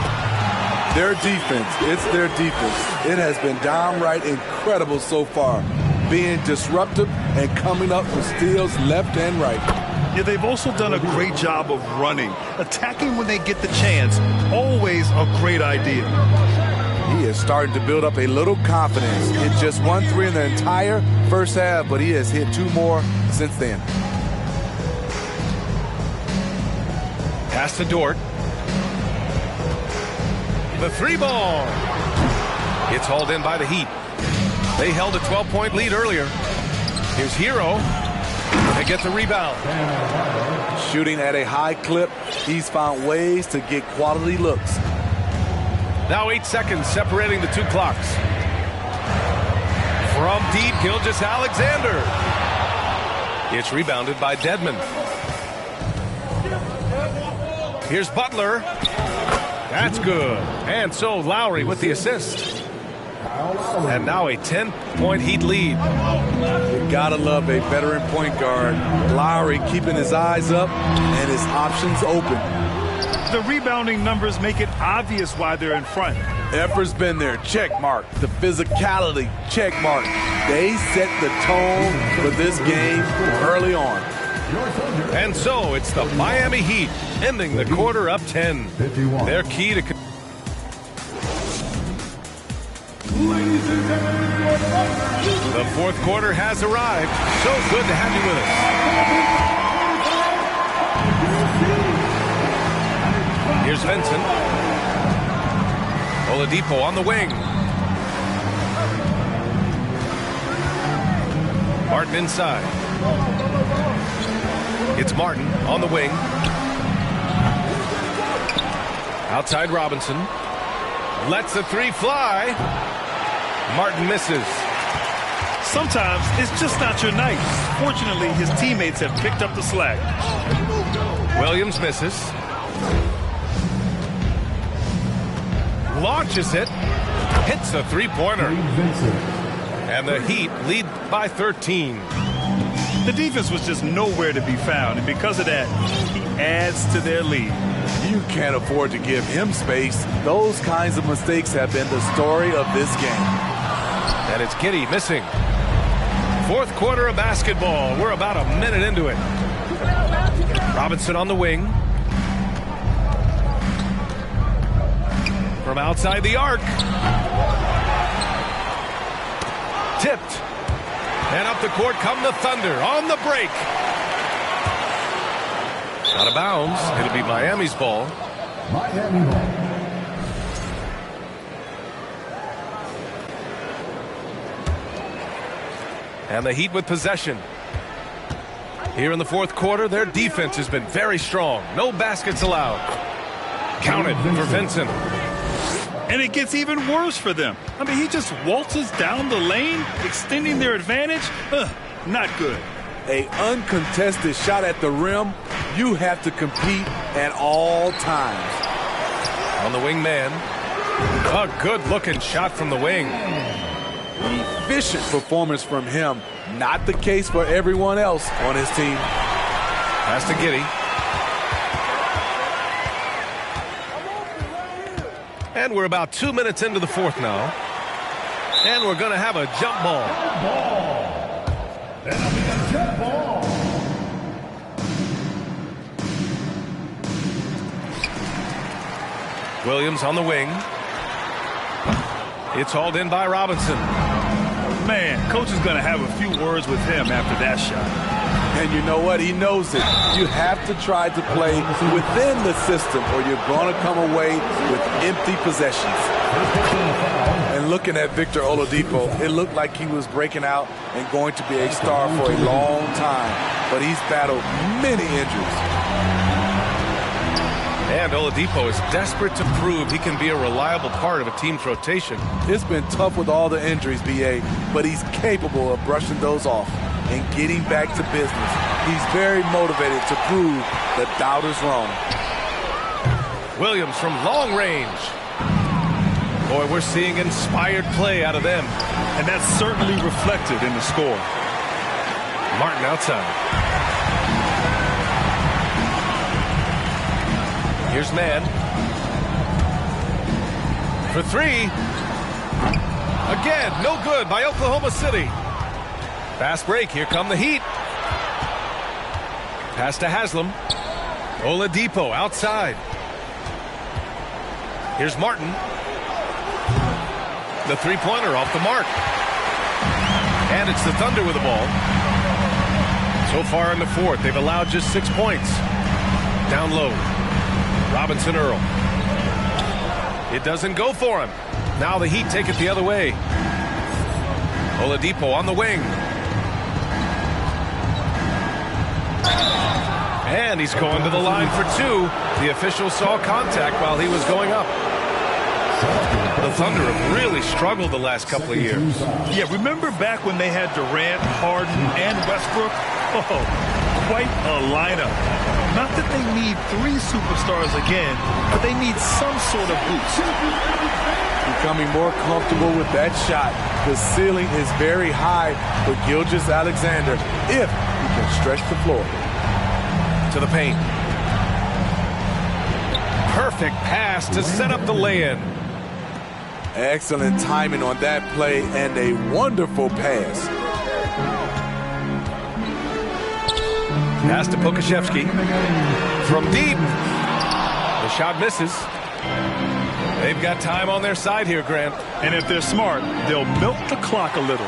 Their defense, it's their defense. It has been downright incredible so far, being disruptive and coming up with steals left and right. Yeah, they've also done a great job of running. Attacking when they get the chance, always a great idea. He is starting to build up a little confidence. Hit just 1 3 in the entire first half, but he has hit 2 more since then. Pass to Dort. The 3 ball. It's hauled in by the Heat. They held a 12-point lead earlier. Here's Hero. They get the rebound. Shooting at a high clip, he's found ways to get quality looks. Now 8 seconds separating the 2 clocks. From deep, Gilgeous-Alexander. It's rebounded by Dedmon. Here's Butler. That's good. And so Lowry with the assist. And now a 10-point Heat lead. You gotta love a veteran point guard. Lowry keeping his eyes up and his options open. The rebounding numbers make it obvious why they're in front. Effort's been there, check mark. The physicality, check mark. They set the tone for this game early on. And so it's the Miami Heat ending the quarter up 10. Their key to... The fourth quarter has arrived. So good to have you with us. Here's Vincent. Oladipo on the wing. Martin inside. It's Martin on the wing. Outside Robinson. Lets the 3 fly. Martin misses. Sometimes it's just not your night. Fortunately, his teammates have picked up the slack. Williams misses. Launches it. Hits a 3-pointer. And the Heat lead by 13. The defense was just nowhere to be found, and because of that, he adds to their lead. You can't afford to give him space. Those kinds of mistakes have been the story of this game. And it's Giddey missing. Fourth quarter of basketball. We're about a minute into it. Robinson on the wing. From outside the arc. Tipped. And up the court come the Thunder on the break. Out of bounds. It'll be Miami's ball. Miami ball. And the Heat with possession. Here in the fourth quarter, their defense has been very strong. No baskets allowed. Counted for Vincent. And it gets even worse for them. I mean, he just waltzes down the lane, extending their advantage. Not good. An uncontested shot at the rim. You have to compete at all times. On the wing man. A good-looking shot from the wing. Efficient performance from him. Not the case for everyone else on his team. Pass to Giddey. And we're about 2 minutes into the fourth now. And we're going to have a jump ball. Jump ball. Williams on the wing. It's hauled in by Robinson. Man, coach is going to have a few words with him after that shot. And you know what? He knows it. You have to try to play within the system or you're going to come away with empty possessions. And looking at Victor Oladipo, it looked like he was breaking out and going to be a star for a long time. But he's battled many injuries. And Oladipo is desperate to prove he can be a reliable part of a team's rotation. It's been tough with all the injuries, B.A., but he's capable of brushing those off and getting back to business. He's very motivated to prove the doubters wrong. Williams from long range. Boy, we're seeing inspired play out of them. And that's certainly reflected in the score. Martin outside. Here's Mann. For 3. Again, no good by Oklahoma City. Fast break. Here come the Heat. Pass to Haslam. Oladipo outside. Here's Martin. The three-pointer off the mark. And it's the Thunder with the ball. So far in the fourth, they've allowed just 6 points. Down low. Robinson Earl. It doesn't go for him. Now the Heat take it the other way. Oladipo on the wing. And he's going to the line for two. The official saw contact while he was going up. The Thunder have really struggled the last couple of years. Yeah, remember back when they had Durant, Harden, and Westbrook? Oh, quite a lineup. Not that they need 3 superstars again, but they need some sort of boost. Becoming more comfortable with that shot. The ceiling is very high for Gilgeous-Alexander if he can stretch the floor. To the paint. Perfect pass to set up the lay-in. Excellent timing on that play and a wonderful pass. Pass to Pokashevsky. From deep. The shot misses. They've got time on their side here, Grant. And if they're smart, they'll milk the clock a little.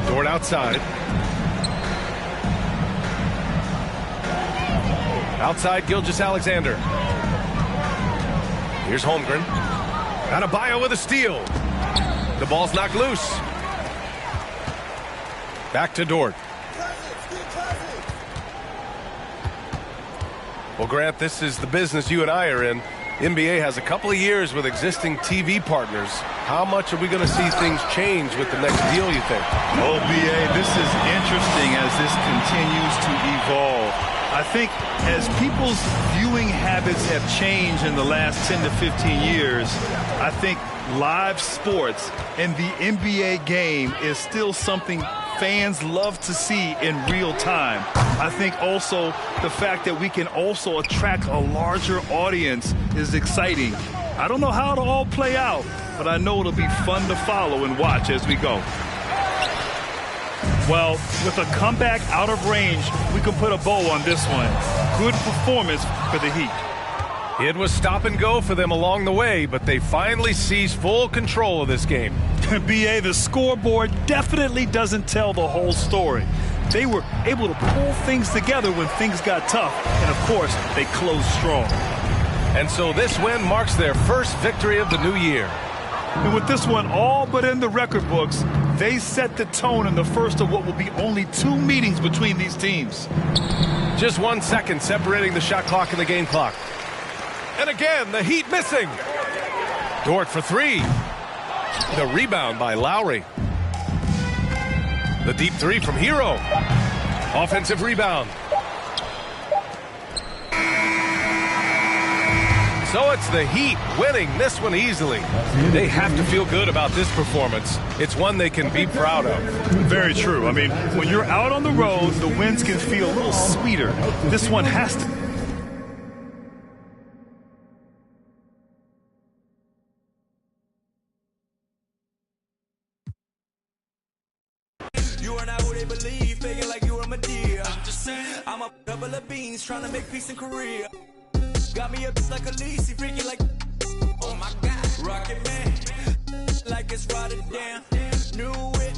Dort outside. Outside Gilgeous-Alexander. Here's Holmgren. Adebayo with a steal. The ball's knocked loose. Back to Dort. Well, Grant, this is the business you and I are in. NBA has a couple of years with existing TV partners. How much are we going to see things change with the next deal, you think? Oh, BA, this is interesting as this continues to evolve. I think as people's viewing habits have changed in the last 10 to 15 years, I think live sports and the NBA game is still something fans love to see in real time. I think also the fact that we can also attract a larger audience is exciting. I don't know how it'll all play out, but I know it'll be fun to follow and watch as we go. Well, with a comeback out of range, we can put a bow on this one. Good performance for the Heat. It was stop and go for them along the way, but they finally seized full control of this game. BA, the scoreboard definitely doesn't tell the whole story. They were able to pull things together when things got tough, and of course, they closed strong. And so this win marks their first victory of the new year. And with this one all but in the record books, they set the tone in the first of what will be only 2 meetings between these teams. Just 1 second separating the shot clock and the game clock. And again, the Heat missing. Dort for 3. The rebound by Lowry. The deep 3 from Hero. Offensive rebound. So it's the Heat winning this one easily. They have to feel good about this performance. It's one they can be proud of. Very true. I mean, when you're out on the road, the wins can feel a little sweeter. This one has to. You are not who they believe, faking like you are my dear. I'm a couple of beans trying to make peace in Korea. Got me up like a Lisi, freaky like, oh my God. Rocket Man, like it's Rotterdam. New whip,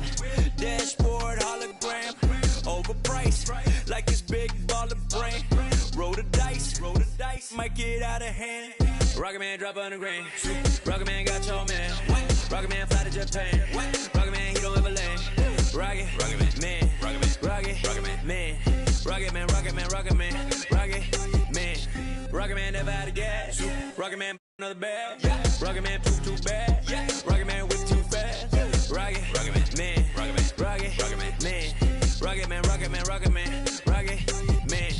dashboard, hologram. Overpriced, like it's big baller brand. Roll the dice, might get out of hand. Rocket Man drop on the grain. Rocket Man got your man. Rocket Man fly to Japan. Rocket Man, he don't ever land. Rocket Man, Rocket Man, Rocket Man, Rocket Man, Rocket Man, Rocket Man. Rocket Man never out of gas. Rocket Man another bag. Rocket Man too bad. Rocket Man whip too fast. Rocket Man, Rocket Man, Rocket Man, Rocket Man, Rocket Man, Rocket Man, Rocket Man.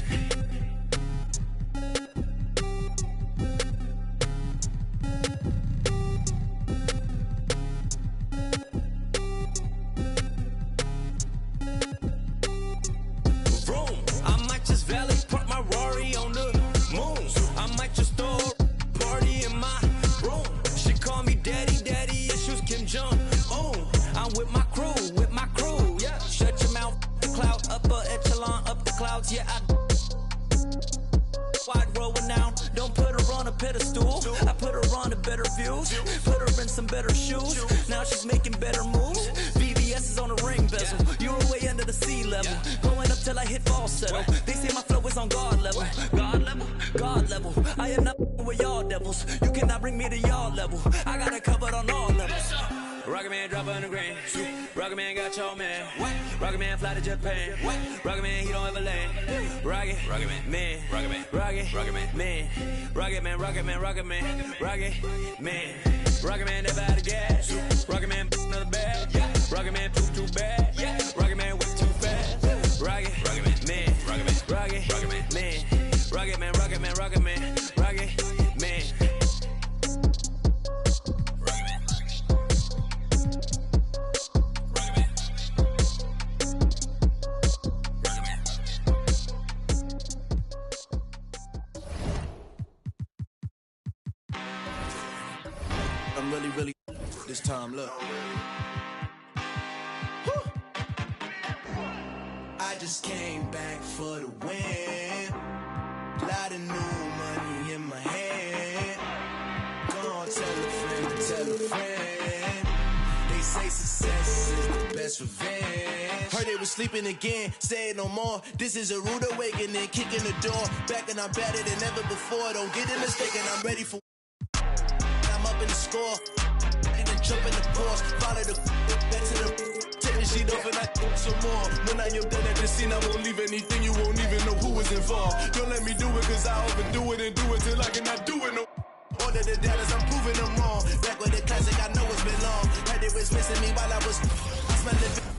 Vroom, I might just valet park my Rari on the moon. I might just throw a party in my room. She call me daddy, issues Kim Jong. Oh, I'm with my crew, yeah. Shut your mouth, cloud, upper echelon, up the clouds, yeah. I wide rolling down, don't put her on a pedestal. better views. Put her in some better shoes. Now she's making better moves. VVS is on the ring bezel. You're way under the sea level. Going up till I hit falsetto. They say my flow is on God level. God level? God level. I am not with y'all devils. You cannot bring me to y'all level. I got it covered on all levels. Rocket Man drop on the grain. Rocket Man got your man. Rocket Man fly to Japan. Rocket Man, he don't ever land. Rocket Man. Rocket Man. Rocket Man. Rocket Man. Rocket Man. Rocket Man. Rocket Man. Rocket Man never out of gas. Rocket Man another bag. Rocket Man too bad. Rocket Man way too fast. Rocket Man. Rocket Man. Rocket Man. Rocket Man. Rocket Man. Rocket Man. Rocket Man. I'm really this time, look. Woo. I just came back for the win. Lot of new money in my hand. Go on, tell a friend. They say success is the best revenge. Heard they was sleeping again, say it no more. This is a rude awakening, kicking the door. Back and I'm better than ever before. Don't get it mistaken, I'm ready for. I'm up in the score. Jump in the course, follow the back to the take the sheet off and I some more. When I am done at the scene, I won't leave anything, you won't even know who was involved. Don't let me do it, cause I overdo it and do it till I cannot do it no. Order the doubters, I'm proving them wrong. Back with the classic, I know it's been long. Heard they was missing me while I was smelling.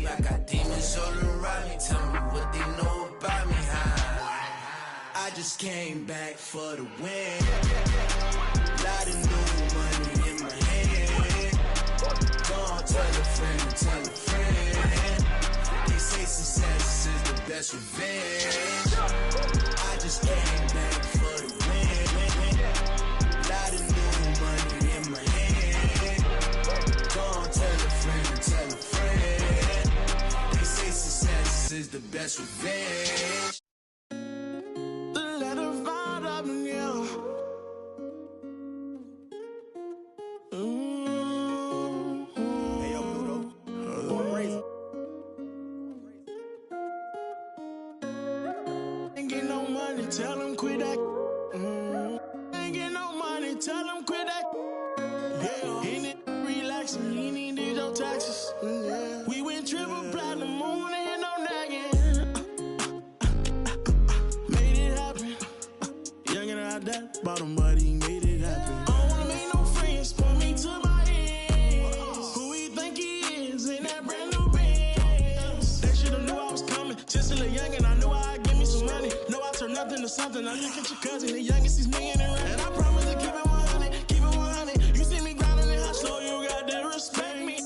I got demons all around me, tell me what they know about me. I just came back for the win. Lot of new money in my hand. Go on, tell a friend. They say success is the best revenge. I just came back for the win. Lot of new money in my hand. Go on, tell a friend. They say success is the best revenge. Tell him quit that. Ain't get no money, tell him quit that. Yeah, he need relaxing, he need your taxes. Yeah. We went triple platinum, moon and no nagging. Made it happen. Young and I that bottom, but he made it happen. I don't wanna make no friends, put me to my ends. Who he think he is in that brand new Benz? They should've knew I was coming. Just a little young and I knew I'd give me some money. No, I turn nothing to something. I look at your cousin, the youngest, he's million and right. And I promise to keep it 100, keep it 100. You see me grinding and how slow you got to respect me.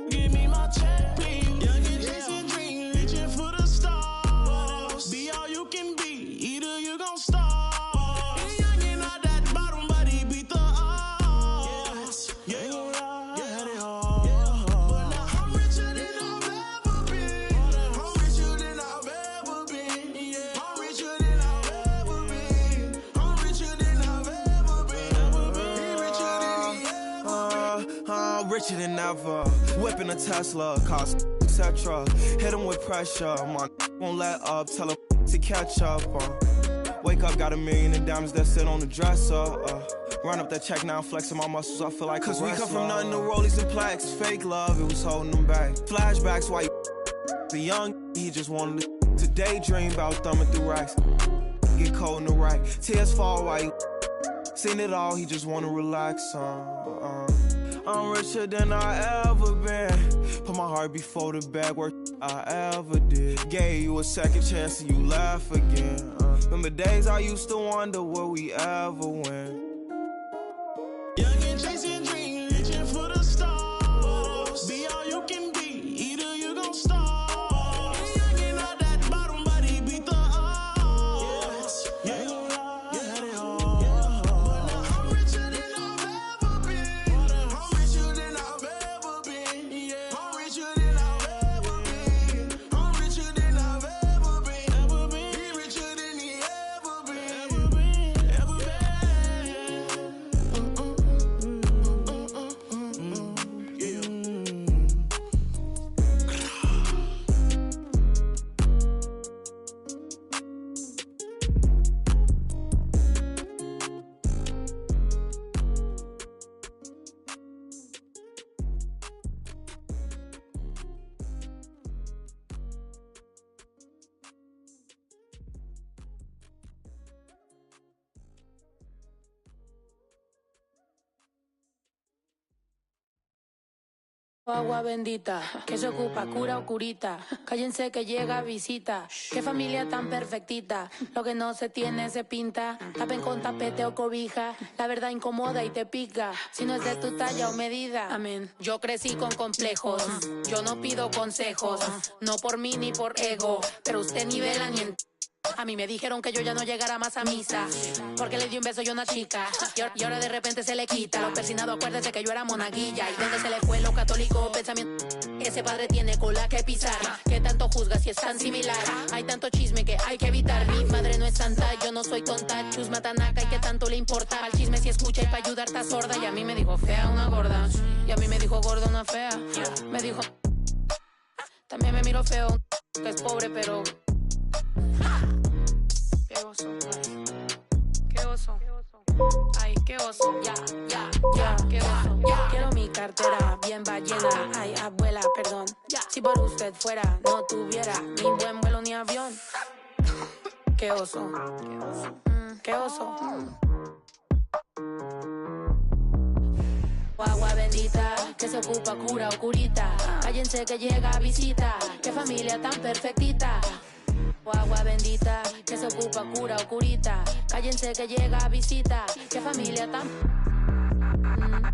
Give me my check, please. Youngin' chasing dreams, reaching for the stars. Be all you can be, either you gon' starve. And youngin' not that bottom, but he beat the odds. Yeah, ain't gon' lie, I had it hard. But now I'm richer than I've ever been. I'm richer than I've ever been. Yeah, I'm richer than I've ever been. I'm richer than I've ever been. richer than ever. Whipping a Tesla, cost etc. Hit him with pressure. My won't let up, tell him to catch up. Wake up, got $1 million in diamonds that sit on the dresser. Run up that check now, flexing my muscles, I feel like cause we come from nothing to rollies and plaques. Fake love, it was holding them back. Flashbacks, why the young, he just wanted to daydream about thumbing through racks. Get cold in the right, tears fall while you seen it all, he just wanna relax. I'm richer than I ever been. Put my heart before the bag, work I ever did. Gave you a second chance and you laugh again. Remember days I used to wonder will we ever win. Young and chasing dreams, reaching for the stars. Be all you can be, either you gon' starve. Young and out that bottom, but he beat the odds. Yeah, you gon' lie, you had it all. But now I'm richer than I've ever been. I'm richer than I've ever been. Yeah, I'm richer than I've ever been. I'm richer than I've ever been. Be richer than he ever been. Ever been. Agua bendita, que se ocupa, cura o curita. Cállense que llega visita. Qué familia tan perfectita. Lo que no se tiene se pinta. Tapen con tapete o cobija. La verdad incomoda y te pica. Si no es de tu talla o medida. Amén. Yo crecí con complejos. Yo no pido consejos. No por mí ni por ego. Pero usted ni vela ni en... A mí me dijeron que yo ya no llegara más a misa porque le di un beso yo a una chica y ahora de repente se le quita. Lo persinado, acuérdese que yo era monaguilla. ¿Y dónde se le fue lo católico? Pensamiento. Ese padre tiene cola que pisar. ¿Qué tanto juzga si es tan similar? Hay tanto chisme que hay que evitar. Mi madre no es santa, yo no soy tonta. Chusma tanaca y qué tanto le importa. Al chisme si escucha y para ayudar está sorda. Y a mí me dijo fea una gorda. Y a mí me dijo gorda una fea. Me dijo... También me miró feo que es pobre pero... Qué oso, ay. Qué oso. Ay, qué oso. Ya, qué oso. Quiero mi cartera bien ballena. Ay, abuela, perdón. Si por usted fuera, no tuviera ni buen vuelo ni avión. Qué oso. Qué oso. Agua bendita, que se ocupa, cura o curita. Cállense que llega visita. Qué familia tan perfectita. Agua bendita, que se ocupa, cura o curita. Cállense que llega visita. Qué familia tan...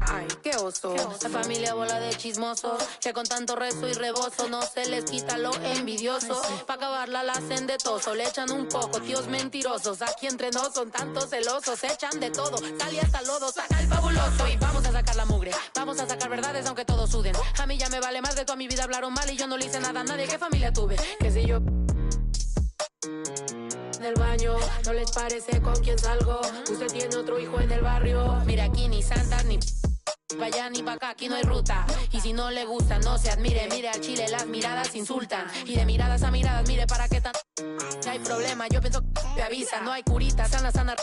Ay, qué oso. La familia bola de chismosos que con tanto rezo y rebozo no se les quita lo envidioso. Pa' acabarla la hacen de toso. Le echan un poco, tíos mentirosos. Aquí entre nos son tantos celosos. Echan de todo, sal y hasta lodo. Saca el fabuloso y vamos a sacar la mugre. Vamos a sacar verdades aunque todos suden. A mí ya me vale más de toda mi vida hablaron mal y yo no le hice nada a nadie. ¿Qué familia tuve? Que si yo... del baño, ¿no les parece con quién salgo? Usted tiene otro hijo en el barrio. Mira, aquí ni santas ni pa' allá ni pa' acá, aquí no hay ruta. Y si no le gusta, no se admire. Mire al chile, las miradas insultan. Y de miradas a miradas, mire para qué tan... hay problema, yo pienso que te avisa. No hay curita, sana.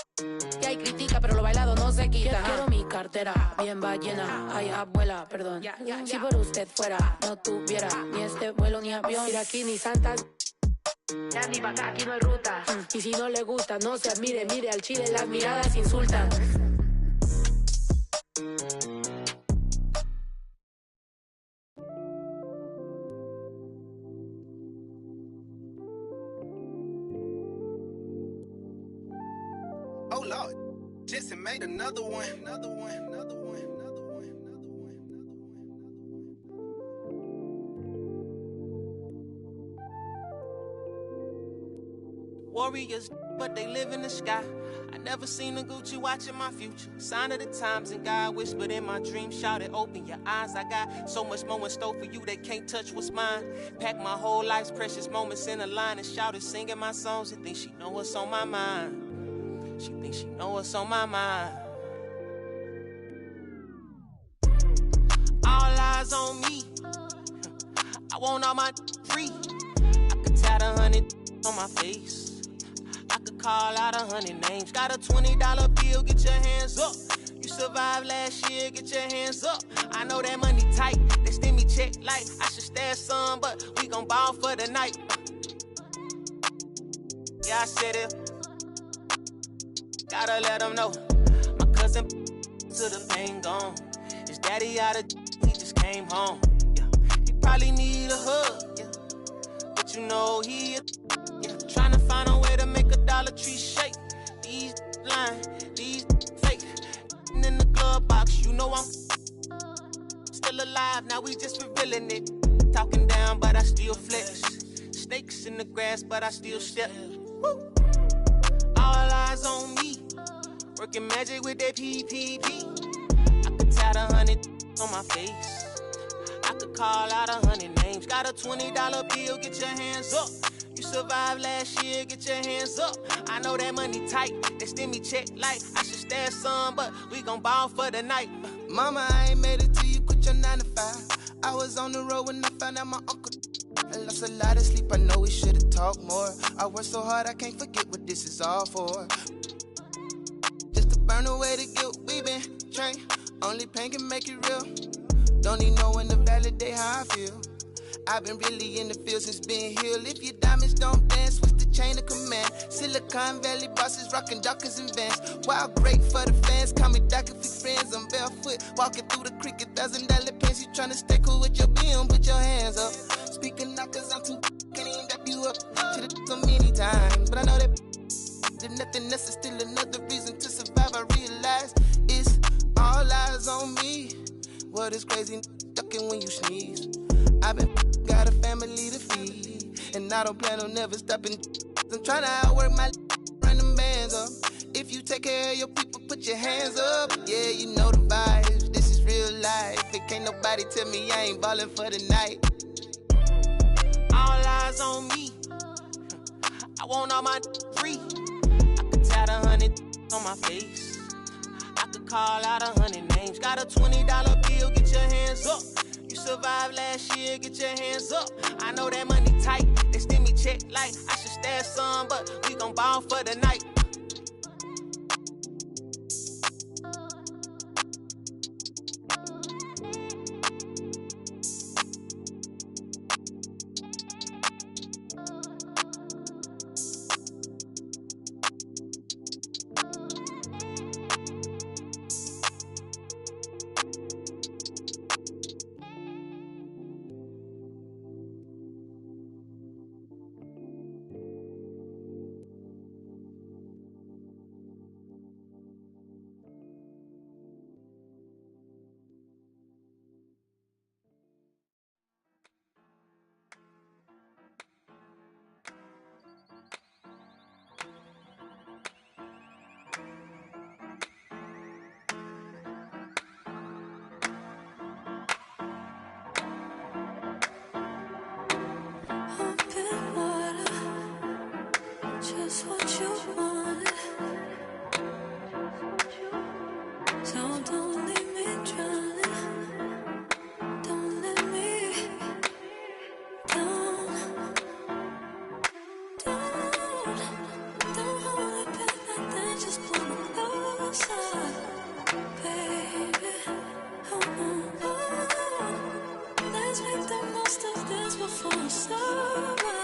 Y hay critica, pero lo bailado no se quita. Quiero mi cartera bien ballena. Ay, abuela, perdón. Si por usted fuera, no tuviera ni este vuelo ni avión. Mira, aquí ni santas... ya ni pa' acá, aquí no hay ruta. Y si no le gusta, no se admire. Mire al chile, las miradas insultan. Oh Lord, Jesse made another one. Warriors, but they live in the sky. I never seen a Gucci watching my future. Sign of the times, and God whispered in my dream, shouted, open your eyes. I got so much more in store for you, they can't touch what's mine. Pack my whole life's precious moments in a line and shouted, singing my songs and think she know what's on my mind. She thinks she know what's on my mind. All eyes on me. I want all my free. I could tat 100 on my face. I could call out 100 names. Got a $20 bill, get your hands up. You survived last year, get your hands up. I know that money tight, they send me check like I should stash some, but we gon' ball for the night. Yeah, I said it. Gotta let them know. My cousin to the pain gone. His daddy out of he just came home. Yeah, he probably need a hug. Yeah, but you know he trying to find a way to make a Dollar Tree shake. These lying, these fake. In the glove box, you know I'm still alive. Now we just revealing it. Talking down, but I still flex. Snakes in the grass, but I still step. Woo. All eyes on me. Working magic with that PPP. I could tat 100 on my face. I could call out 100 names. Got a $20 bill, get your hands up. You survived last year, get your hands up. I know that money tight, they send me check like I should stash some, but we gon' ball for the night. Mama, I ain't made it till you quit your 9 to 5. I was on the road when I found out my uncle. I lost a lot of sleep, I know we should've talked more. I worked so hard, I can't forget what this is all for. Just to burn away the guilt, we been trained. Only pain can make it real. Don't need no one to validate how I feel. I've been really in the field since being healed. If your diamonds don't dance, what's the chain of command? Silicon Valley bosses rocking Dockers and Vans. Wild great for the fans, call me Docker for friends. I'm barefoot, walking through the creek, $1,000 pants. You tryna stay cool with your BM, put your hands up. Speaking out cause I'm too can't even wrap you up. Should've so many times, but I know that if nothing else is still another reason to survive. I realize it's all eyes on me. What is crazy, ducking when you sneeze. I've been got a family to feed, and I don't plan on never stopping. I'm trying to outwork my run them bands up. If you take care of your people, put your hands up. Yeah, you know the vibes. This is real life. It can't nobody tell me I ain't ballin' for the night. All eyes on me. I want all my free. I could tat 100 on my face. I could call out 100 names. Got a $20 bill, get your hands up. You survived last year, get your hands up. I know that money tight, they send me check like I should stash some, but we gon' ball for the night. Just what you want. So don't leave me drowning. Don't let me down. Don't hold it back like that. Just pull me closer, baby. Let's make the most of this before it's over.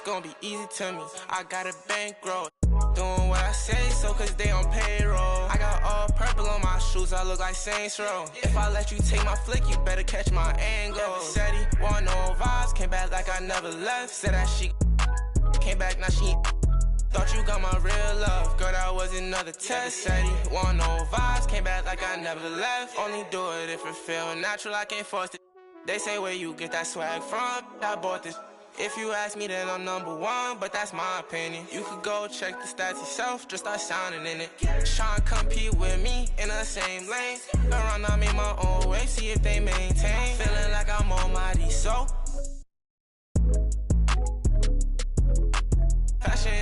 gonna be easy to me. I got a bankroll. Doing what I say, so cause they on payroll. I got all purple on my shoes, I look like Saints Row. If I let you take my flick, you better catch my angle. Said he want no vibes, came back like I never left. Said that she came back, now she thought you got my real love. Girl, that was another test. Said he want no vibes, came back like I never left. Only do it if it feel natural, I can't force it. They say where you get that swag from, I bought this. If you ask me, then I'm number one, but that's my opinion. You could go check the stats yourself, just start sounding in it. Trying to compete with me in the same lane. Around, I made my own way, see if they maintain. Feeling like I'm almighty, so.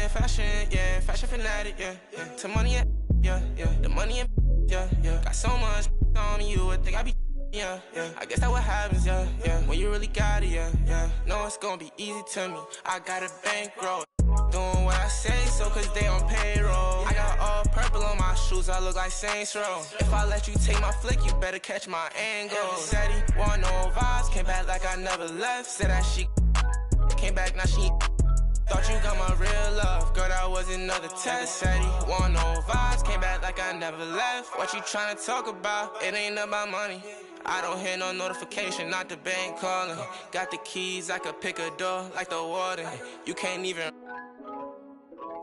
Fashion, yeah, fashion fanatic, yeah. To money, yeah. The money, yeah. Got so much on me, you would think I be. Yeah. I guess that's what happens, yeah. When you really got it, yeah. No, it's gonna be easy to me. I got a bankroll. Doing what I say, so cause they on payroll. I got all purple on my shoes, I look like Saints Row. If I let you take my flick, you better catch my angle. Said he want no vibes, came back like I never left. Said that she came back, now she thought you got my real love. Girl, that was another test. Said he want no vibes, came back like I never left. What you tryna talk about? It ain't about money. I don't hear no notification, not the bank calling. Got the keys, I could pick a door like the warden. You can't even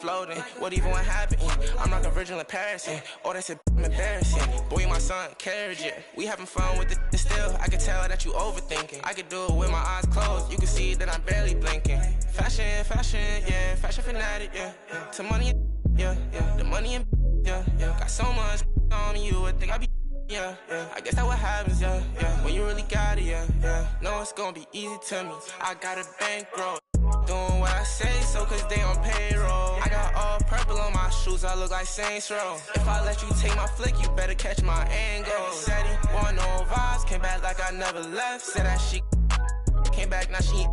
floating. What even what happened? I'm like a virgin in Paris. Oh, that's embarrassing. Boy, my son carriage it. We having fun with it still. I can tell that you overthinking. I could do it with my eyes closed. You can see that I'm barely blinking. Fashion, yeah. Fashion fanatic, yeah. To money, yeah. The money, yeah. Got so much on me, you would think I be. Yeah. I guess that's what happens, yeah. When you really got it, yeah. No, it's gonna be easy to me. I got a bankroll. Doing what I say, so cause they on payroll. I got all purple on my shoes, I look like Saints Row. If I let you take my flick, you better catch my angle. Said he want no vibes, came back like I never left. Said that she came back, now she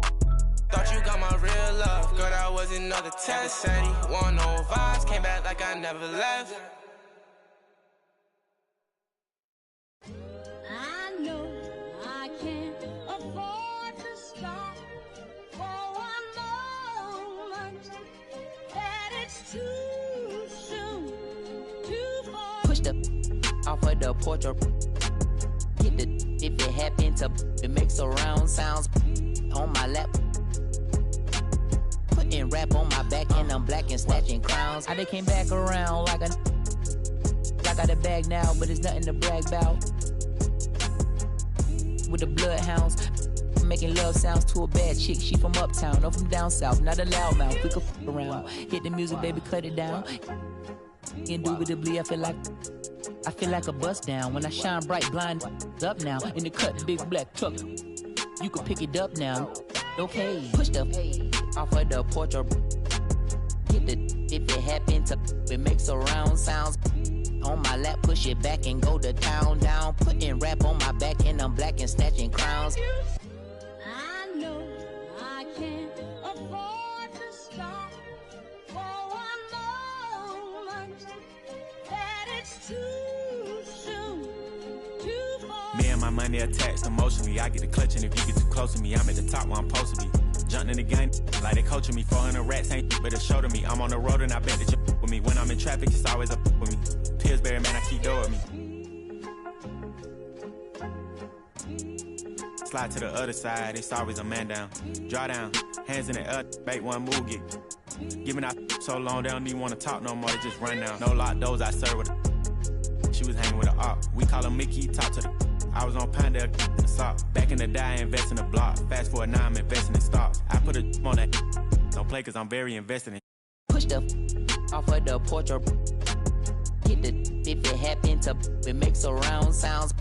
thought you got my real love. Girl, that was another test. Said he want no vibes, came back like I never left. I know I can't afford to stop for one moment. That it's too soon, too far. Push the off of the porch or hit the if it happen to it makes surround sounds on my lap. Putting rap on my back and I'm black and snatching crowns. I came back around like a. I got a bag now, but it's nothing to brag about. With the bloodhounds, making love sounds to a bad chick. She from uptown, no from down south, not a loudmouth. We could f around, hit the music, baby, cut it down. Indubitably, I feel like a bust down when I shine bright, blind up now. In the cut, big black truck, you can pick it up now. Okay, push the off of the porch or hit the if it happen to it makes surround sounds. On my lap, push it back and go to town, down. Putting rap on my back and I'm black and snatching crowns. I know I can't afford to stop for one moment. That it's too soon, too far. Me and my money attached emotionally. I get the clutch, and if you get too close to me, I'm at the top where I'm supposed to be. Jumping in the game like they coaching me. 400 rats ain't but a show to me. I'm on the road and I bet that you with me. When I'm in traffic, it's always up with me. Pillsbury, man, I keep door with me. Slide to the other side, it's always a man down. Draw down, hands in the air, bait one move, get. Giving out so long, they don't even want to talk no more, they just run down. No lock doors, I serve with a. She was hanging with a op. We call him Mickey, talk to the. I was on Pinedale in the sock. Back in the day, I invest in the block. Fast forward now, I'm investing in stocks. I put a on that. Don't play cause I'm very invested in. Push the off of the porch or hit the if it happen to it makes surround sounds.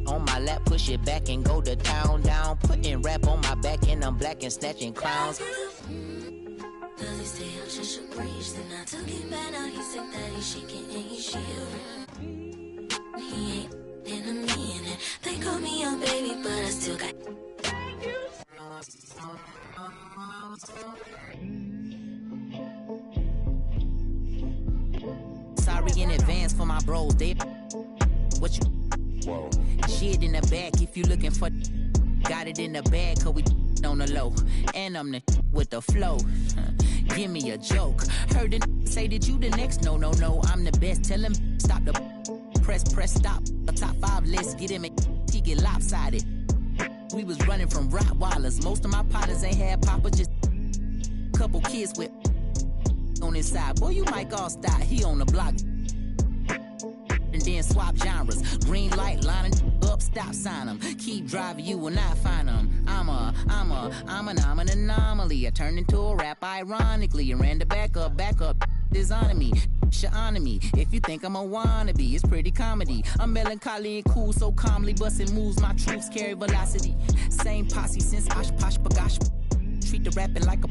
On my lap, push it back and go to town, down. Putting rap on my back and I'm black and snatching crowns. Does he stay up just a breeze? Then I took it back, now he said that he's shaking and he's shivering. He ain't in me in it. They call me young baby, but I still got. Sorry in advance for my bros, they what you. Whoa. Shit in the back if you looking for. Got it in the bag, cause we on the low, and I'm the with the flow. Give me a joke. Heard the say that you the next. No, I'm the best. Tell him stop the press, stop. The top 5 list, get him he get lopsided. We was running from Rottweilers. Most of my partners ain't had papa, just couple kids with on his side. Boy, you might all stop. He on the block. And then swap genres. Green light, lining up, stop sign them. Keep driving, you will not find them. I'm an anomaly. I turned into a rap ironically. And ran the back up, dishonoring me. Honoring me. If you think I'm a wannabe, it's pretty comedy. I'm melancholy and cool, so calmly busting moves. My troops carry velocity. Same posse since Osh Posh Bagash. Treat the rapping like a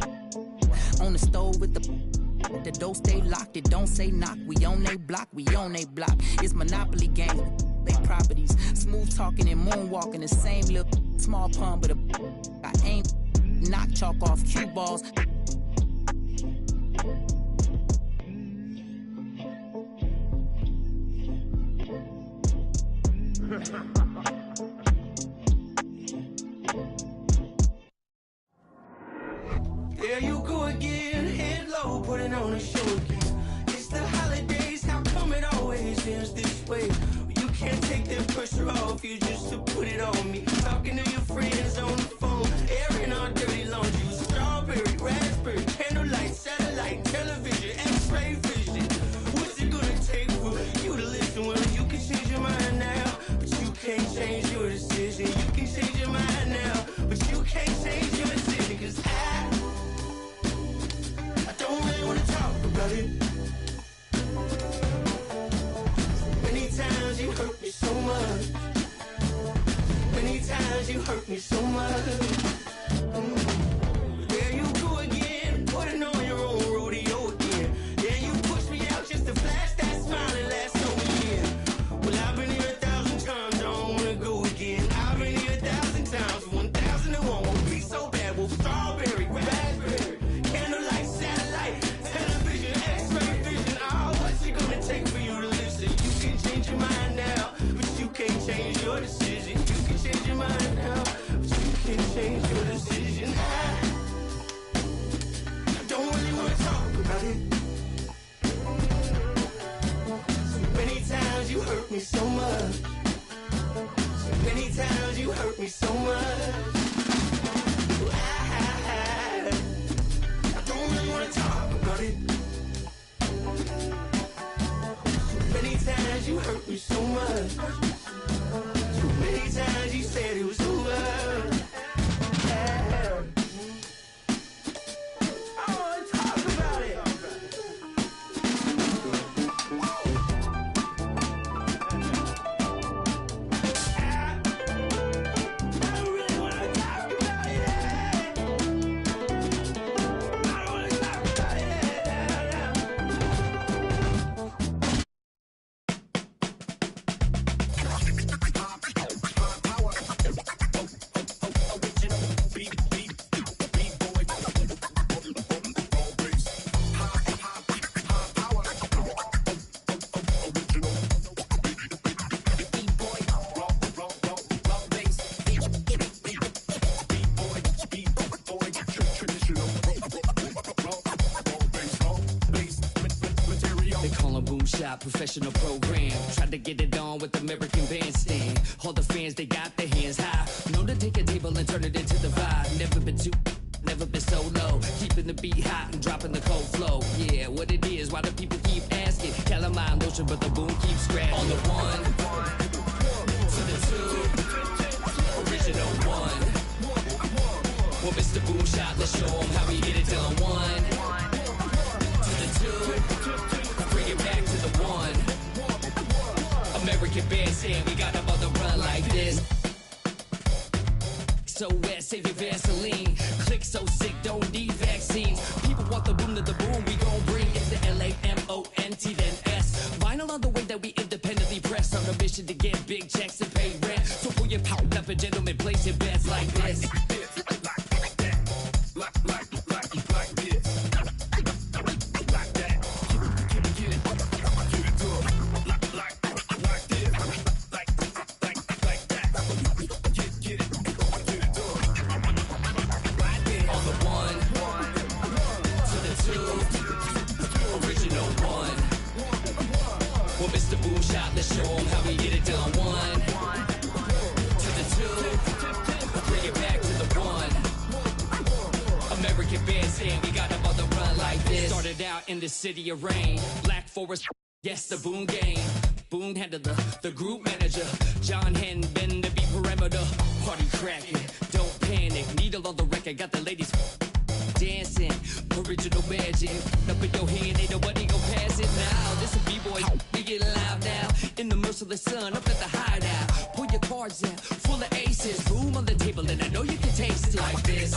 on the stove with the door stay locked, it don't say knock. We on they block, It's Monopoly game, they properties. Smooth talking and moonwalking, the same little small pun, but I ain't knock chalk off cue balls. There you go again, head low, putting on a show again. It's the holidays, how come it always ends this way? You can't take that pressure off you just to put it on me. Talking to your friends on the phone, airing our dirty laundry. Strawberry, raspberry, candlelight, satellite, television, x-ray vision. What's it gonna take for you to listen? Well, you can change your mind now, but you can't change your decision. You can change your mind now, but you can't change your decision. Cause I don't really want to talk about it. Many times you hurt me so much. Many times you hurt me so much. There you go again, putting on your own rodeo again. Yeah, you push me out just to flash that smile and last over year. Well, I've been here 1,000 times, I don't want to go again. I've been here 1,000 times, 1,001 won't be so bad. Well, strawberry, raspberry, candlelight, satellite, television, x-ray vision. Oh, what's it gonna take for you to listen? You can change your mind now, but you can't change your decision. You can change your mind now, but you can't change your decision. I don't really want to talk about it. So many times you hurt me so much. So many times you hurt me so much. I don't really want to talk about it. So many times you hurt me so much. So many times you said it was over. I want to talk about it. I don't really want to talk about it. I don't want to talk about it. They call them boom shop, professional program. Tried to get it on with American Bandstand. All the fans, they got their hands high. Known to take a table and turn it into the vibe. Never been too, never been so low. Keeping the beat hot and dropping the cold flow. Yeah, what it is, why do people keep asking? Calamine lotion, but the boom keeps scratching. On the 1 to the 2, original 1. Well, Mr. Boom Shot, let's show him how we get it done. 1 to the 2. Bring it back to the 1. American Bandstand, we got them on the run like this. So wet, save your Vaseline. Click so sick, don't need vaccines. People want the boom to the boom, we gon' bring it to LAMONT then S. Vinyl on the way that we independently press. On a mission to get big checks and pay rent. So pull your power up and gentlemen, place your bets like this. Show them how we get it done. 1 to the 2, bring it back to the 1. American band saying we got them on the run like this. Started out in the city of rain, Black Forest, yes, the Boone gang. Boone handled the group manager. John Henn been the beat perimeter. Party cracking, don't panic. Needle on the record, got the ladies dancing. Original magic up in your hand, ain't nobody gon' pass it now. This a B-boy, we get live now. In the merciless sun, up at the hideout. Pull your cards out, full of aces. Boom on the table, and I know you can taste it like this.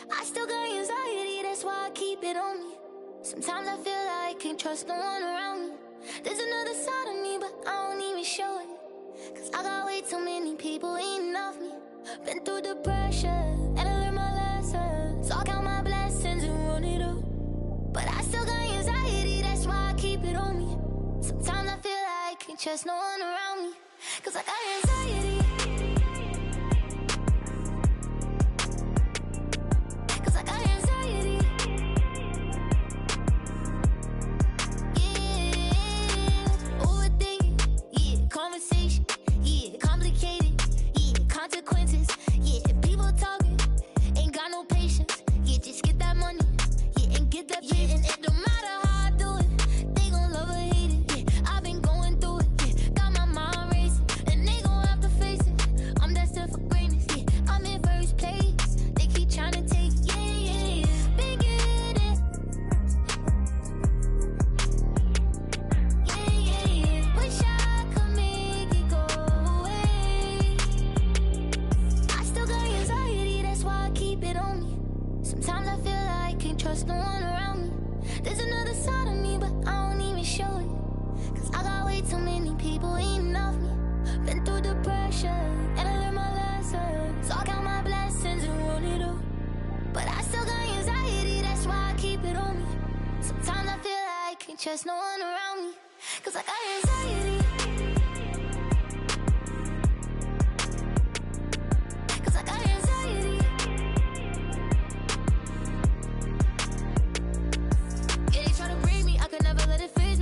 I still got anxiety, that's why I keep it on me. Sometimes I feel like I can't trust no one around me. There's another side of me, but I don't even show it. Cause I got way too many people eating off me. Been through the pressure, and I learned my lesson. So I count my blessings and run it up. But I still got anxiety, that's why I keep it on me. Sometimes I feel like I can't trust no one around me. Cause I got anxiety. Conversation, yeah, complicated, yeah, consequences, yeah, people talking, ain't got no patience, yeah, just get that money, yeah, and get that yeah, and it don't matter how I do it, they gon' love or hate it, yeah, I've been going through it, yeah, got my mind racing, and they gon' have to face it, I'm destined for greatness, yeah, I'm in first place, they keep trying to take, yeah, yeah, yeah, been getting it, yeah, yeah, yeah, wish I sometimes I feel like I can't trust no one around me. There's another side of me, but I don't even show it. Cause I got way too many people eating off me. Been through the pressure, and I learned my lesson. So I count my blessings and run it up. But I still got anxiety, that's why I keep it on me. Sometimes I feel like I can't trust no one around me. Cause I got anxiety.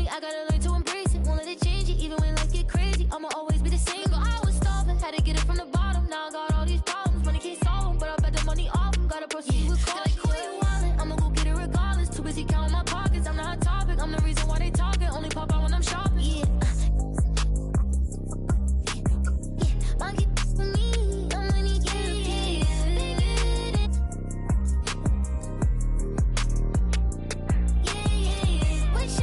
I gotta learn to embrace it, won't let it change it. Even when life get crazy, I'ma always be the same. Girl, I was starving, had to get it from the bottom. Now I got all these problems, money can't solve them, but I bet the money off them. Gotta proceed with caution. Like, who you wildin'? I'ma go get it regardless. Too busy counting my pockets, I'm the hot topic. I'm the reason why they talking, only pop out when I'm shopping. Yeah, monkey for me, I'm money, yeah. Wish I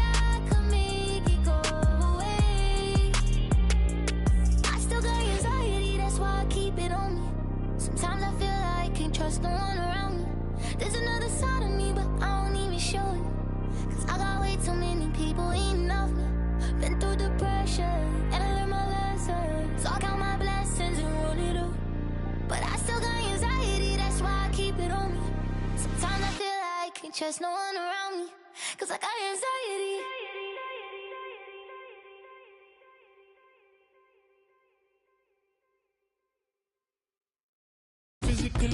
could make it go away. I still got anxiety, that's why I keep it on me. Sometimes I feel like I can't trust no one around me. There's another side of me, but I don't even show it. Cause I got way too many people eating off me. Been through the pressure, and I learned my lesson. So I count my blessings and run it up. But I still got anxiety, that's why I keep it on me. Sometimes I feel like I can't trust no one around me. Cause I got anxiety.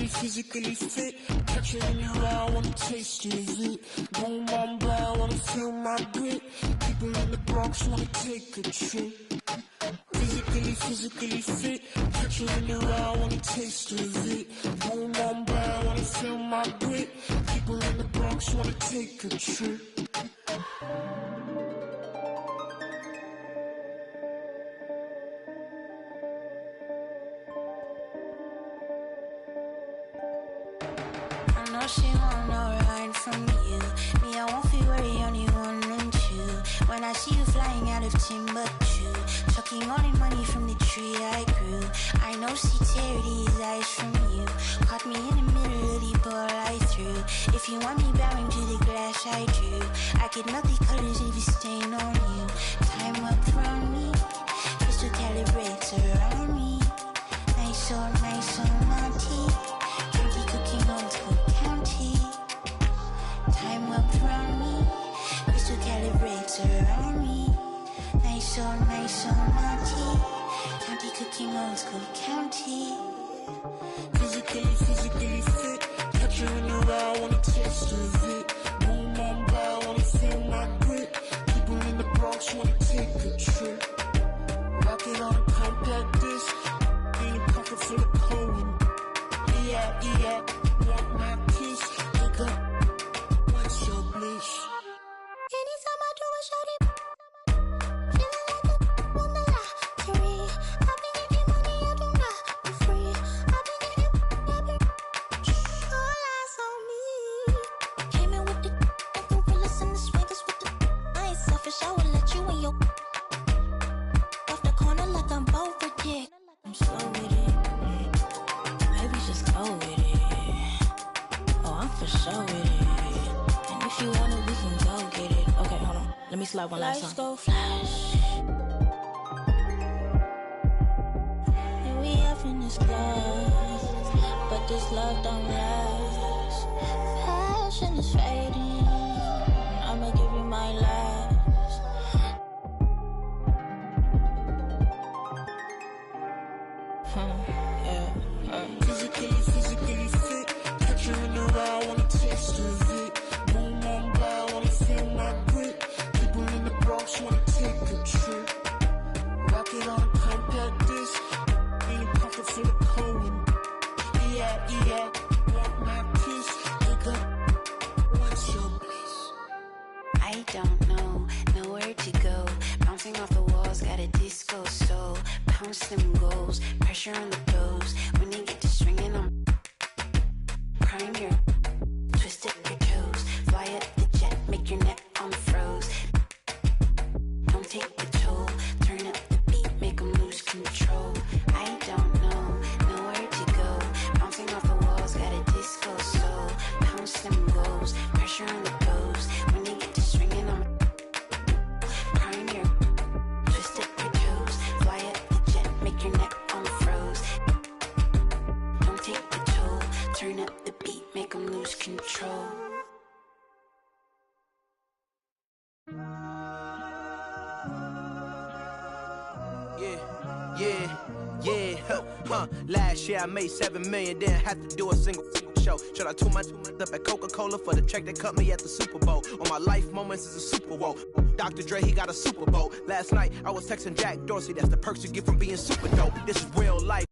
Physically fit. Catch it in your eye, I wanna taste of it. Boom, I'm blind, I wanna feel my grit. People in the Bronx wanna take a trip. Physically fit. Catch it in your eye, I wanna taste of it. Boom, I'm blind, I wanna feel my grit. People in the Bronx wanna take a trip. She wanna ride from you. Me, flying out of Timbuktu, sucking all the money from the tree I grew. I know sincerity is eyes from you. Caught me in the middle of the ball I threw. If you want me bowing to the glass I drew, I could melt the colors if you stain on you. Time up around me, crystal calibrates around me. Nice so naughty, candy cooking old school county. Time up around me, crystal calibrates around me. Nice so naughty, county cooking old school county. Physically fit. Catch you in the ride, wanna taste of it. Boom, on by, wanna feel my grit. People in the Bronx wanna take a trip. Rock it on a compact disc. In a pocket full of cold. Yeah, want my kiss. Wake up, what's your bliss? Anytime I do a shawty, feeling like a wonderla. Free, I've been getting money, I do not be free. I've been getting, all eyes on me. Came in with the gorillas and the swingers with the. I ain't selfish, I will let you in your. Off the corner like I'm both a dick. I'm slow with it. Maybe just go with it. Oh, I'm for sure with it. And if you want it, we can go get it. Okay, hold on. Let me slide one last time. Let's go flash. And we up in this class, but this love don't last. Passion is fading. I'ma give you my last. Physically fit. Catch you in the ride, wanna taste of it. Boom, on by, wanna feel my grit. People in the Bronx wanna take a trip. Rock it on a compact disc. In a pocket full of cold. Yeah, want my kiss. Wake up, what's your bliss? I don't know, nowhere to go. Bouncing off the walls, got a disco soul. Pounce them goals, pressure on the toes. When they get to swinging on, prime your, twist up your toes. Fly up the jet, make your neck on froze. Don't take the toll, turn up the beat, make them lose control. I don't know, nowhere to go. Bouncing off the walls, got a disco soul. Pounce them goals, pressure on the toes. When they get to swinging on, prime your, twist up your toes. Fly up the jet, make your neck on froze. Don't take the toll, turn up the beat, make them lose control. Last year I made 7 million, didn't have to do a single show. Should I tune my up at Coca-Cola for the check that cut me at the Super Bowl? On my life moments is a Super Bowl. Dr. Dre, he got a Super Bowl. Last night I was texting Jack Dorsey, that's the perks you get from being super dope. This is real life.